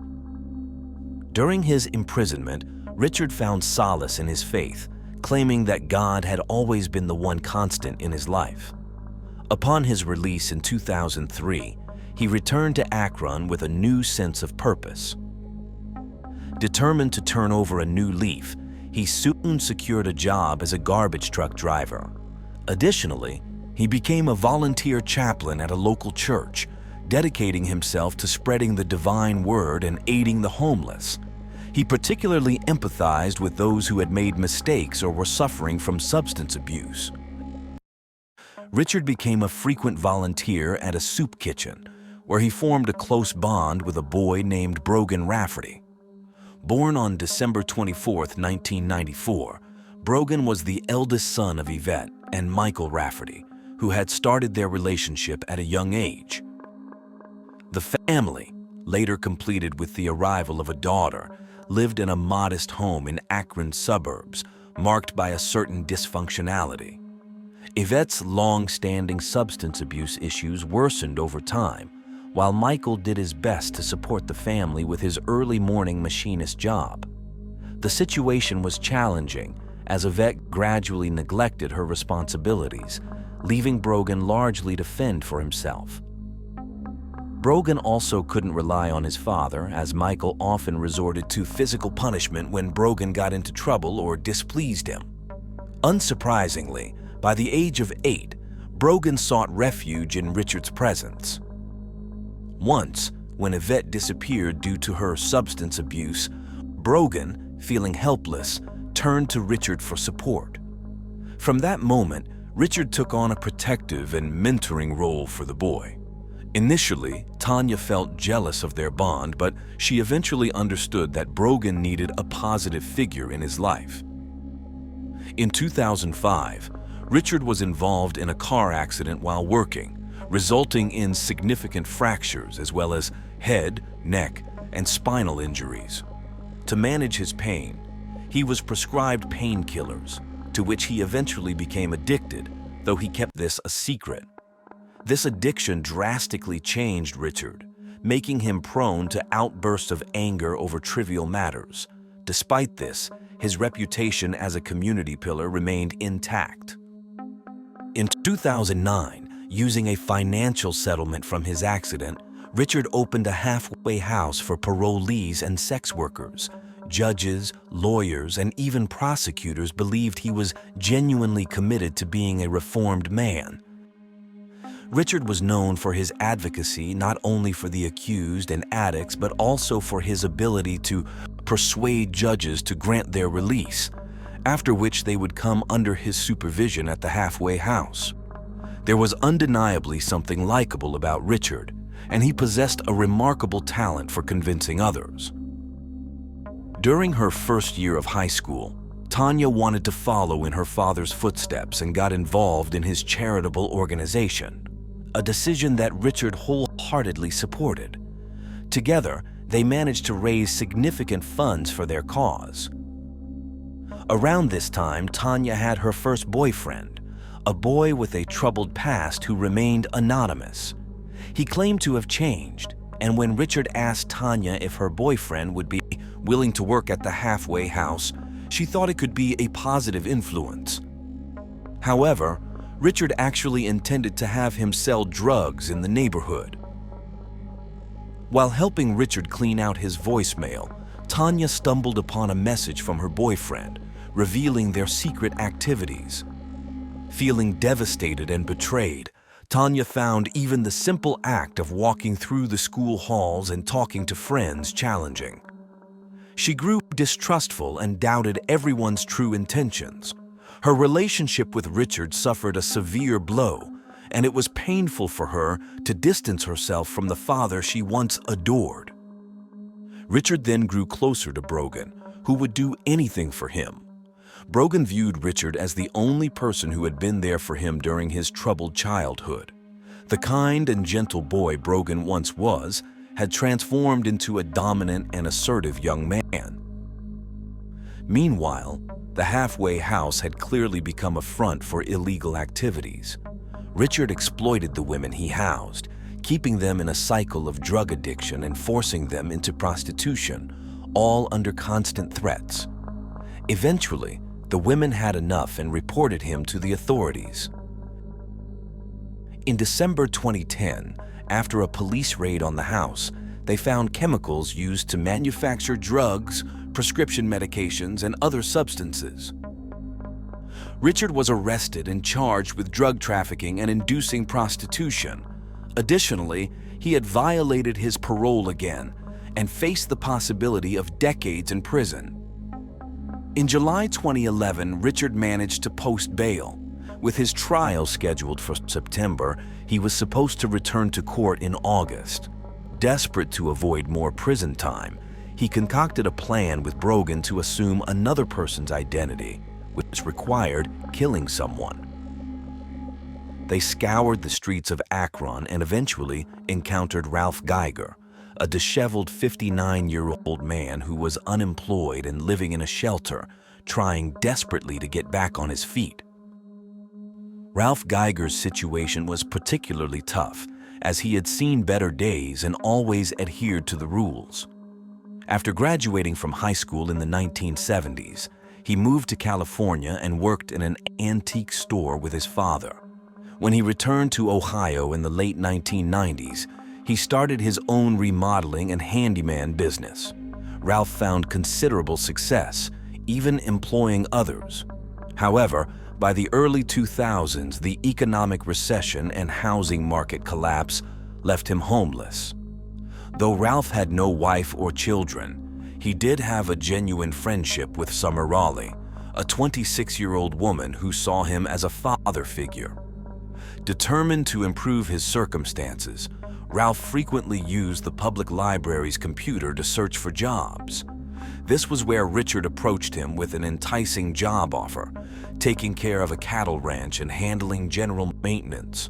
During his imprisonment, Richard found solace in his faith, claiming that God had always been the one constant in his life. Upon his release in 2003, he returned to Akron with a new sense of purpose. Determined to turn over a new leaf, he soon secured a job as a garbage truck driver. Additionally, he became a volunteer chaplain at a local church, dedicating himself to spreading the divine word and aiding the homeless. He particularly empathized with those who had made mistakes or were suffering from substance abuse. Richard became a frequent volunteer at a soup kitchen, where he formed a close bond with a boy named Brogan Rafferty. Born on December 24, 1994, Brogan was the eldest son of Yvette and Michael Rafferty, who had started their relationship at a young age. The family, later completed with the arrival of a daughter, lived in a modest home in Akron suburbs, marked by a certain dysfunctionality. Yvette's long-standing substance abuse issues worsened over time, while Michael did his best to support the family with his early morning machinist job. The situation was challenging, as Yvette gradually neglected her responsibilities, leaving Brogan largely to fend for himself. Brogan also couldn't rely on his father, as Michael often resorted to physical punishment when Brogan got into trouble or displeased him. Unsurprisingly, by the age of 8, Brogan sought refuge in Richard's presence. Once, when Yvette disappeared due to her substance abuse, Brogan, feeling helpless, turned to Richard for support. From that moment, Richard took on a protective and mentoring role for the boy. Initially, Tanya felt jealous of their bond, but she eventually understood that Brogan needed a positive figure in his life. In 2005, Richard was involved in a car accident while working, resulting in significant fractures as well as head, neck, and spinal injuries. To manage his pain, he was prescribed painkillers, to which he eventually became addicted, though he kept this a secret. This addiction drastically changed Richard, making him prone to outbursts of anger over trivial matters. Despite this, his reputation as a community pillar remained intact. In 2009, using a financial settlement from his accident, Richard opened a halfway house for parolees and sex workers. Judges, lawyers, and even prosecutors believed he was genuinely committed to being a reformed man. Richard was known for his advocacy not only for the accused and addicts, but also for his ability to persuade judges to grant their release, after which they would come under his supervision at the halfway house. There was undeniably something likable about Richard, and he possessed a remarkable talent for convincing others. During her first year of high school, Tanya wanted to follow in her father's footsteps and got involved in his charitable organization, a decision that Richard wholeheartedly supported. Together, they managed to raise significant funds for their cause. Around this time, Tanya had her first boyfriend, a boy with a troubled past who remained anonymous. He claimed to have changed, and when Richard asked Tanya if her boyfriend would be willing to work at the halfway house, she thought it could be a positive influence. However, Richard actually intended to have him sell drugs in the neighborhood. While helping Richard clean out his voicemail, Tanya stumbled upon a message from her boyfriend, revealing their secret activities. Feeling devastated and betrayed, Tanya found even the simple act of walking through the school halls and talking to friends challenging. She grew distrustful and doubted everyone's true intentions. Her relationship with Richard suffered a severe blow, and it was painful for her to distance herself from the father she once adored. Richard then grew closer to Brogan, who would do anything for him. Brogan viewed Richard as the only person who had been there for him during his troubled childhood. The kind and gentle boy Brogan once was had transformed into a dominant and assertive young man. Meanwhile, the halfway house had clearly become a front for illegal activities. Richard exploited the women he housed, keeping them in a cycle of drug addiction and forcing them into prostitution, all under constant threats. Eventually, the women had enough and reported him to the authorities. In December 2010, after a police raid on the house, they found chemicals used to manufacture drugs, prescription medications, and other substances. Richard was arrested and charged with drug trafficking and inducing prostitution. Additionally, he had violated his parole again and faced the possibility of decades in prison. In July 2011, Richard managed to post bail. With his trial scheduled for September, he was supposed to return to court in August. Desperate to avoid more prison time, he concocted a plan with Brogan to assume another person's identity, which required killing someone. They scoured the streets of Akron and eventually encountered Ralph Geiger, a disheveled 59-year-old man who was unemployed and living in a shelter, trying desperately to get back on his feet. Ralph Geiger's situation was particularly tough, as he had seen better days and always adhered to the rules. After graduating from high school in the 1970s, he moved to California and worked in an antique store with his father. When he returned to Ohio in the late 1990s, He started his own remodeling and handyman business. Ralph found considerable success, even employing others. However, by the early 2000s, the economic recession and housing market collapse left him homeless. Though Ralph had no wife or children, he did have a genuine friendship with Summer Raleigh, a 26-year-old woman who saw him as a father figure. Determined to improve his circumstances, Ralph frequently used the public library's computer to search for jobs. This was where Richard approached him with an enticing job offer, taking care of a cattle ranch and handling general maintenance.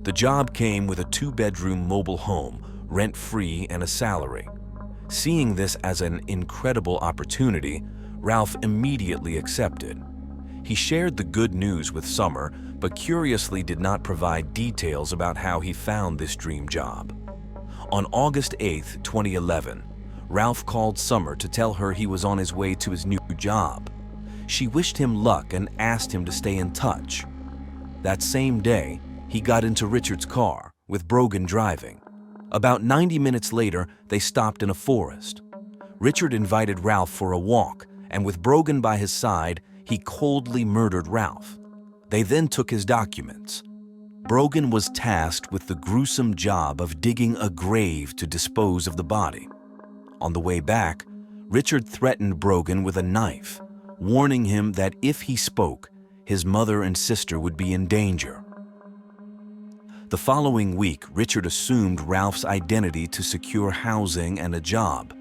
The job came with a 2-bedroom mobile home, rent-free, and a salary. Seeing this as an incredible opportunity, Ralph immediately accepted. He shared the good news with Summer, but curiously did not provide details about how he found this dream job. On August 8, 2011, Ralph called Summer to tell her he was on his way to his new job. She wished him luck and asked him to stay in touch. That same day, he got into Richard's car, with Brogan driving. About 90 minutes later, they stopped in a forest. Richard invited Ralph for a walk, and with Brogan by his side, he coldly murdered Ralph. They then took his documents. Brogan was tasked with the gruesome job of digging a grave to dispose of the body. On the way back, Richard threatened Brogan with a knife, warning him that if he spoke, his mother and sister would be in danger. The following week, Richard assumed Ralph's identity to secure housing and a job.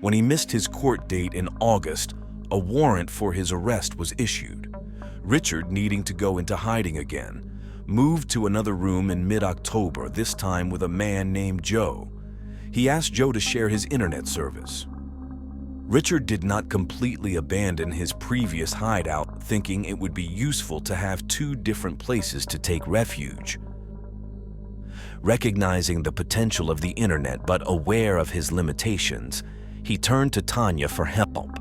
When he missed his court date in August, a warrant for his arrest was issued. Richard, needing to go into hiding again, moved to another room in mid-October, this time with a man named Joe. He asked Joe to share his internet service. Richard did not completely abandon his previous hideout, thinking it would be useful to have 2 different places to take refuge. Recognizing the potential of the internet but aware of his limitations, he turned to Tanya for help.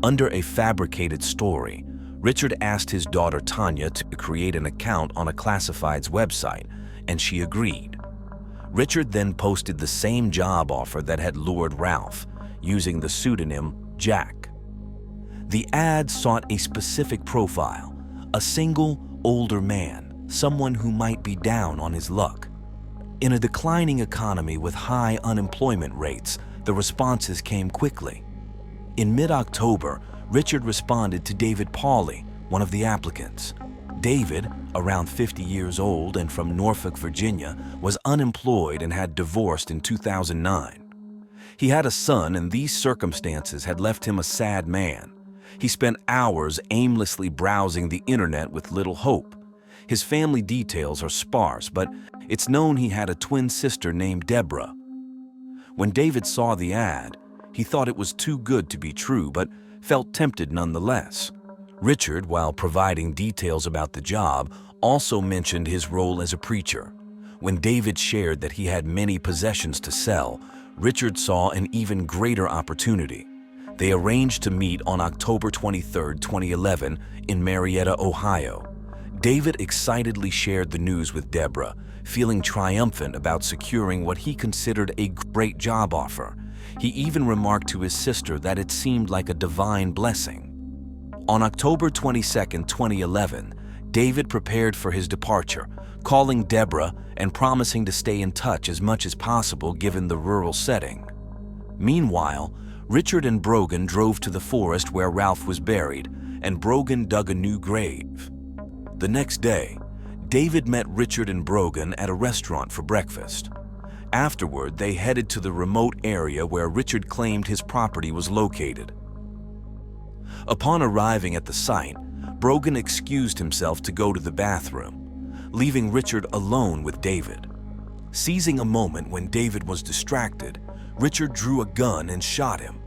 Under a fabricated story, Richard asked his daughter Tanya to create an account on a classifieds website, and she agreed. Richard then posted the same job offer that had lured Ralph, using the pseudonym Jack. The ad sought a specific profile, a single, older man, someone who might be down on his luck. In a declining economy with high unemployment rates, the responses came quickly. In mid-October, Richard responded to David Pauley, one of the applicants. David, around 50 years old and from Norfolk, Virginia, was unemployed and had divorced in 2009. He had a son, and these circumstances had left him a sad man. He spent hours aimlessly browsing the internet with little hope. His family details are sparse, but it's known he had a twin sister named Deborah. When David saw the ad, he thought it was too good to be true, but felt tempted nonetheless. Richard, while providing details about the job, also mentioned his role as a preacher. When David shared that he had many possessions to sell, Richard saw an even greater opportunity. They arranged to meet on October 23, 2011, in Marietta, Ohio. David excitedly shared the news with Deborah, feeling triumphant about securing what he considered a great job offer. He even remarked to his sister that it seemed like a divine blessing. On October 22, 2011, David prepared for his departure, calling Deborah and promising to stay in touch as much as possible given the rural setting. Meanwhile, Richard and Brogan drove to the forest where Ralph was buried, and Brogan dug a new grave. The next day, David met Richard and Brogan at a restaurant for breakfast. Afterward, they headed to the remote area where Richard claimed his property was located. Upon arriving at the site, Brogan excused himself to go to the bathroom, leaving Richard alone with David. Seizing a moment when David was distracted, Richard drew a gun and shot him.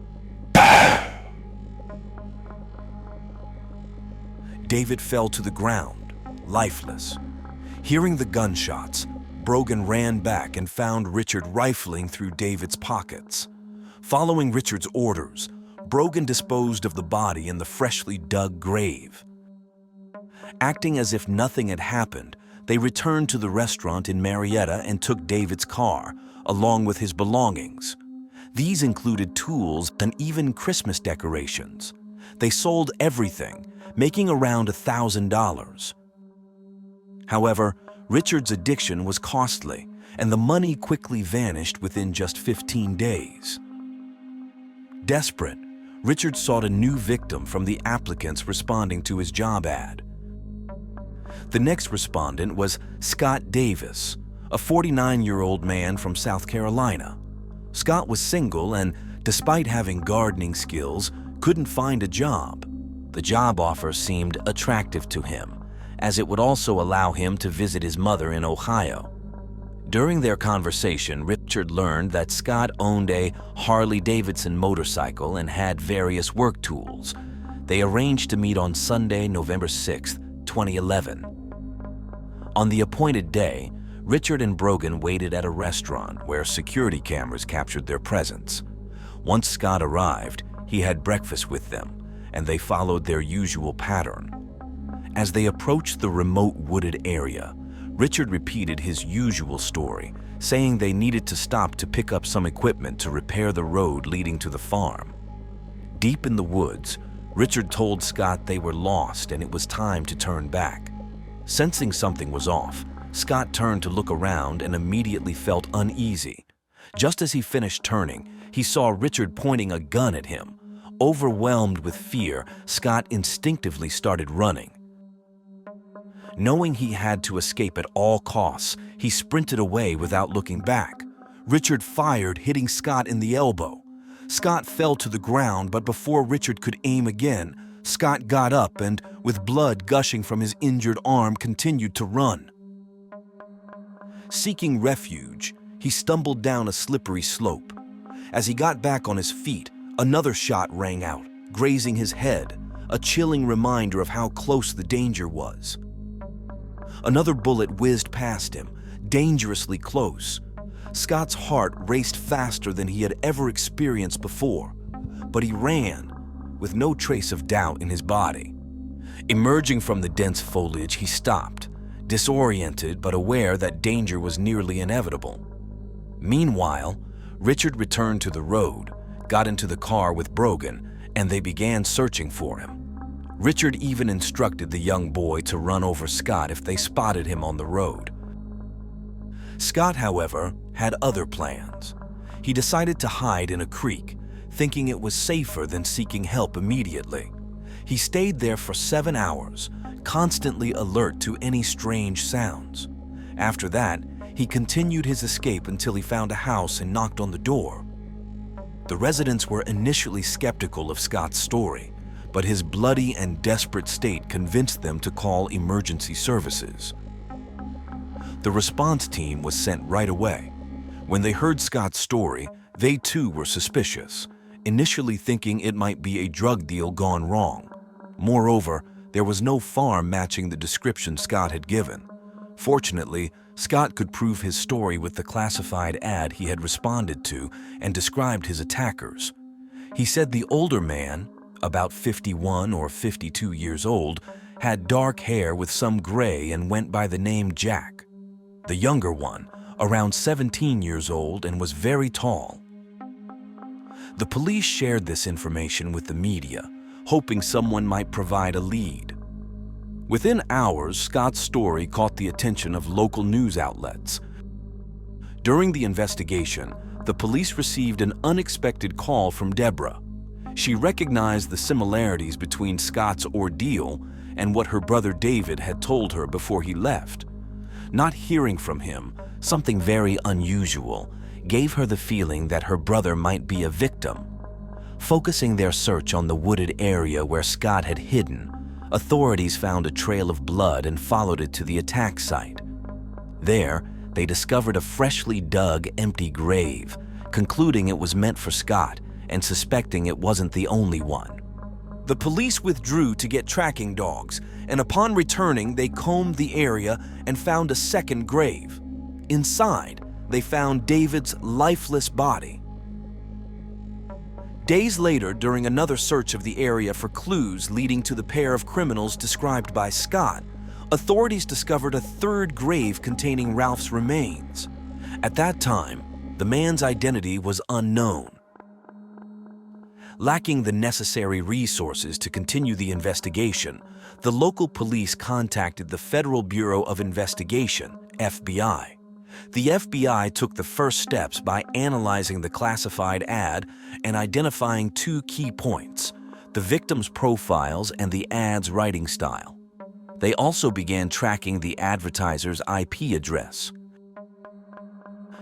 David fell to the ground, lifeless. Hearing the gunshots, Brogan ran back and found Richard rifling through David's pockets. Following Richard's orders, Brogan disposed of the body in the freshly dug grave. Acting as if nothing had happened, they returned to the restaurant in Marietta and took David's car, along with his belongings. These included tools and even Christmas decorations. They sold everything, making around $1,000. However, Richard's addiction was costly, and the money quickly vanished within just 15 days. Desperate, Richard sought a new victim from the applicants responding to his job ad. The next respondent was Scott Davis, a 49-year-old man from South Carolina. Scott was single and, despite having gardening skills, couldn't find a job. The job offer seemed attractive to him, as it would also allow him to visit his mother in Ohio. During their conversation, Richard learned that Scott owned a Harley-Davidson motorcycle and had various work tools. They arranged to meet on Sunday, November 6, 2011. On the appointed day, Richard and Brogan waited at a restaurant where security cameras captured their presence. Once Scott arrived, he had breakfast with them, and they followed their usual pattern. As they approached the remote wooded area, Richard repeated his usual story, saying they needed to stop to pick up some equipment to repair the road leading to the farm. Deep in the woods, Richard told Scott they were lost and it was time to turn back. Sensing something was off, Scott turned to look around and immediately felt uneasy. Just as he finished turning, he saw Richard pointing a gun at him. Overwhelmed with fear, Scott instinctively started running. Knowing he had to escape at all costs, he sprinted away without looking back. Richard fired, hitting Scott in the elbow. Scott fell to the ground, but before Richard could aim again, Scott got up and, with blood gushing from his injured arm, continued to run. Seeking refuge, he stumbled down a slippery slope. As he got back on his feet, another shot rang out, grazing his head, a chilling reminder of how close the danger was. Another bullet whizzed past him, dangerously close. Scott's heart raced faster than he had ever experienced before, but he ran, with no trace of doubt in his body. Emerging from the dense foliage, he stopped, disoriented but aware that danger was nearly inevitable. Meanwhile, Richard returned to the road, got into the car with Brogan, and they began searching for him. Richard even instructed the young boy to run over Scott if they spotted him on the road. Scott, however, had other plans. He decided to hide in a creek, thinking it was safer than seeking help immediately. He stayed there for 7 hours, constantly alert to any strange sounds. After that, he continued his escape until he found a house and knocked on the door. The residents were initially skeptical of Scott's story, but his bloody and desperate state convinced them to call emergency services. The response team was sent right away. When they heard Scott's story, they too were suspicious, initially thinking it might be a drug deal gone wrong. Moreover, there was no farm matching the description Scott had given. Fortunately, Scott could prove his story with the classified ad he had responded to and described his attackers. He said the older man, about 51 or 52 years old, had dark hair with some gray and went by the name Jack. The younger one, around 17 years old and was very tall. The police shared this information with the media, hoping someone might provide a lead. Within hours, Scott's story caught the attention of local news outlets. During the investigation, the police received an unexpected call from Deborah. She recognized the similarities between Scott's ordeal and what her brother David had told her before he left. Not hearing from him, something very unusual, gave her the feeling that her brother might be a victim. Focusing their search on the wooded area where Scott had hidden, authorities found a trail of blood and followed it to the attack site. There, they discovered a freshly dug, empty grave, concluding it was meant for Scott and suspecting it wasn't the only one. The police withdrew to get tracking dogs, and upon returning, they combed the area and found a second grave. Inside, they found David's lifeless body. Days later, during another search of the area for clues leading to the pair of criminals described by Scott, authorities discovered a third grave containing Ralph's remains. At that time, The man's identity was unknown. Lacking the necessary resources to continue the investigation, the local police contacted the Federal Bureau of Investigation, FBI. The FBI took the first steps by analyzing the classified ad and identifying two key points: the victim's profiles and the ad's writing style. They also began tracking the advertiser's IP address.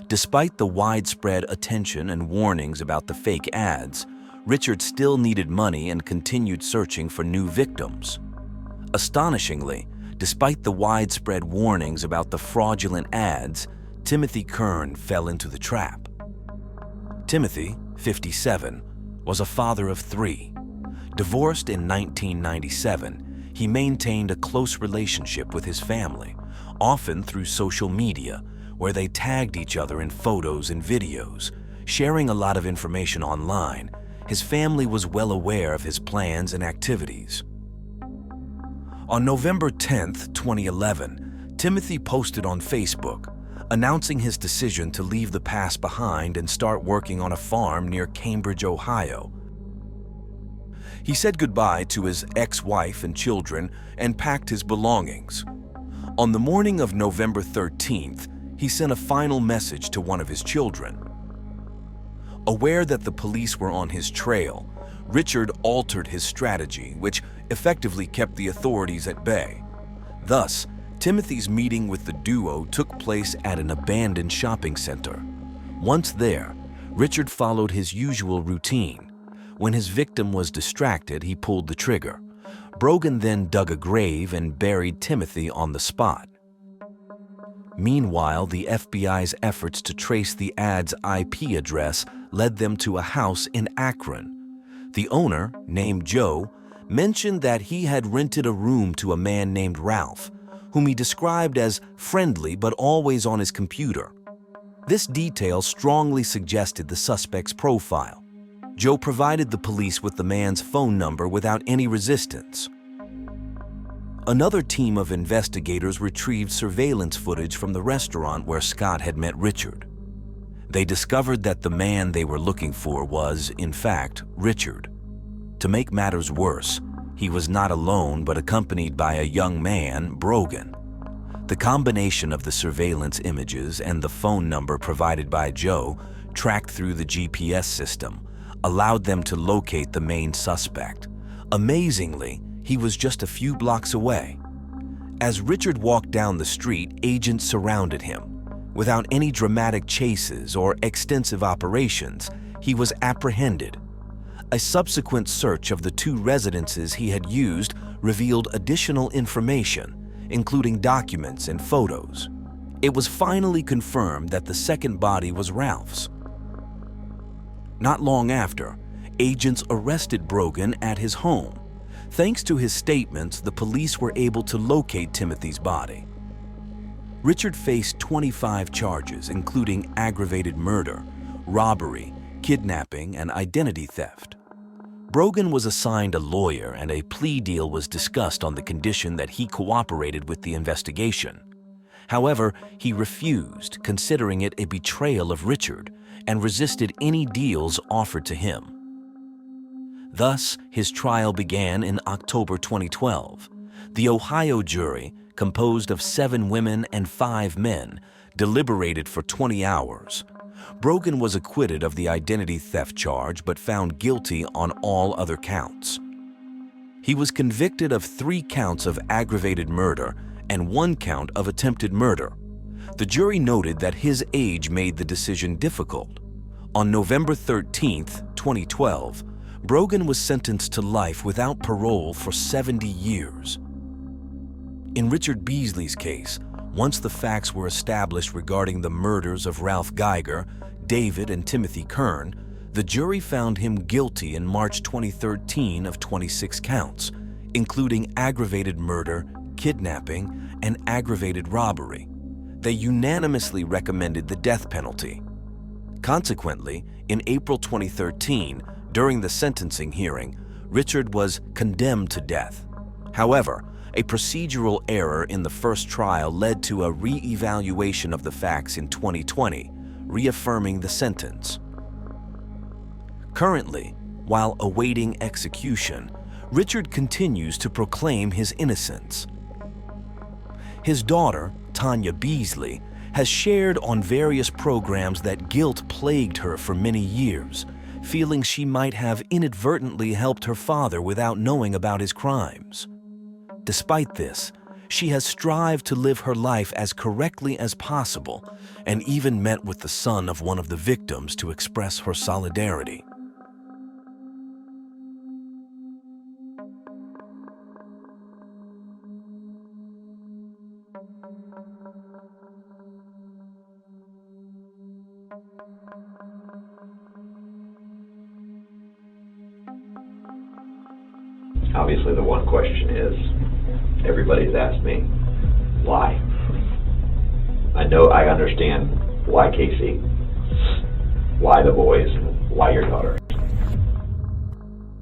Despite the widespread attention and warnings about the fake ads, Richard still needed money and continued searching for new victims. Astonishingly, despite the widespread warnings about the fraudulent ads, Timothy Kern fell into the trap. Timothy, 57, was a father of 3. Divorced in 1997, he maintained a close relationship with his family, often through social media, where they tagged each other in photos and videos. Sharing a lot of information online, his family was well aware of his plans and activities. On November 10, 2011, Timothy posted on Facebook, announcing his decision to leave the past behind and start working on a farm near Cambridge, Ohio. He said goodbye to his ex-wife and children and packed his belongings. On the morning of November 13th, he sent a final message to one of his children. Aware that the police were on his trail, Richard altered his strategy, which effectively kept the authorities at bay. Thus, Timothy's meeting with the duo took place at an abandoned shopping center. Once there, Richard followed his usual routine. When his victim was distracted, he pulled the trigger. Brogan then dug a grave and buried Timothy on the spot. Meanwhile, the FBI's efforts to trace the ad's IP address led them to a house in Akron. The owner, named Joe, mentioned that he had rented a room to a man named Ralph, whom he described as friendly but always on his computer. This detail strongly suggested the suspect's profile. Joe provided the police with the man's phone number without any resistance. Another team of investigators retrieved surveillance footage from the restaurant where Scott had met Richard. They discovered that the man they were looking for was, in fact, Richard. To make matters worse, he was not alone but accompanied by a young man, Brogan. The combination of the surveillance images and the phone number provided by Joe, tracked through the GPS system, allowed them to locate the main suspect. Amazingly, he was just a few blocks away. As Richard walked down the street, agents surrounded him. Without any dramatic chases or extensive operations, he was apprehended. A subsequent search of the 2 residences he had used revealed additional information, including documents and photos. It was finally confirmed that the second body was Ralph's. Not long after, agents arrested Brogan at his home. Thanks to his statements, the police were able to locate Timothy's body. Richard faced 25 charges, including aggravated murder, robbery, kidnapping, and identity theft. Brogan was assigned a lawyer and a plea deal was discussed on the condition that he cooperated with the investigation. However, he refused, considering it a betrayal of Richard, and resisted any deals offered to him. Thus, his trial began in October 2012. The Ohio jury, composed of 7 women and 5 men, deliberated for 20 hours. Brogan was acquitted of the identity theft charge but found guilty on all other counts. He was convicted of 3 counts of aggravated murder and 1 count of attempted murder. The jury noted that his age made the decision difficult. On November 13, 2012, Brogan was sentenced to life without parole for 70 years. In Richard Beasley's case, once the facts were established regarding the murders of Ralph Geiger, David, and Timothy Kern, the jury found him guilty in March 2013 of 26 counts, including aggravated murder, kidnapping, and aggravated robbery. They unanimously recommended the death penalty. Consequently, in April 2013, during the sentencing hearing, Richard was condemned to death. However, a procedural error in the first trial led to a re-evaluation of the facts in 2020, reaffirming the sentence. Currently, while awaiting execution, Richard continues to proclaim his innocence. His daughter, Tanya Beasley, has shared on various programs that guilt plagued her for many years, feeling she might have inadvertently helped her father without knowing about his crimes. Despite this, she has strived to live her life as correctly as possible and even met with the son of one of the victims to express her solidarity. Obviously, the one question is, everybody's asked me, why? I understand why Casey, why the boys, why your daughter.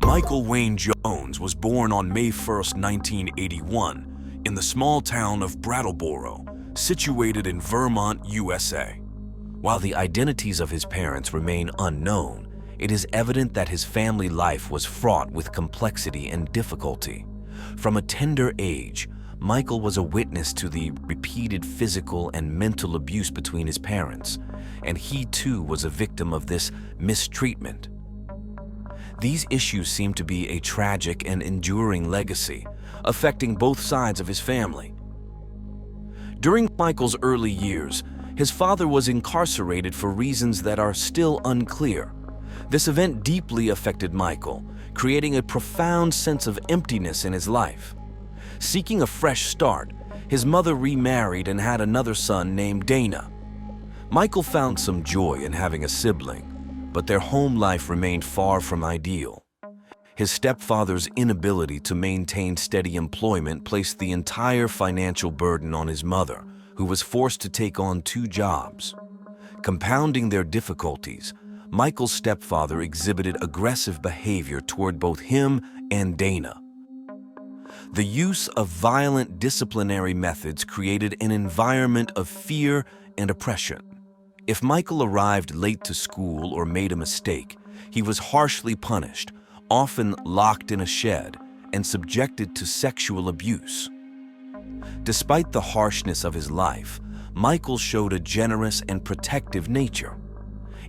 Michael Wayne Jones was born on May 1st, 1981, in the small town of Brattleboro, situated in Vermont, USA. While the identities of his parents remain unknown, it is evident that his family life was fraught with complexity and difficulty. From a tender age, Michael was a witness to the repeated physical and mental abuse between his parents, and he too was a victim of this mistreatment. These issues seem to be a tragic and enduring legacy, affecting both sides of his family. During Michael's early years, his father was incarcerated for reasons that are still unclear. This event deeply affected Michael, creating a profound sense of emptiness in his life. Seeking a fresh start, his mother remarried and had another son named Dana. Michael found some joy in having a sibling, but their home life remained far from ideal. His stepfather's inability to maintain steady employment placed the entire financial burden on his mother, who was forced to take on 2 jobs. Compounding their difficulties, Michael's stepfather exhibited aggressive behavior toward both him and Dana. The use of violent disciplinary methods created an environment of fear and oppression. If Michael arrived late to school or made a mistake, he was harshly punished, often locked in a shed, and subjected to sexual abuse. Despite the harshness of his life, Michael showed a generous and protective nature.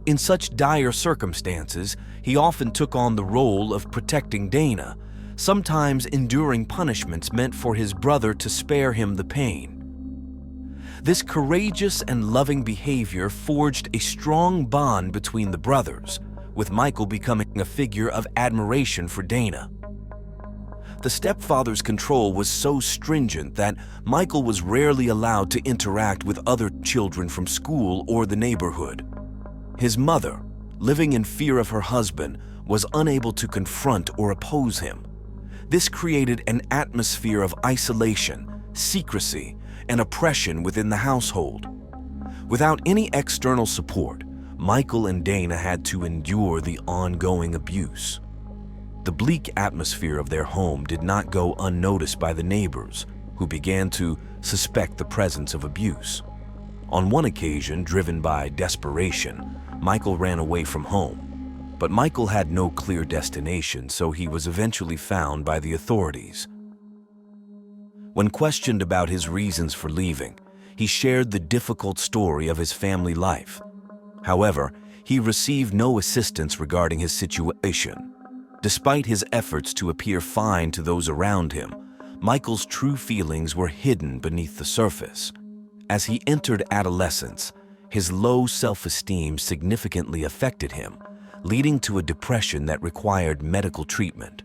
In such dire circumstances, he often took on the role of protecting Dana, sometimes enduring punishments meant for his brother to spare him the pain. This courageous and loving behavior forged a strong bond between the brothers, with Michael becoming a figure of admiration for Dana. The stepfather's control was so stringent that Michael was rarely allowed to interact with other children from school or the neighborhood. His mother, living in fear of her husband, was unable to confront or oppose him. This created an atmosphere of isolation, secrecy, and oppression within the household. Without any external support, Michael and Dana had to endure the ongoing abuse. The bleak atmosphere of their home did not go unnoticed by the neighbors, who began to suspect the presence of abuse. On one occasion, driven by desperation, Michael ran away from home. But Michael had no clear destination, so he was eventually found by the authorities. When questioned about his reasons for leaving, he shared the difficult story of his family life. However, he received no assistance regarding his situation. Despite his efforts to appear fine to those around him, Michael's true feelings were hidden beneath the surface. As he entered adolescence, his low self-esteem significantly affected him, leading to a depression that required medical treatment.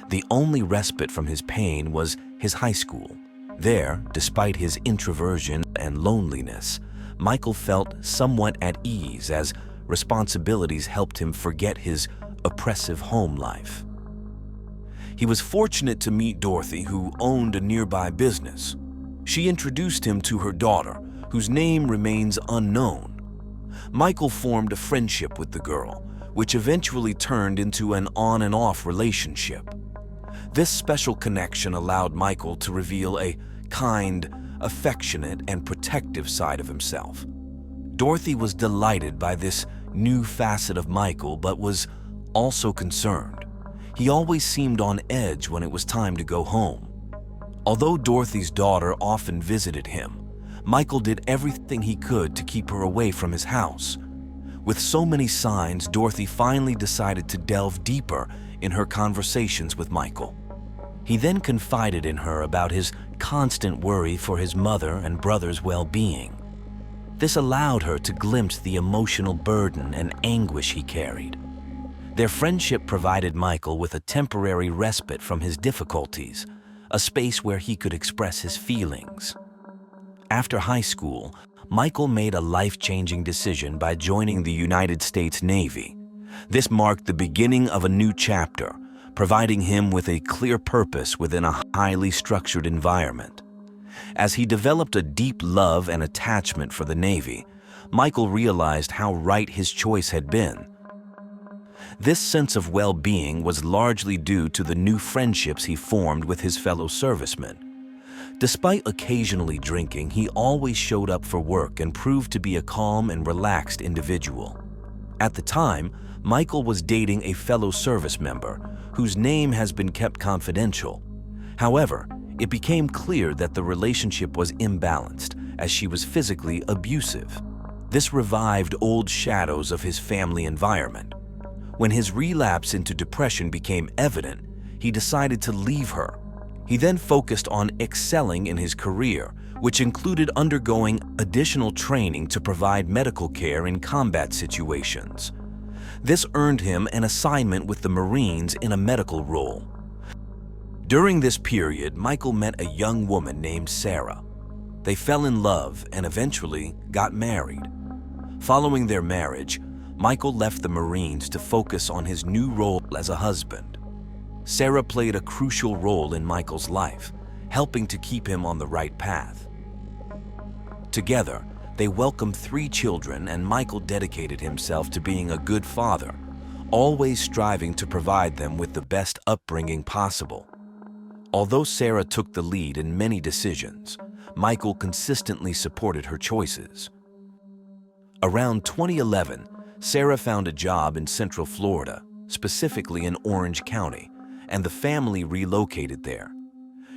The only respite from his pain was his high school. There, despite his introversion and loneliness, Michael felt somewhat at ease as responsibilities helped him forget his oppressive home life. He was fortunate to meet Dorothy, who owned a nearby business. She introduced him to her daughter, whose name remains unknown. Michael formed a friendship with the girl, which eventually turned into an on and off relationship. This special connection allowed Michael to reveal a kind, affectionate, and protective side of himself. Dorothy was delighted by this new facet of Michael, but was also concerned. He always seemed on edge when it was time to go home. Although Dorothy's daughter often visited him, Michael did everything he could to keep her away from his house. With so many signs, Dorothy finally decided to delve deeper in her conversations with Michael. He then confided in her about his constant worry for his mother and brother's well-being. This allowed her to glimpse the emotional burden and anguish he carried. Their friendship provided Michael with a temporary respite from his difficulties, a space where he could express his feelings. After high school, Michael made a life-changing decision by joining the United States Navy. This marked the beginning of a new chapter, providing him with a clear purpose within a highly structured environment. As he developed a deep love and attachment for the Navy, Michael realized how right his choice had been. This sense of well-being was largely due to the new friendships he formed with his fellow servicemen. Despite occasionally drinking, he always showed up for work and proved to be a calm and relaxed individual. At the time, Michael was dating a fellow service member whose name has been kept confidential. However, it became clear that the relationship was imbalanced as she was physically abusive. This revived old shadows of his family environment. When his relapse into depression became evident, he decided to leave her. He then focused on excelling in his career, which included undergoing additional training to provide medical care in combat situations. This earned him an assignment with the Marines in a medical role. During this period, Michael met a young woman named Sarah. They fell in love and eventually got married. Following their marriage, Michael left the Marines to focus on his new role as a husband. Sarah played a crucial role in Michael's life, helping to keep him on the right path. Together, they welcomed 3 children, and Michael dedicated himself to being a good father, always striving to provide them with the best upbringing possible. Although Sarah took the lead in many decisions, Michael consistently supported her choices. Around 2011, Sarah found a job in Central Florida, specifically in Orange County, and the family relocated there.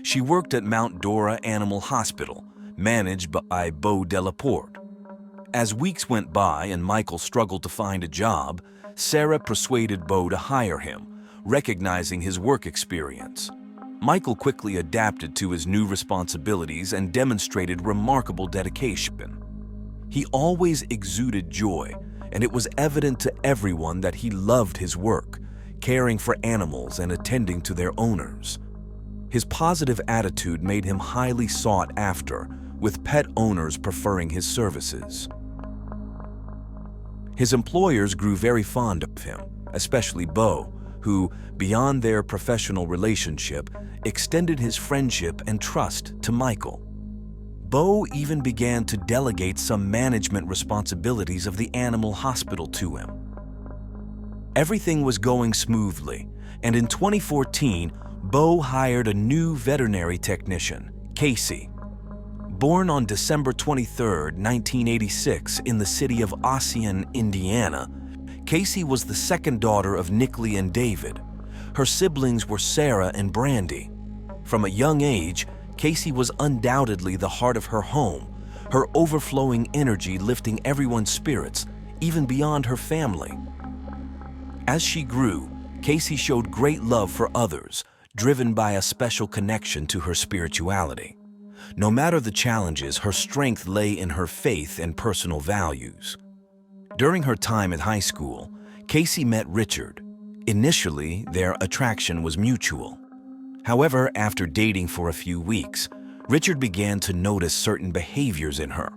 She worked at Mount Dora Animal Hospital, managed by Beau Delaporte. As weeks went by and Michael struggled to find a job, Sarah persuaded Beau to hire him, recognizing his work experience. Michael quickly adapted to his new responsibilities and demonstrated remarkable dedication. He always exuded joy, and it was evident to everyone that he loved his work, caring for animals and attending to their owners. His positive attitude made him highly sought after, with pet owners preferring his services. His employers grew very fond of him, especially Beau, who, beyond their professional relationship, extended his friendship and trust to Michael. Beau even began to delegate some management responsibilities of the animal hospital to him. Everything was going smoothly, and in 2014, Beau hired a new veterinary technician, Casey. Born on December 23, 1986, in the city of Ossian, Indiana, Casey was the second daughter of Nickley and David. Her siblings were Sarah and Brandy. From a young age, Casey was undoubtedly the heart of her home, her overflowing energy lifting everyone's spirits, even beyond her family. As she grew, Casey showed great love for others, driven by a special connection to her spirituality. No matter the challenges, her strength lay in her faith and personal values. During her time at high school, Casey met Richard. Initially, their attraction was mutual. However, after dating for a few weeks, Richard began to notice certain behaviors in her.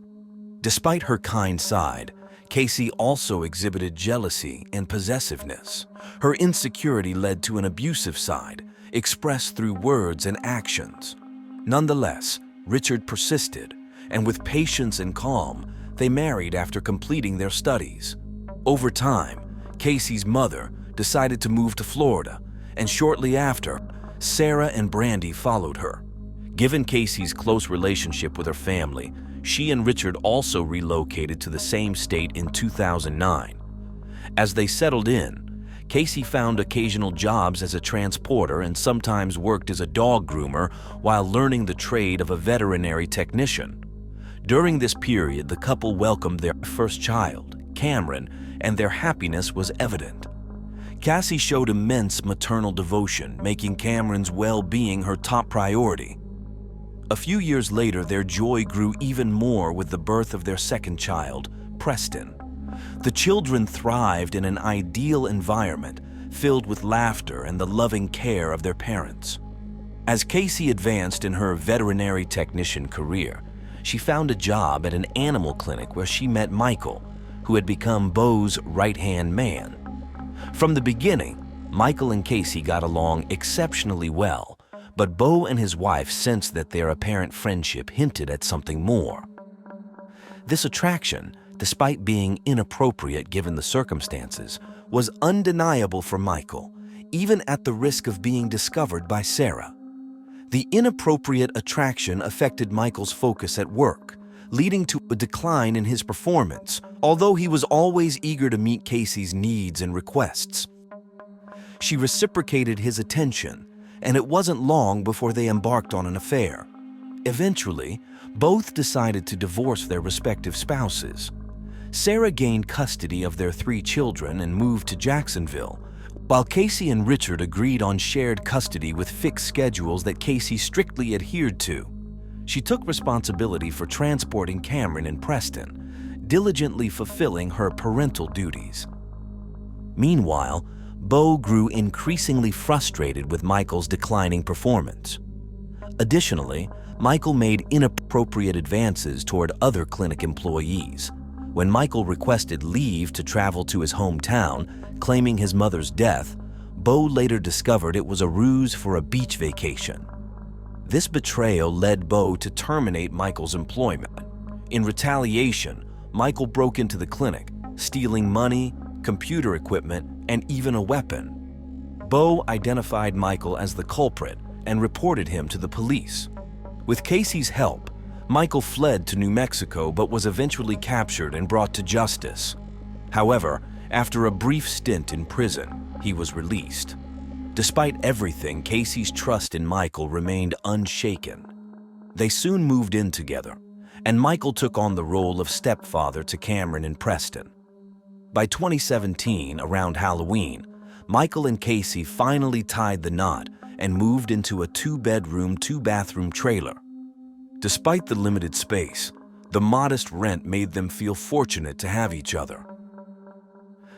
Despite her kind side, Casey also exhibited jealousy and possessiveness. Her insecurity led to an abusive side, expressed through words and actions. Nonetheless, Richard persisted, and with patience and calm, they married after completing their studies. Over time, Casey's mother decided to move to Florida, and shortly after, Sarah and Brandy followed her. Given Casey's close relationship with her family, She and Richard also relocated to the same state in 2009. As they settled in, Casey found occasional jobs as a transporter and sometimes worked as a dog groomer while learning the trade of a veterinary technician. During this period, the couple welcomed their first child, Cameron, and their happiness was evident. Cassie showed immense maternal devotion, making Cameron's well-being her top priority. A few years later, their joy grew even more with the birth of their second child, Preston. The children thrived in an ideal environment, filled with laughter and the loving care of their parents. As Casey advanced in her veterinary technician career, she found a job at an animal clinic where she met Michael, who had become Beau's right-hand man. From the beginning, Michael and Casey got along exceptionally well, but Beau and his wife sensed that their apparent friendship hinted at something more. This attraction, despite being inappropriate given the circumstances, was undeniable for Michael, even at the risk of being discovered by Sarah. The inappropriate attraction affected Michael's focus at work, leading to a decline in his performance, although he was always eager to meet Casey's needs and requests. She reciprocated his attention, and it wasn't long before they embarked on an affair. Eventually, both decided to divorce their respective spouses. Sarah gained custody of their 3 children and moved to Jacksonville, while Casey and Richard agreed on shared custody with fixed schedules that Casey strictly adhered to. She took responsibility for transporting Cameron and Preston, diligently fulfilling her parental duties. Meanwhile, Beau grew increasingly frustrated with Michael's declining performance. Additionally, Michael made inappropriate advances toward other clinic employees. When Michael requested leave to travel to his hometown, claiming his mother's death, Beau later discovered it was a ruse for a beach vacation. This betrayal led Beau to terminate Michael's employment. In retaliation, Michael broke into the clinic, stealing money, computer equipment, and even a weapon. Beau identified Michael as the culprit and reported him to the police. With Casey's help, Michael fled to New Mexico but was eventually captured and brought to justice. However, after a brief stint in prison, he was released. Despite everything, Casey's trust in Michael remained unshaken. They soon moved in together, and Michael took on the role of stepfather to Cameron and Preston. By 2017, around Halloween, Michael and Casey finally tied the knot and moved into a 2-bedroom, 2-bathroom trailer. Despite the limited space, the modest rent made them feel fortunate to have each other.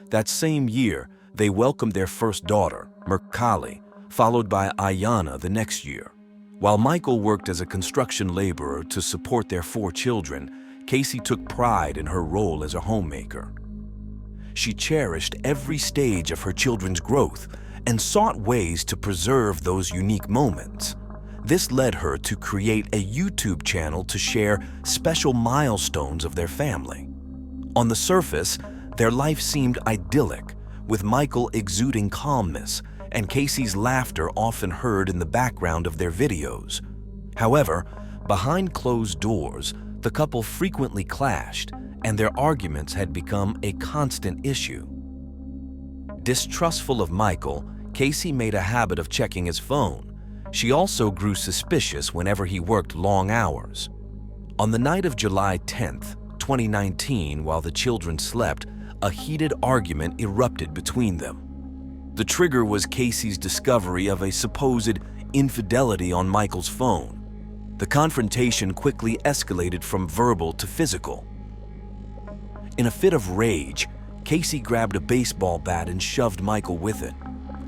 That same year, they welcomed their first daughter, Merkali, followed by Ayana the next year. While Michael worked as a construction laborer to support their 4 children, Casey took pride in her role as a homemaker. She cherished every stage of her children's growth and sought ways to preserve those unique moments. This led her to create a YouTube channel to share special milestones of their family. On the surface, their life seemed idyllic, with Michael exuding calmness and Casey's laughter often heard in the background of their videos. However, behind closed doors, the couple frequently clashed, and their arguments had become a constant issue. Distrustful of Michael, Casey made a habit of checking his phone. She also grew suspicious whenever he worked long hours. On the night of July 10th, 2019, while the children slept, a heated argument erupted between them. The trigger was Casey's discovery of a supposed infidelity on Michael's phone. The confrontation quickly escalated from verbal to physical. In a fit of rage, Casey grabbed a baseball bat and shoved Michael with it.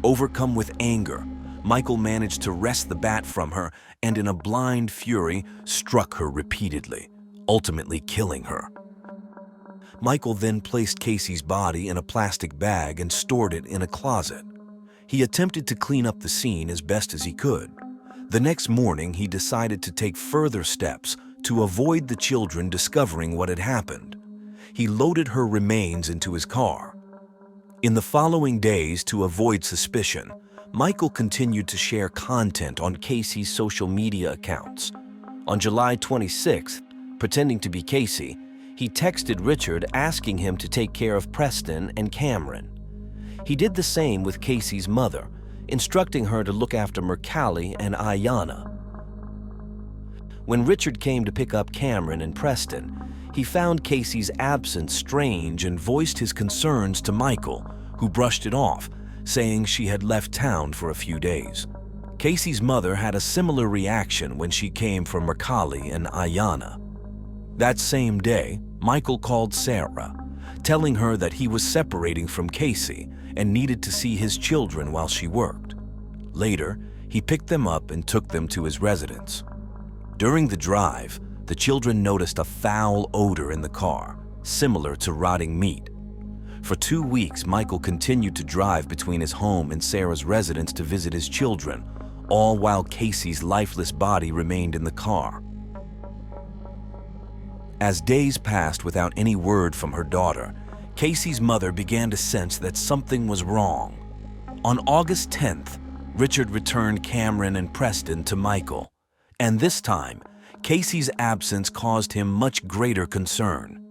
Overcome with anger, Michael managed to wrest the bat from her and in a blind fury struck her repeatedly, ultimately killing her. Michael then placed Casey's body in a plastic bag and stored it in a closet. He attempted to clean up the scene as best as he could. The next morning, he decided to take further steps to avoid the children discovering what had happened. He loaded her remains into his car. In the following days, to avoid suspicion, Michael continued to share content on Casey's social media accounts. On July 26th, Pretending to be Casey, he texted Richard asking him to take care of Preston and Cameron. He did the same with Casey's mother, instructing her to look after Mercalli and Ayanna. When Richard came to pick up Cameron and Preston, he found Casey's absence strange and voiced his concerns to Michael, who brushed it off, saying she had left town for a few days. Casey's mother had a similar reaction when she came for Mercalli and Ayanna. That same day, Michael called Sarah, telling her that he was separating from Casey and needed to see his children while she worked. Later, he picked them up and took them to his residence. During the drive, the children noticed a foul odor in the car, similar to rotting meat. For 2 weeks, Michael continued to drive between his home and Sarah's residence to visit his children, all while Casey's lifeless body remained in the car. As days passed without any word from her daughter, Casey's mother began to sense that something was wrong. On August 10th, Richard returned Cameron and Preston to Michael, and this time, Casey's absence caused him much greater concern.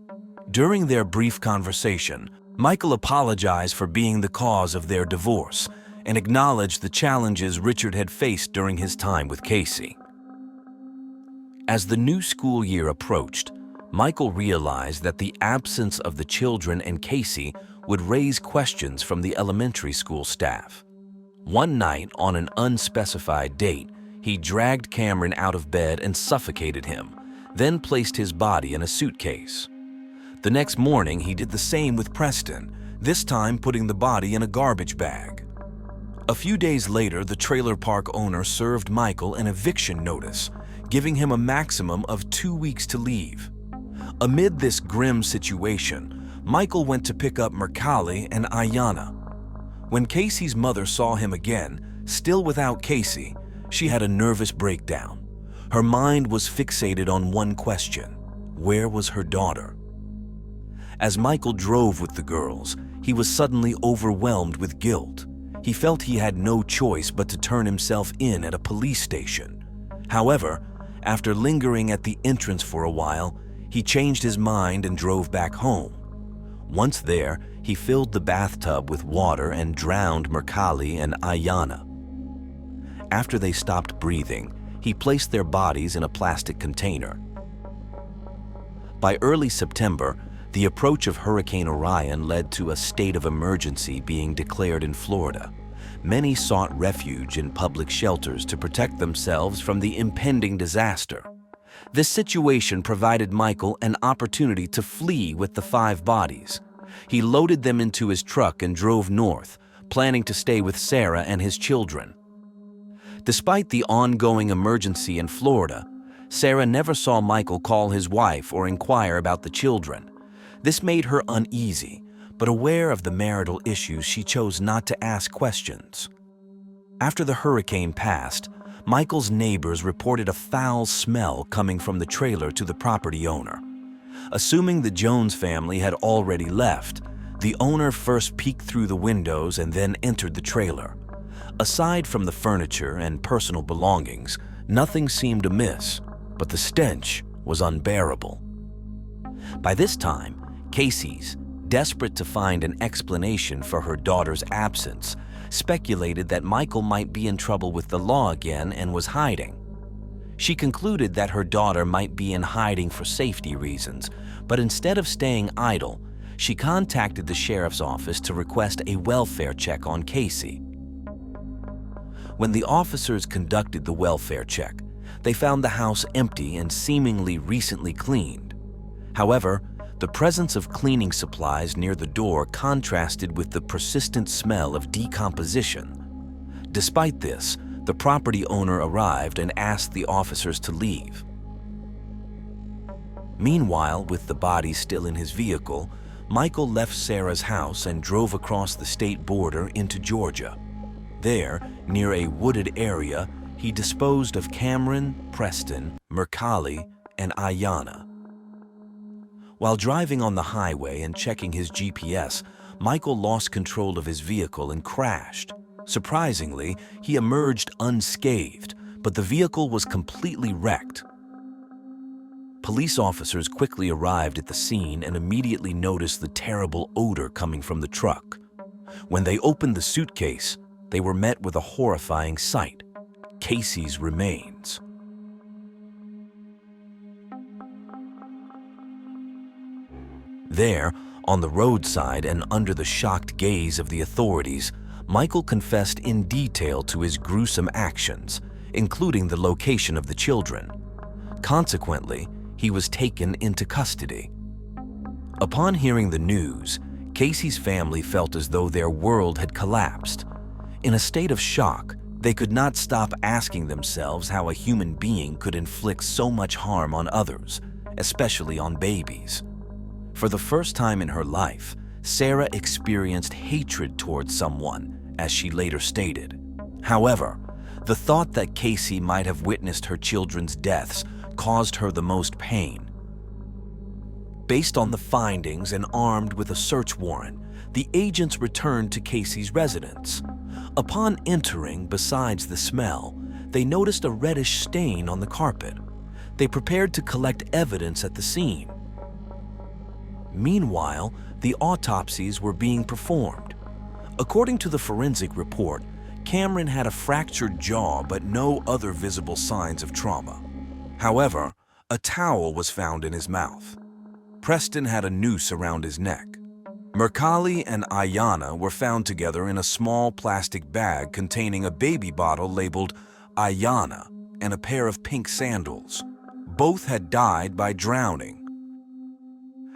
During their brief conversation, Michael apologized for being the cause of their divorce and acknowledged the challenges Richard had faced during his time with Casey. As the new school year approached, Michael realized that the absence of the children and Casey would raise questions from the elementary school staff. One night, on an unspecified date, he dragged Cameron out of bed and suffocated him, then placed his body in a suitcase. The next morning, he did the same with Preston, this time putting the body in a garbage bag. A few days later, the trailer park owner served Michael an eviction notice, giving him a maximum of 2 weeks to leave. Amid this grim situation, Michael went to pick up Mercalli and Ayanna. When Casey's mother saw him again, still without Casey, she had a nervous breakdown. Her mind was fixated on one question: where was her daughter? As Michael drove with the girls, he was suddenly overwhelmed with guilt. He felt he had no choice but to turn himself in at a police station. However, after lingering at the entrance for a while, he changed his mind and drove back home. Once there, he filled the bathtub with water and drowned Mercalli and Ayanna. After they stopped breathing, he placed their bodies in a plastic container. By early September, the approach of Hurricane Orion led to a state of emergency being declared in Florida. Many sought refuge in public shelters to protect themselves from the impending disaster. This situation provided Michael an opportunity to flee with the 5 bodies. He loaded them into his truck and drove north, planning to stay with Sarah and his children. Despite the ongoing emergency in Florida, Sarah never saw Michael call his wife or inquire about the children. This made her uneasy, but aware of the marital issues, she chose not to ask questions. After the hurricane passed, Michael's neighbors reported a foul smell coming from the trailer to the property owner. Assuming the Jones family had already left, the owner first peeked through the windows and then entered the trailer. Aside from the furniture and personal belongings, nothing seemed amiss, but the stench was unbearable. By this time, Casey's, desperate to find an explanation for her daughter's absence, speculated that Michael might be in trouble with the law again and was hiding. She concluded that her daughter might be in hiding for safety reasons, but instead of staying idle, she contacted the sheriff's office to request a welfare check on Casey. When the officers conducted the welfare check, they found the house empty and seemingly recently cleaned. However, the presence of cleaning supplies near the door contrasted with the persistent smell of decomposition. Despite this, the property owner arrived and asked the officers to leave. Meanwhile, with the body still in his vehicle, Michael left Sarah's house and drove across the state border into Georgia. There, near a wooded area, he disposed of Cameron, Preston, Mercalli, and Ayanna. While driving on the highway and checking his GPS, Michael lost control of his vehicle and crashed. Surprisingly, he emerged unscathed, but the vehicle was completely wrecked. Police officers quickly arrived at the scene and immediately noticed the terrible odor coming from the truck. When they opened the suitcase, they were met with a horrifying sight: Casey's remains. There, on the roadside and under the shocked gaze of the authorities, Michael confessed in detail to his gruesome actions, including the location of the children. Consequently, he was taken into custody. Upon hearing the news, Casey's family felt as though their world had collapsed. In a state of shock, they could not stop asking themselves how a human being could inflict so much harm on others, especially on babies. For the first time in her life, Sarah experienced hatred towards someone, as she later stated. However, the thought that Casey might have witnessed her children's deaths caused her the most pain. Based on the findings and armed with a search warrant, the agents returned to Casey's residence. Upon entering, besides the smell, they noticed a reddish stain on the carpet. They prepared to collect evidence at the scene. Meanwhile, the autopsies were being performed. According to the forensic report, Cameron had a fractured jaw but no other visible signs of trauma. However, a towel was found in his mouth. Preston had a noose around his neck. Mercalli and Ayanna were found together in a small plastic bag containing a baby bottle labeled Ayanna and a pair of pink sandals. Both had died by drowning.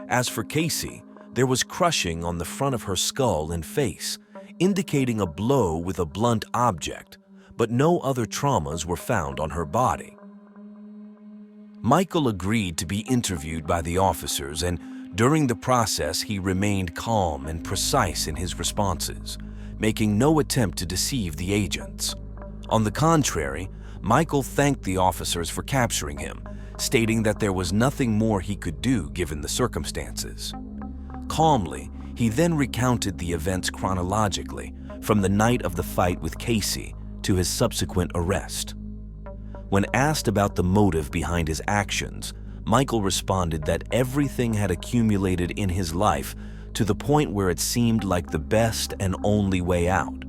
As for Casey, there was crushing on the front of her skull and face, indicating a blow with a blunt object, but no other traumas were found on her body. Michael agreed to be interviewed by the officers, and during the process he remained calm and precise in his responses, making no attempt to deceive the agents. On the contrary, Michael thanked the officers for capturing him, stating that there was nothing more he could do given the circumstances. Calmly, he then recounted the events chronologically, from the night of the fight with Casey to his subsequent arrest. When asked about the motive behind his actions, Michael responded that everything had accumulated in his life to the point where it seemed like the best and only way out.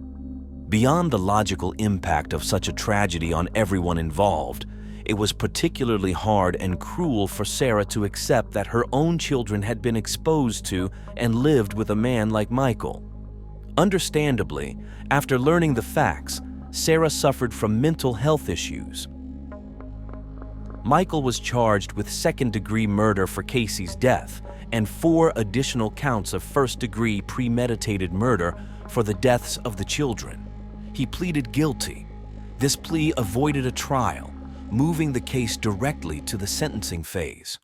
Beyond the logical impact of such a tragedy on everyone involved, it was particularly hard and cruel for Sarah to accept that her own children had been exposed to and lived with a man like Michael. Understandably, after learning the facts, Sarah suffered from mental health issues. Michael was charged with second-degree murder for Casey's death and 4 additional counts of first-degree premeditated murder for the deaths of the children. He pleaded guilty. This plea avoided a trial, moving the case directly to the sentencing phase.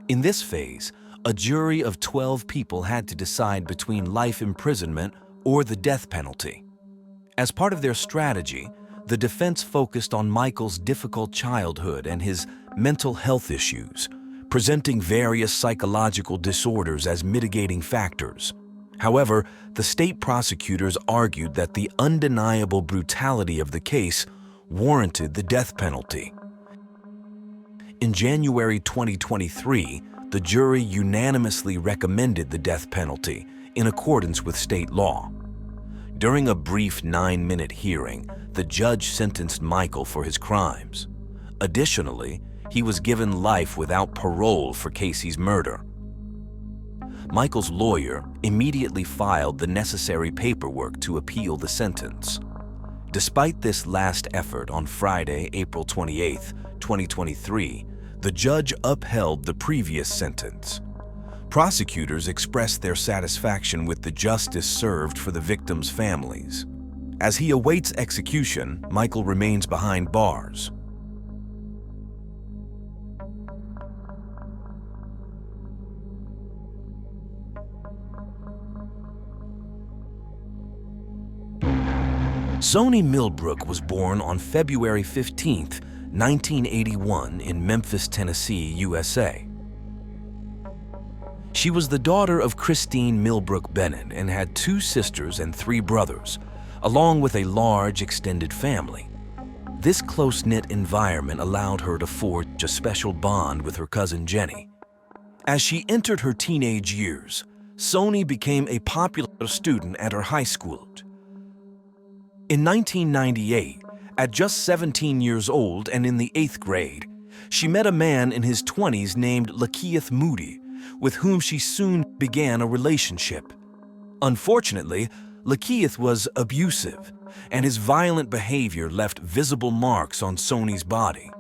In this phase, a jury of 12 people had to decide between life imprisonment or the death penalty. As part of their strategy, the defense focused on Michael's difficult childhood and his mental health issues, presenting various psychological disorders as mitigating factors. However, the state prosecutors argued that the undeniable brutality of the case warranted the death penalty. In January 2023, the jury unanimously recommended the death penalty in accordance with state law. During a brief 9-minute hearing, the judge sentenced Michael for his crimes. Additionally, he was given life without parole for Casey's murder. Michael's lawyer immediately filed the necessary paperwork to appeal the sentence. Despite this last effort on Friday, April 28, 2023, the judge upheld the previous sentence. Prosecutors expressed their satisfaction with the justice served for the victims' families. As he awaits execution, Michael remains behind bars. Soni Millbrook was born on February 15, 1981 in Memphis, Tennessee, USA. She was the daughter of Christine Millbrook Bennett and had 2 sisters and 3 brothers, along with a large extended family. This close-knit environment allowed her to forge a special bond with her cousin Jenny. As she entered her teenage years, Sony became a popular student at her high school. In 1998, at just 17 years old and in the 8th grade, she met a man in his 20s named Lakeith Moody, with whom she soon began a relationship. Unfortunately, Lakeith was abusive, and his violent behavior left visible marks on Sony's body.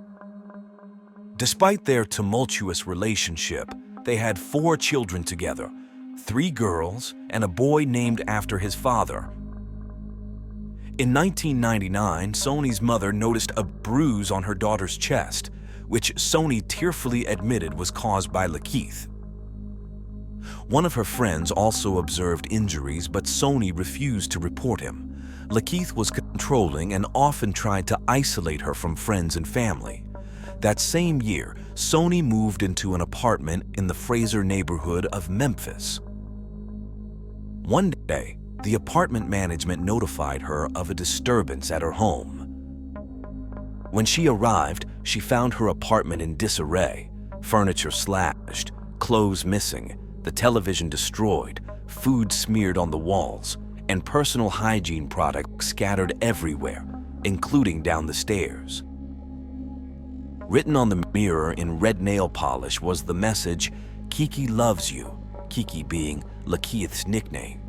Despite their tumultuous relationship, they had 4 children together, 3 girls and a boy named after his father. In 1999, Sony's mother noticed a bruise on her daughter's chest, which Sony tearfully admitted was caused by Lakeith. One of her friends also observed injuries, but Sony refused to report him. Lakeith was controlling and often tried to isolate her from friends and family. That same year, Sony moved into an apartment in the Fraser neighborhood of Memphis. One day, the apartment management notified her of a disturbance at her home. When she arrived, she found her apartment in disarray, furniture slashed, clothes missing, the television destroyed, food smeared on the walls, and personal hygiene products scattered everywhere, including down the stairs. Written on the mirror in red nail polish was the message, "Kiki loves you," Kiki being Lakeith's nickname.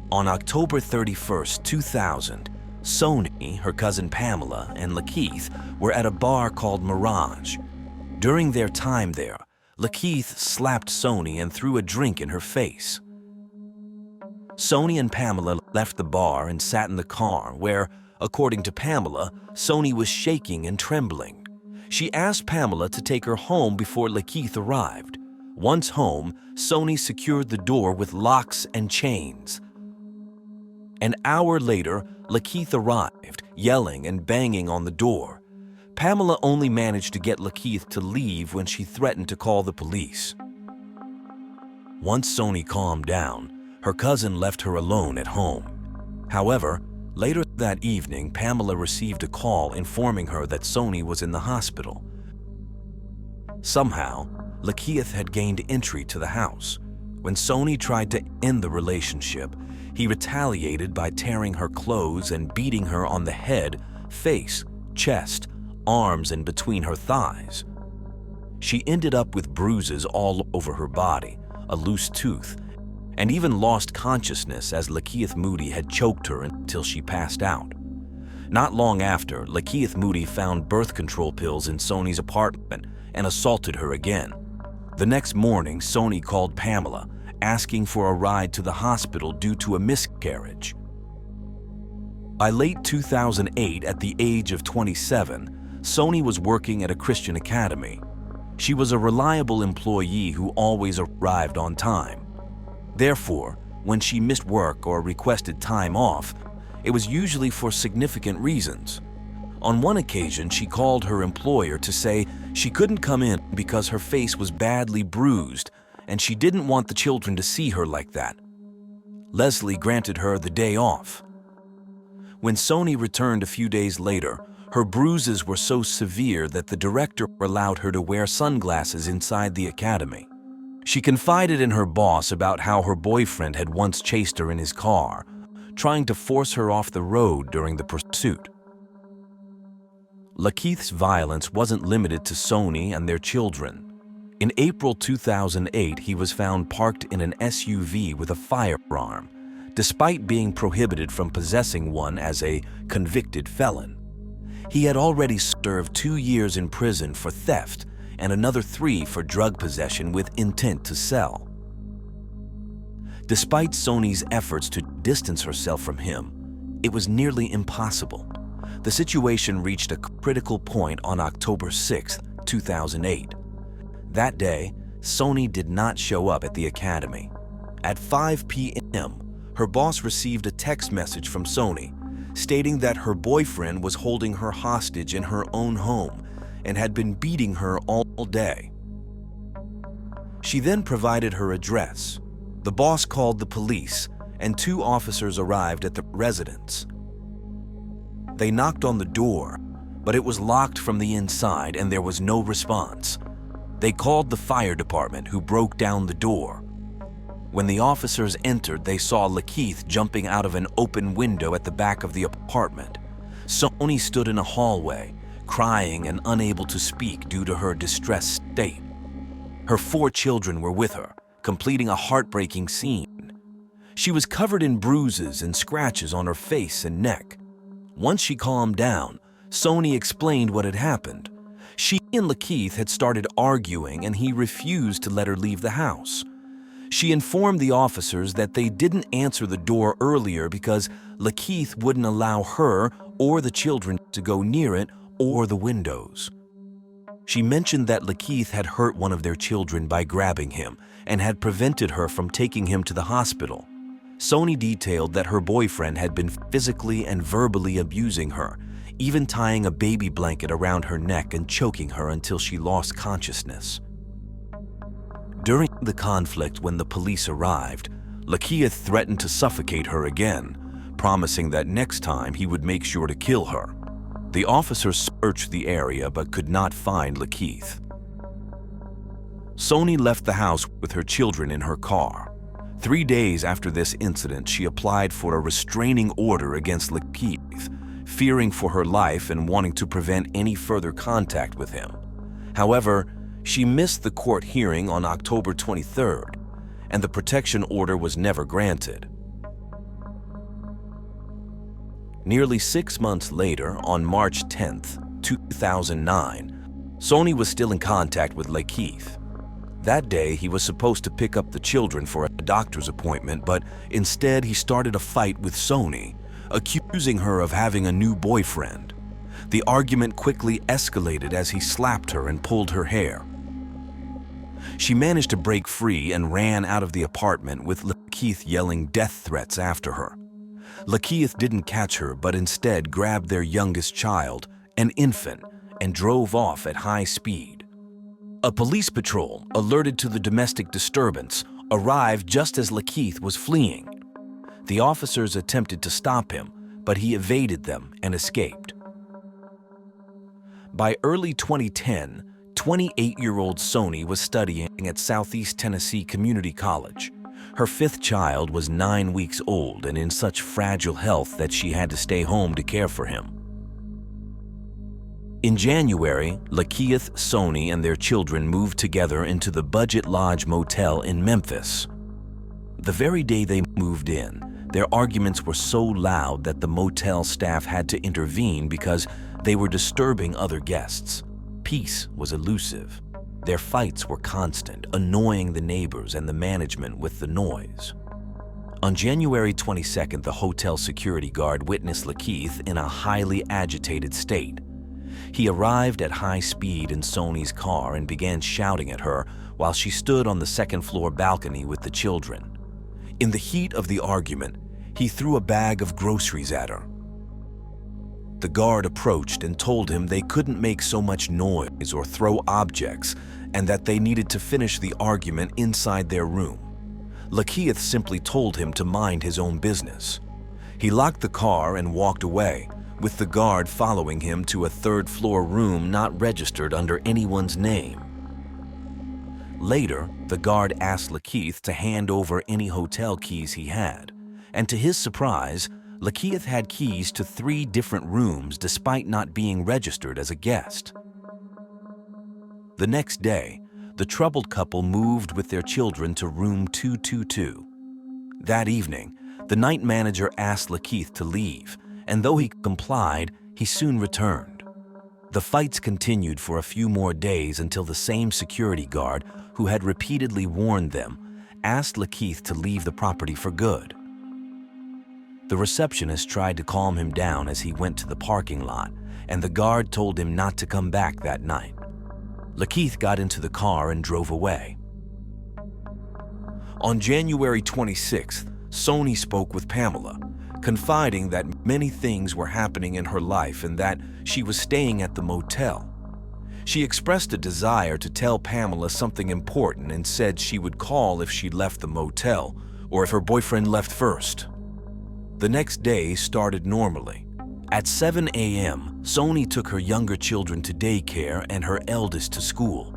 On October 31st, 2000, Sony, her cousin Pamela, and Lakeith were at a bar called Mirage. During their time there, Lakeith slapped Sony and threw a drink in her face. Sony and Pamela left the bar and sat in the car where, according to Pamela, Sony was shaking and trembling. She asked Pamela to take her home before Lakeith arrived. Once home, Sony secured the door with locks and chains. An hour later, Lakeith arrived, yelling and banging on the door. Pamela only managed to get Lakeith to leave when she threatened to call the police. Once Sony calmed down, her cousin left her alone at home. However, later that evening, Pamela received a call informing her that Sony was in the hospital. Somehow, Lakeith had gained entry to the house. When Sony tried to end the relationship, he retaliated by tearing her clothes and beating her on the head, face, chest, arms, and between her thighs. She ended up with bruises all over her body, a loose tooth, and even lost consciousness as Lakeith Moody had choked her until she passed out. Not long after, Lakeith Moody found birth control pills in Sony's apartment and assaulted her again. The next morning, Sony called Pamela, asking for a ride to the hospital due to a miscarriage. By late 2008, at the age of 27, Sony was working at a Christian academy. She was a reliable employee who always arrived on time. Therefore, when she missed work or requested time off, it was usually for significant reasons. On one occasion, she called her employer to say she couldn't come in because her face was badly bruised and she didn't want the children to see her like that. Leslie granted her the day off. When Sony returned a few days later, her bruises were so severe that the director allowed her to wear sunglasses inside the academy. She confided in her boss about how her boyfriend had once chased her in his car, trying to force her off the road during the pursuit. Lakeith's violence wasn't limited to Sony and their children. In April 2008, he was found parked in an SUV with a firearm, despite being prohibited from possessing one as a convicted felon. He had already served 2 years in prison for theft and another 3 for drug possession with intent to sell. Despite Sony's efforts to distance herself from him, it was nearly impossible. The situation reached a critical point on October 6, 2008. That day, Sony did not show up at the academy. At 5 p.m., her boss received a text message from Sony stating that her boyfriend was holding her hostage in her own home and had been beating her all day. She then provided her address. The boss called the police, and 2 officers arrived at the residence. They knocked on the door, but it was locked from the inside and there was no response. They called the fire department, who broke down the door. When the officers entered, they saw Lakeith jumping out of an open window at the back of the apartment. Sony stood in a hallway, crying and unable to speak due to her distressed state. Her 4 children were with her, completing a heartbreaking scene. She was covered in bruises and scratches on her face and neck. Once she calmed down, Sony explained what had happened. She and Lakeith had started arguing and he refused to let her leave the house. She informed the officers that they didn't answer the door earlier because Lakeith wouldn't allow her or the children to go near it or the windows. She mentioned that Lakeith had hurt one of their children by grabbing him and had prevented her from taking him to the hospital. Sony detailed that her boyfriend had been physically and verbally abusing her, even tying a baby blanket around her neck and choking her until she lost consciousness. During the conflict, when the police arrived, Lakeith threatened to suffocate her again, promising that next time he would make sure to kill her. The officers searched the area but could not find Lakeith. Sony left the house with her children in her car. 3 days after this incident, she applied for a restraining order against Lakeith, fearing for her life and wanting to prevent any further contact with him. However, she missed the court hearing on October 23rd, and the protection order was never granted. Nearly 6 months later, on March 10th, 2009, Sony was still in contact with Lakeith. That day, he was supposed to pick up the children for a doctor's appointment, but instead he started a fight with Sony, accusing her of having a new boyfriend. The argument quickly escalated as he slapped her and pulled her hair. She managed to break free and ran out of the apartment with Lakeith yelling death threats after her. Lakeith didn't catch her, but instead grabbed their youngest child, an infant, and drove off at high speed. A police patrol, alerted to the domestic disturbance, arrived just as Lakeith was fleeing. The officers attempted to stop him, but he evaded them and escaped. By early 2010, 28-year-old Sony was studying at Southeast Tennessee Community College. Her 5th child was 9 weeks old and in such fragile health that she had to stay home to care for him. In January, Lakeith, Sony, and their children moved together into the Budget Lodge Motel in Memphis. The very day they moved in, their arguments were so loud that the motel staff had to intervene because they were disturbing other guests. Peace was elusive. Their fights were constant, annoying the neighbors and the management with the noise. On January 22nd, the hotel security guard witnessed Lakeith in a highly agitated state. He arrived at high speed in Sony's car and began shouting at her while she stood on the second-floor balcony with the children. In the heat of the argument, he threw a bag of groceries at her. The guard approached and told him they couldn't make so much noise or throw objects and that they needed to finish the argument inside their room. Lakeith simply told him to mind his own business. He locked the car and walked away, with the guard following him to a third-floor room not registered under anyone's name. Later, the guard asked Lakeith to hand over any hotel keys he had, and to his surprise, Lakeith had keys to 3 different rooms despite not being registered as a guest. The next day, the troubled couple moved with their children to room 222. That evening, the night manager asked Lakeith to leave, and though he complied, he soon returned. The fights continued for a few more days until the same security guard, who had repeatedly warned them, asked Lakeith to leave the property for good. The receptionist tried to calm him down as he went to the parking lot, and the guard told him not to come back that night. Lakeith got into the car and drove away. On January 26th, Sony spoke with Pamela, confiding that many things were happening in her life and that she was staying at the motel. She expressed a desire to tell Pamela something important and said she would call if she left the motel or if her boyfriend left first. The next day started normally. At 7 a.m., Sony took her younger children to daycare and her eldest to school.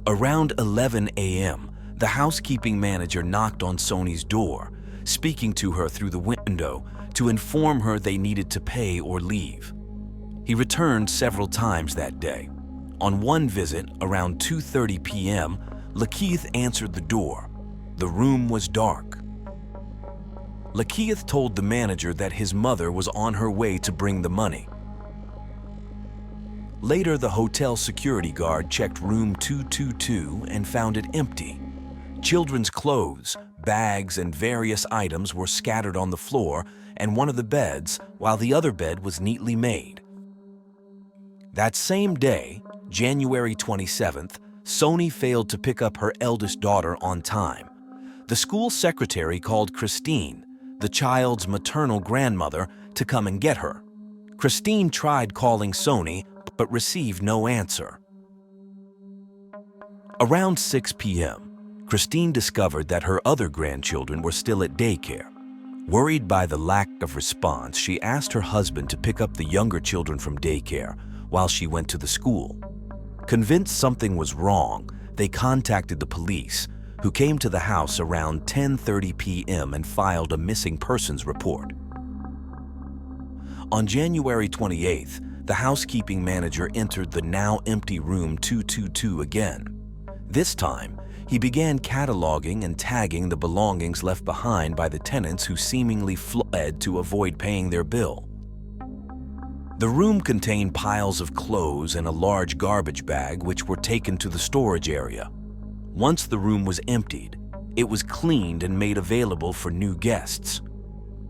Around 11 a.m., the housekeeping manager knocked on Sony's door, speaking to her through the window to inform her they needed to pay or leave. He returned several times that day. On one visit, around 2:30 p.m., Lakeith answered the door. The room was dark. Lakeith told the manager that his mother was on her way to bring the money. Later, the hotel security guard checked room 222 and found it empty. Children's clothes, bags, and various items were scattered on the floor and one of the beds, while the other bed was neatly made. That same day, January 27th, Sony failed to pick up her eldest daughter on time. The school secretary called Christine, the child's maternal grandmother, to come and get her. Christine tried calling Sony, but received no answer. Around 6 p.m., Christine discovered that her other grandchildren were still at daycare. Worried by the lack of response, she asked her husband to pick up the younger children from daycare while she went to the school. Convinced something was wrong, they contacted the police, who came to the house around 10:30 p.m. and filed a missing persons report. On January 28th, the housekeeping manager entered the now empty room 222 again. This time, he began cataloging and tagging the belongings left behind by the tenants who seemingly fled to avoid paying their bill. The room contained piles of clothes and a large garbage bag which were taken to the storage area. Once the room was emptied, it was cleaned and made available for new guests.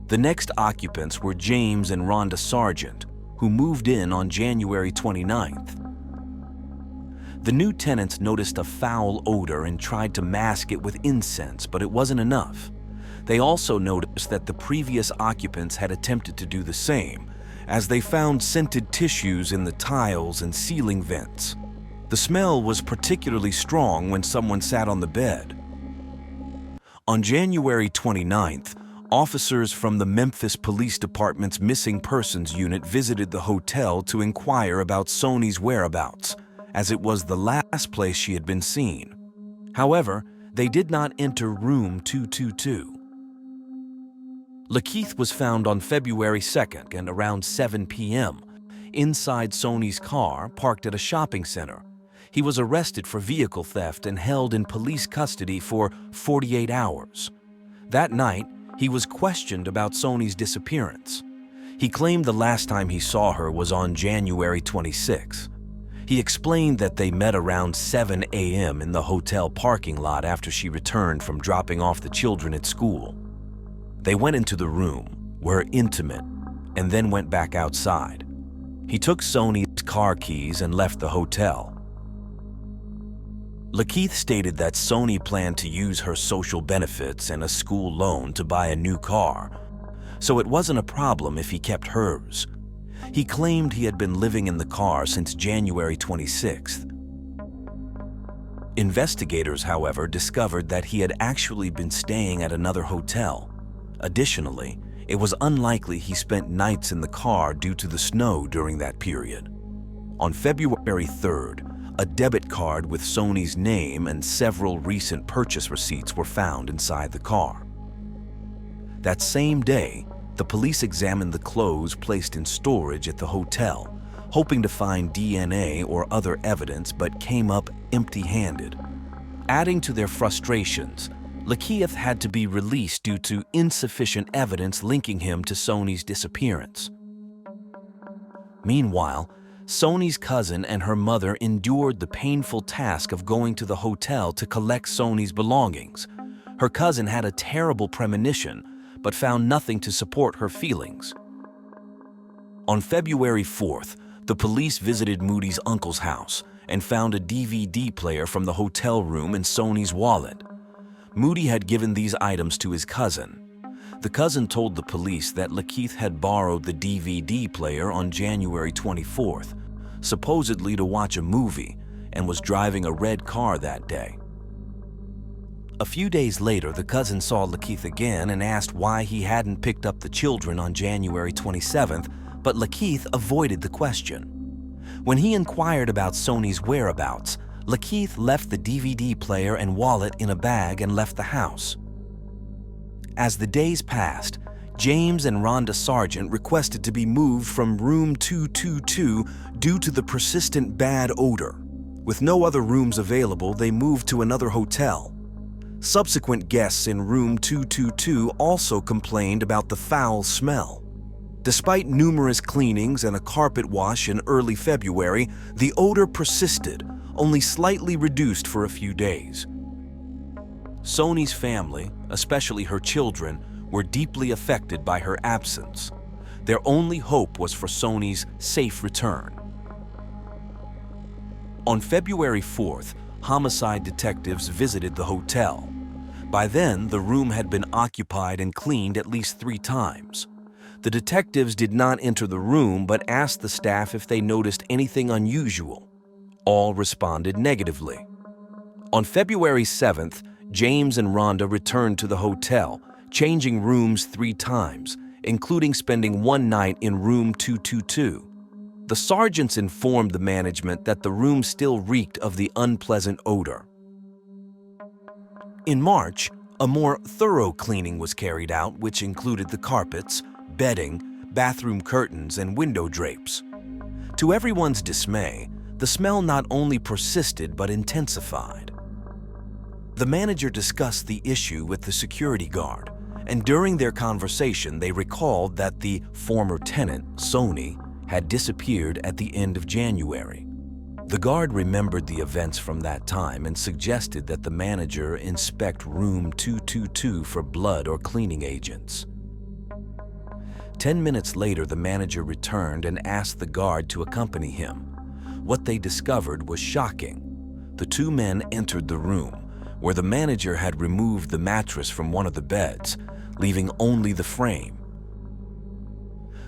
The next occupants were James and Rhonda Sargent, who moved in on January 29th. The new tenants noticed a foul odor and tried to mask it with incense, but it wasn't enough. They also noticed that the previous occupants had attempted to do the same, as they found scented tissues in the tiles and ceiling vents. The smell was particularly strong when someone sat on the bed. On January 29th, officers from the Memphis Police Department's Missing Persons Unit visited the hotel to inquire about Sony's whereabouts, as it was the last place she had been seen. However, they did not enter room 222. Lakeith was found on February 2nd and around 7 p.m. inside Sony's car parked at a shopping center. He was arrested for vehicle theft and held in police custody for 48 hours. That night, he was questioned about Sony's disappearance. He claimed the last time he saw her was on January 26. He explained that they met around 7 a.m. in the hotel parking lot after she returned from dropping off the children at school. They went into the room, were intimate, and then went back outside. He took Sony's car keys and left the hotel. Lakeith stated that Sony planned to use her social benefits and a school loan to buy a new car, so it wasn't a problem if he kept hers. He claimed he had been living in the car since January 26th. Investigators, however, discovered that he had actually been staying at another hotel. Additionally, it was unlikely he spent nights in the car due to the snow during that period. On February 3rd, a debit card with Sony's name and several recent purchase receipts were found inside the car. That same day, the police examined the clothes placed in storage at the hotel, hoping to find DNA or other evidence, but came up empty-handed. Adding to their frustrations, Lakeith had to be released due to insufficient evidence linking him to Sony's disappearance. Meanwhile, Sony's cousin and her mother endured the painful task of going to the hotel to collect Sony's belongings. Her cousin had a terrible premonition, but found nothing to support her feelings. On February 4th, the police visited Moody's uncle's house and found a DVD player from the hotel room in Sony's wallet. Moody had given these items to his cousin. The cousin told the police that Lakeith had borrowed the DVD player on January 24th, supposedly to watch a movie, and was driving a red car that day. A few days later, the cousin saw Lakeith again and asked why he hadn't picked up the children on January 27th, but Lakeith avoided the question. When he inquired about Sony's whereabouts, Lakeith left the DVD player and wallet in a bag and left the house. As the days passed, James and Rhonda Sargent requested to be moved from room 222 due to the persistent bad odor. With no other rooms available, they moved to another hotel. Subsequent guests in room 222 also complained about the foul smell. Despite numerous cleanings and a carpet wash in early February, the odor persisted, only slightly reduced for a few days. Sony's family, especially her children, were deeply affected by her absence. Their only hope was for Sony's safe return. On February 4th, homicide detectives visited the hotel. By then, the room had been occupied and cleaned at least 3 times. The detectives did not enter the room but asked the staff if they noticed anything unusual. All responded negatively. On February 7th, James and Rhonda returned to the hotel, changing rooms 3 times, including spending one night in room 222. The sergeants informed the management that the room still reeked of the unpleasant odor. In March, a more thorough cleaning was carried out, which included the carpets, bedding, bathroom curtains, and window drapes. To everyone's dismay, the smell not only persisted but intensified. The manager discussed the issue with the security guard, and during their conversation they recalled that the former tenant, Sony, had disappeared at the end of January. The guard remembered the events from that time and suggested that the manager inspect room 222 for blood or cleaning agents. 10 minutes later, the manager returned and asked the guard to accompany him. What they discovered was shocking. The 2 men entered the room, where the manager had removed the mattress from one of the beds, leaving only the frame.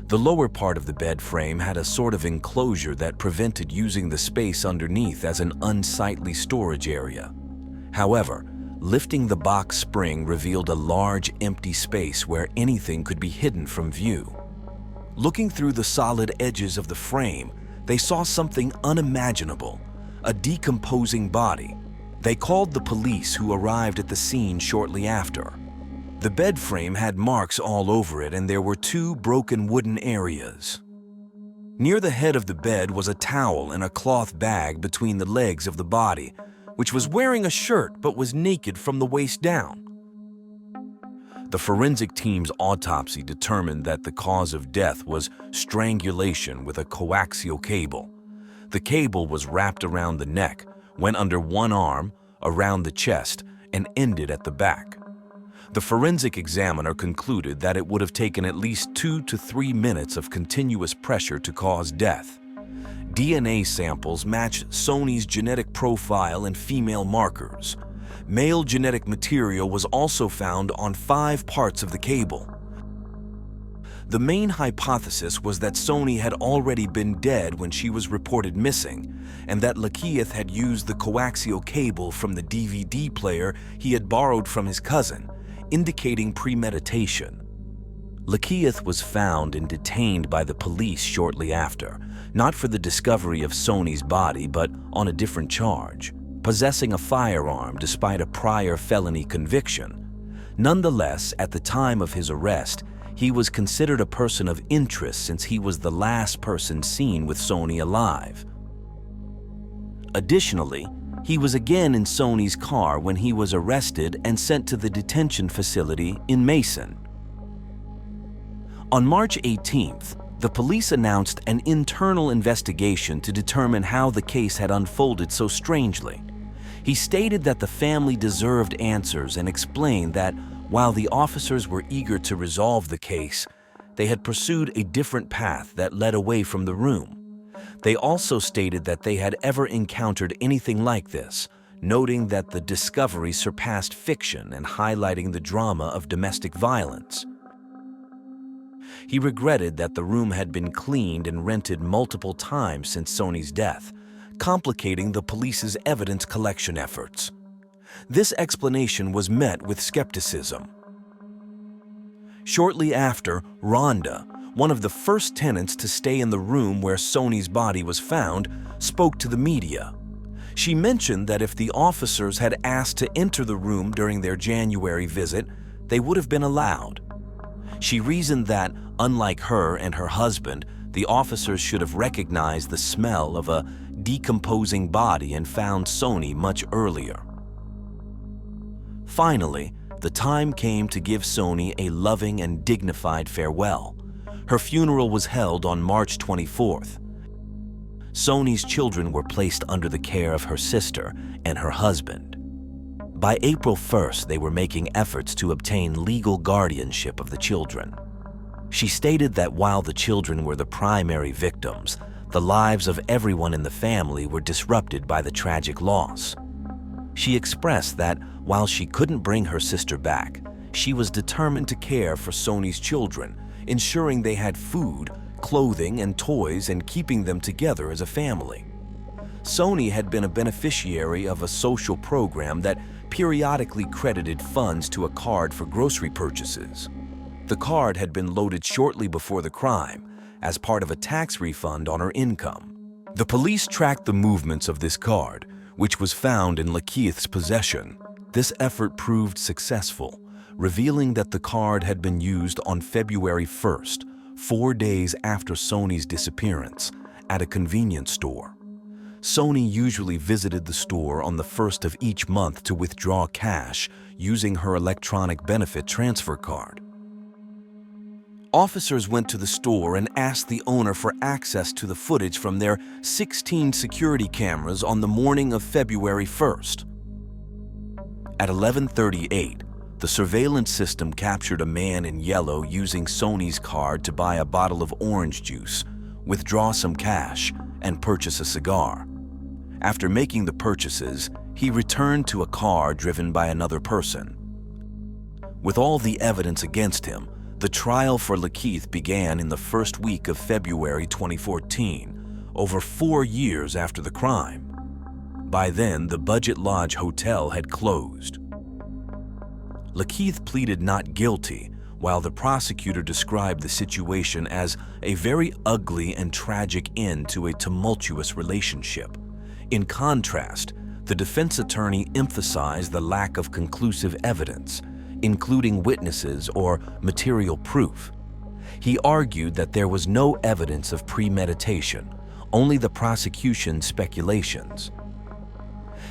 The lower part of the bed frame had a sort of enclosure that prevented using the space underneath as an unsightly storage area. However, lifting the box spring revealed a large empty space where anything could be hidden from view. Looking through the solid edges of the frame, they saw something unimaginable, a decomposing body. They called the police, who arrived at the scene shortly after. The bed frame had marks all over it, and there were 2 broken wooden areas. Near the head of the bed was a towel and a cloth bag between the legs of the body, which was wearing a shirt but was naked from the waist down. The forensic team's autopsy determined that the cause of death was strangulation with a coaxial cable. The cable was wrapped around the neck, went under one arm, around the chest, and ended at the back. The forensic examiner concluded that it would have taken at least 2 to 3 minutes of continuous pressure to cause death. DNA samples matched Sony's genetic profile and female markers. Male genetic material was also found on 5 parts of the cable. The main hypothesis was that Sony had already been dead when she was reported missing, and that Lakeith had used the coaxial cable from the DVD player he had borrowed from his cousin, indicating premeditation. Lakeith was found and detained by the police shortly after, not for the discovery of Sony's body, but on a different charge, possessing a firearm despite a prior felony conviction. Nonetheless, at the time of his arrest, he was considered a person of interest since he was the last person seen with Sony alive. Additionally, he was again in Sony's car when he was arrested and sent to the detention facility in Mason. On March 18th, the police announced an internal investigation to determine how the case had unfolded so strangely. He stated that the family deserved answers and explained that while the officers were eager to resolve the case, they had pursued a different path that led away from the room. They also stated that they had ever encountered anything like this, noting that the discovery surpassed fiction and highlighting the drama of domestic violence. He regretted that the room had been cleaned and rented multiple times since Sony's death, complicating the police's evidence collection efforts. This explanation was met with skepticism. Shortly after, Rhonda, one of the first tenants to stay in the room where Sony's body was found, spoke to the media. She mentioned that if the officers had asked to enter the room during their January visit, they would have been allowed. She reasoned that, unlike her and her husband, the officers should have recognized the smell of a decomposing body and found Sony much earlier. Finally, the time came to give Sony a loving and dignified farewell. Her funeral was held on March 24th. Sony's children were placed under the care of her sister and her husband. By April 1st, they were making efforts to obtain legal guardianship of the children. She stated that while the children were the primary victims, the lives of everyone in the family were disrupted by the tragic loss. She expressed that while she couldn't bring her sister back, she was determined to care for Sony's children, ensuring they had food, clothing, and toys, and keeping them together as a family. Sony had been a beneficiary of a social program that periodically credited funds to a card for grocery purchases. The card had been loaded shortly before the crime as part of a tax refund on her income. The police tracked the movements of this card, which was found in Lakeith's possession. This effort proved successful, revealing that the card had been used on February 1st, 4 days after Sony's disappearance, at a convenience store. Sony usually visited the store on the 1st of each month to withdraw cash using her electronic benefit transfer card. Officers went to the store and asked the owner for access to the footage from their 16 security cameras on the morning of February 1st. At 11:38, the surveillance system captured a man in yellow using Sony's card to buy a bottle of orange juice, withdraw some cash, and purchase a cigar. After making the purchases, he returned to a car driven by another person. With all the evidence against him, the trial for Lakeith began in the first week of February 2014, over 4 years after the crime. By then, the Budget Lodge Hotel had closed. Lakeith pleaded not guilty, while the prosecutor described the situation as a very ugly and tragic end to a tumultuous relationship. In contrast, the defense attorney emphasized the lack of conclusive evidence, including witnesses or material proof. He argued that there was no evidence of premeditation, only the prosecution's speculations.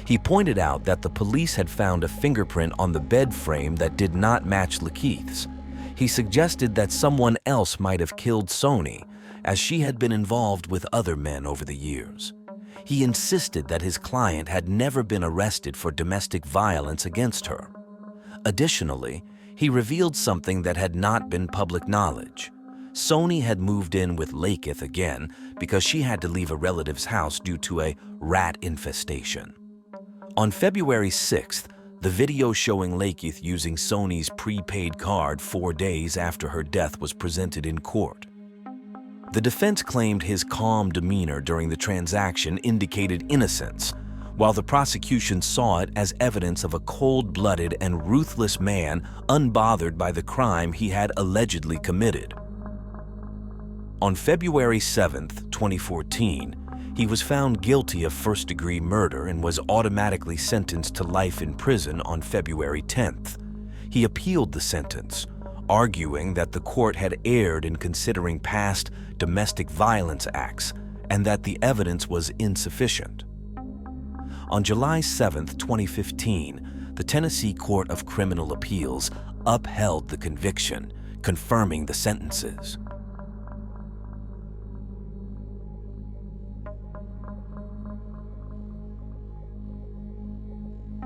He pointed out that the police had found a fingerprint on the bed frame that did not match Lakeith's. He suggested that someone else might have killed Sony, as she had been involved with other men over the years. He insisted that his client had never been arrested for domestic violence against her. Additionally, he revealed something that had not been public knowledge. Sony had moved in with Lakeith again because she had to leave a relative's house due to a rat infestation. On February 6th, the video showing Lakeith using Sony's prepaid card 4 days after her death was presented in court. The defense claimed his calm demeanor during the transaction indicated innocence, while the prosecution saw it as evidence of a cold-blooded and ruthless man unbothered by the crime he had allegedly committed. On February 7th, 2014, he was found guilty of first-degree murder and was automatically sentenced to life in prison on February 10th. He appealed the sentence, arguing that the court had erred in considering past domestic violence acts and that the evidence was insufficient. On July 7, 2015, the Tennessee Court of Criminal Appeals upheld the conviction, confirming the sentences.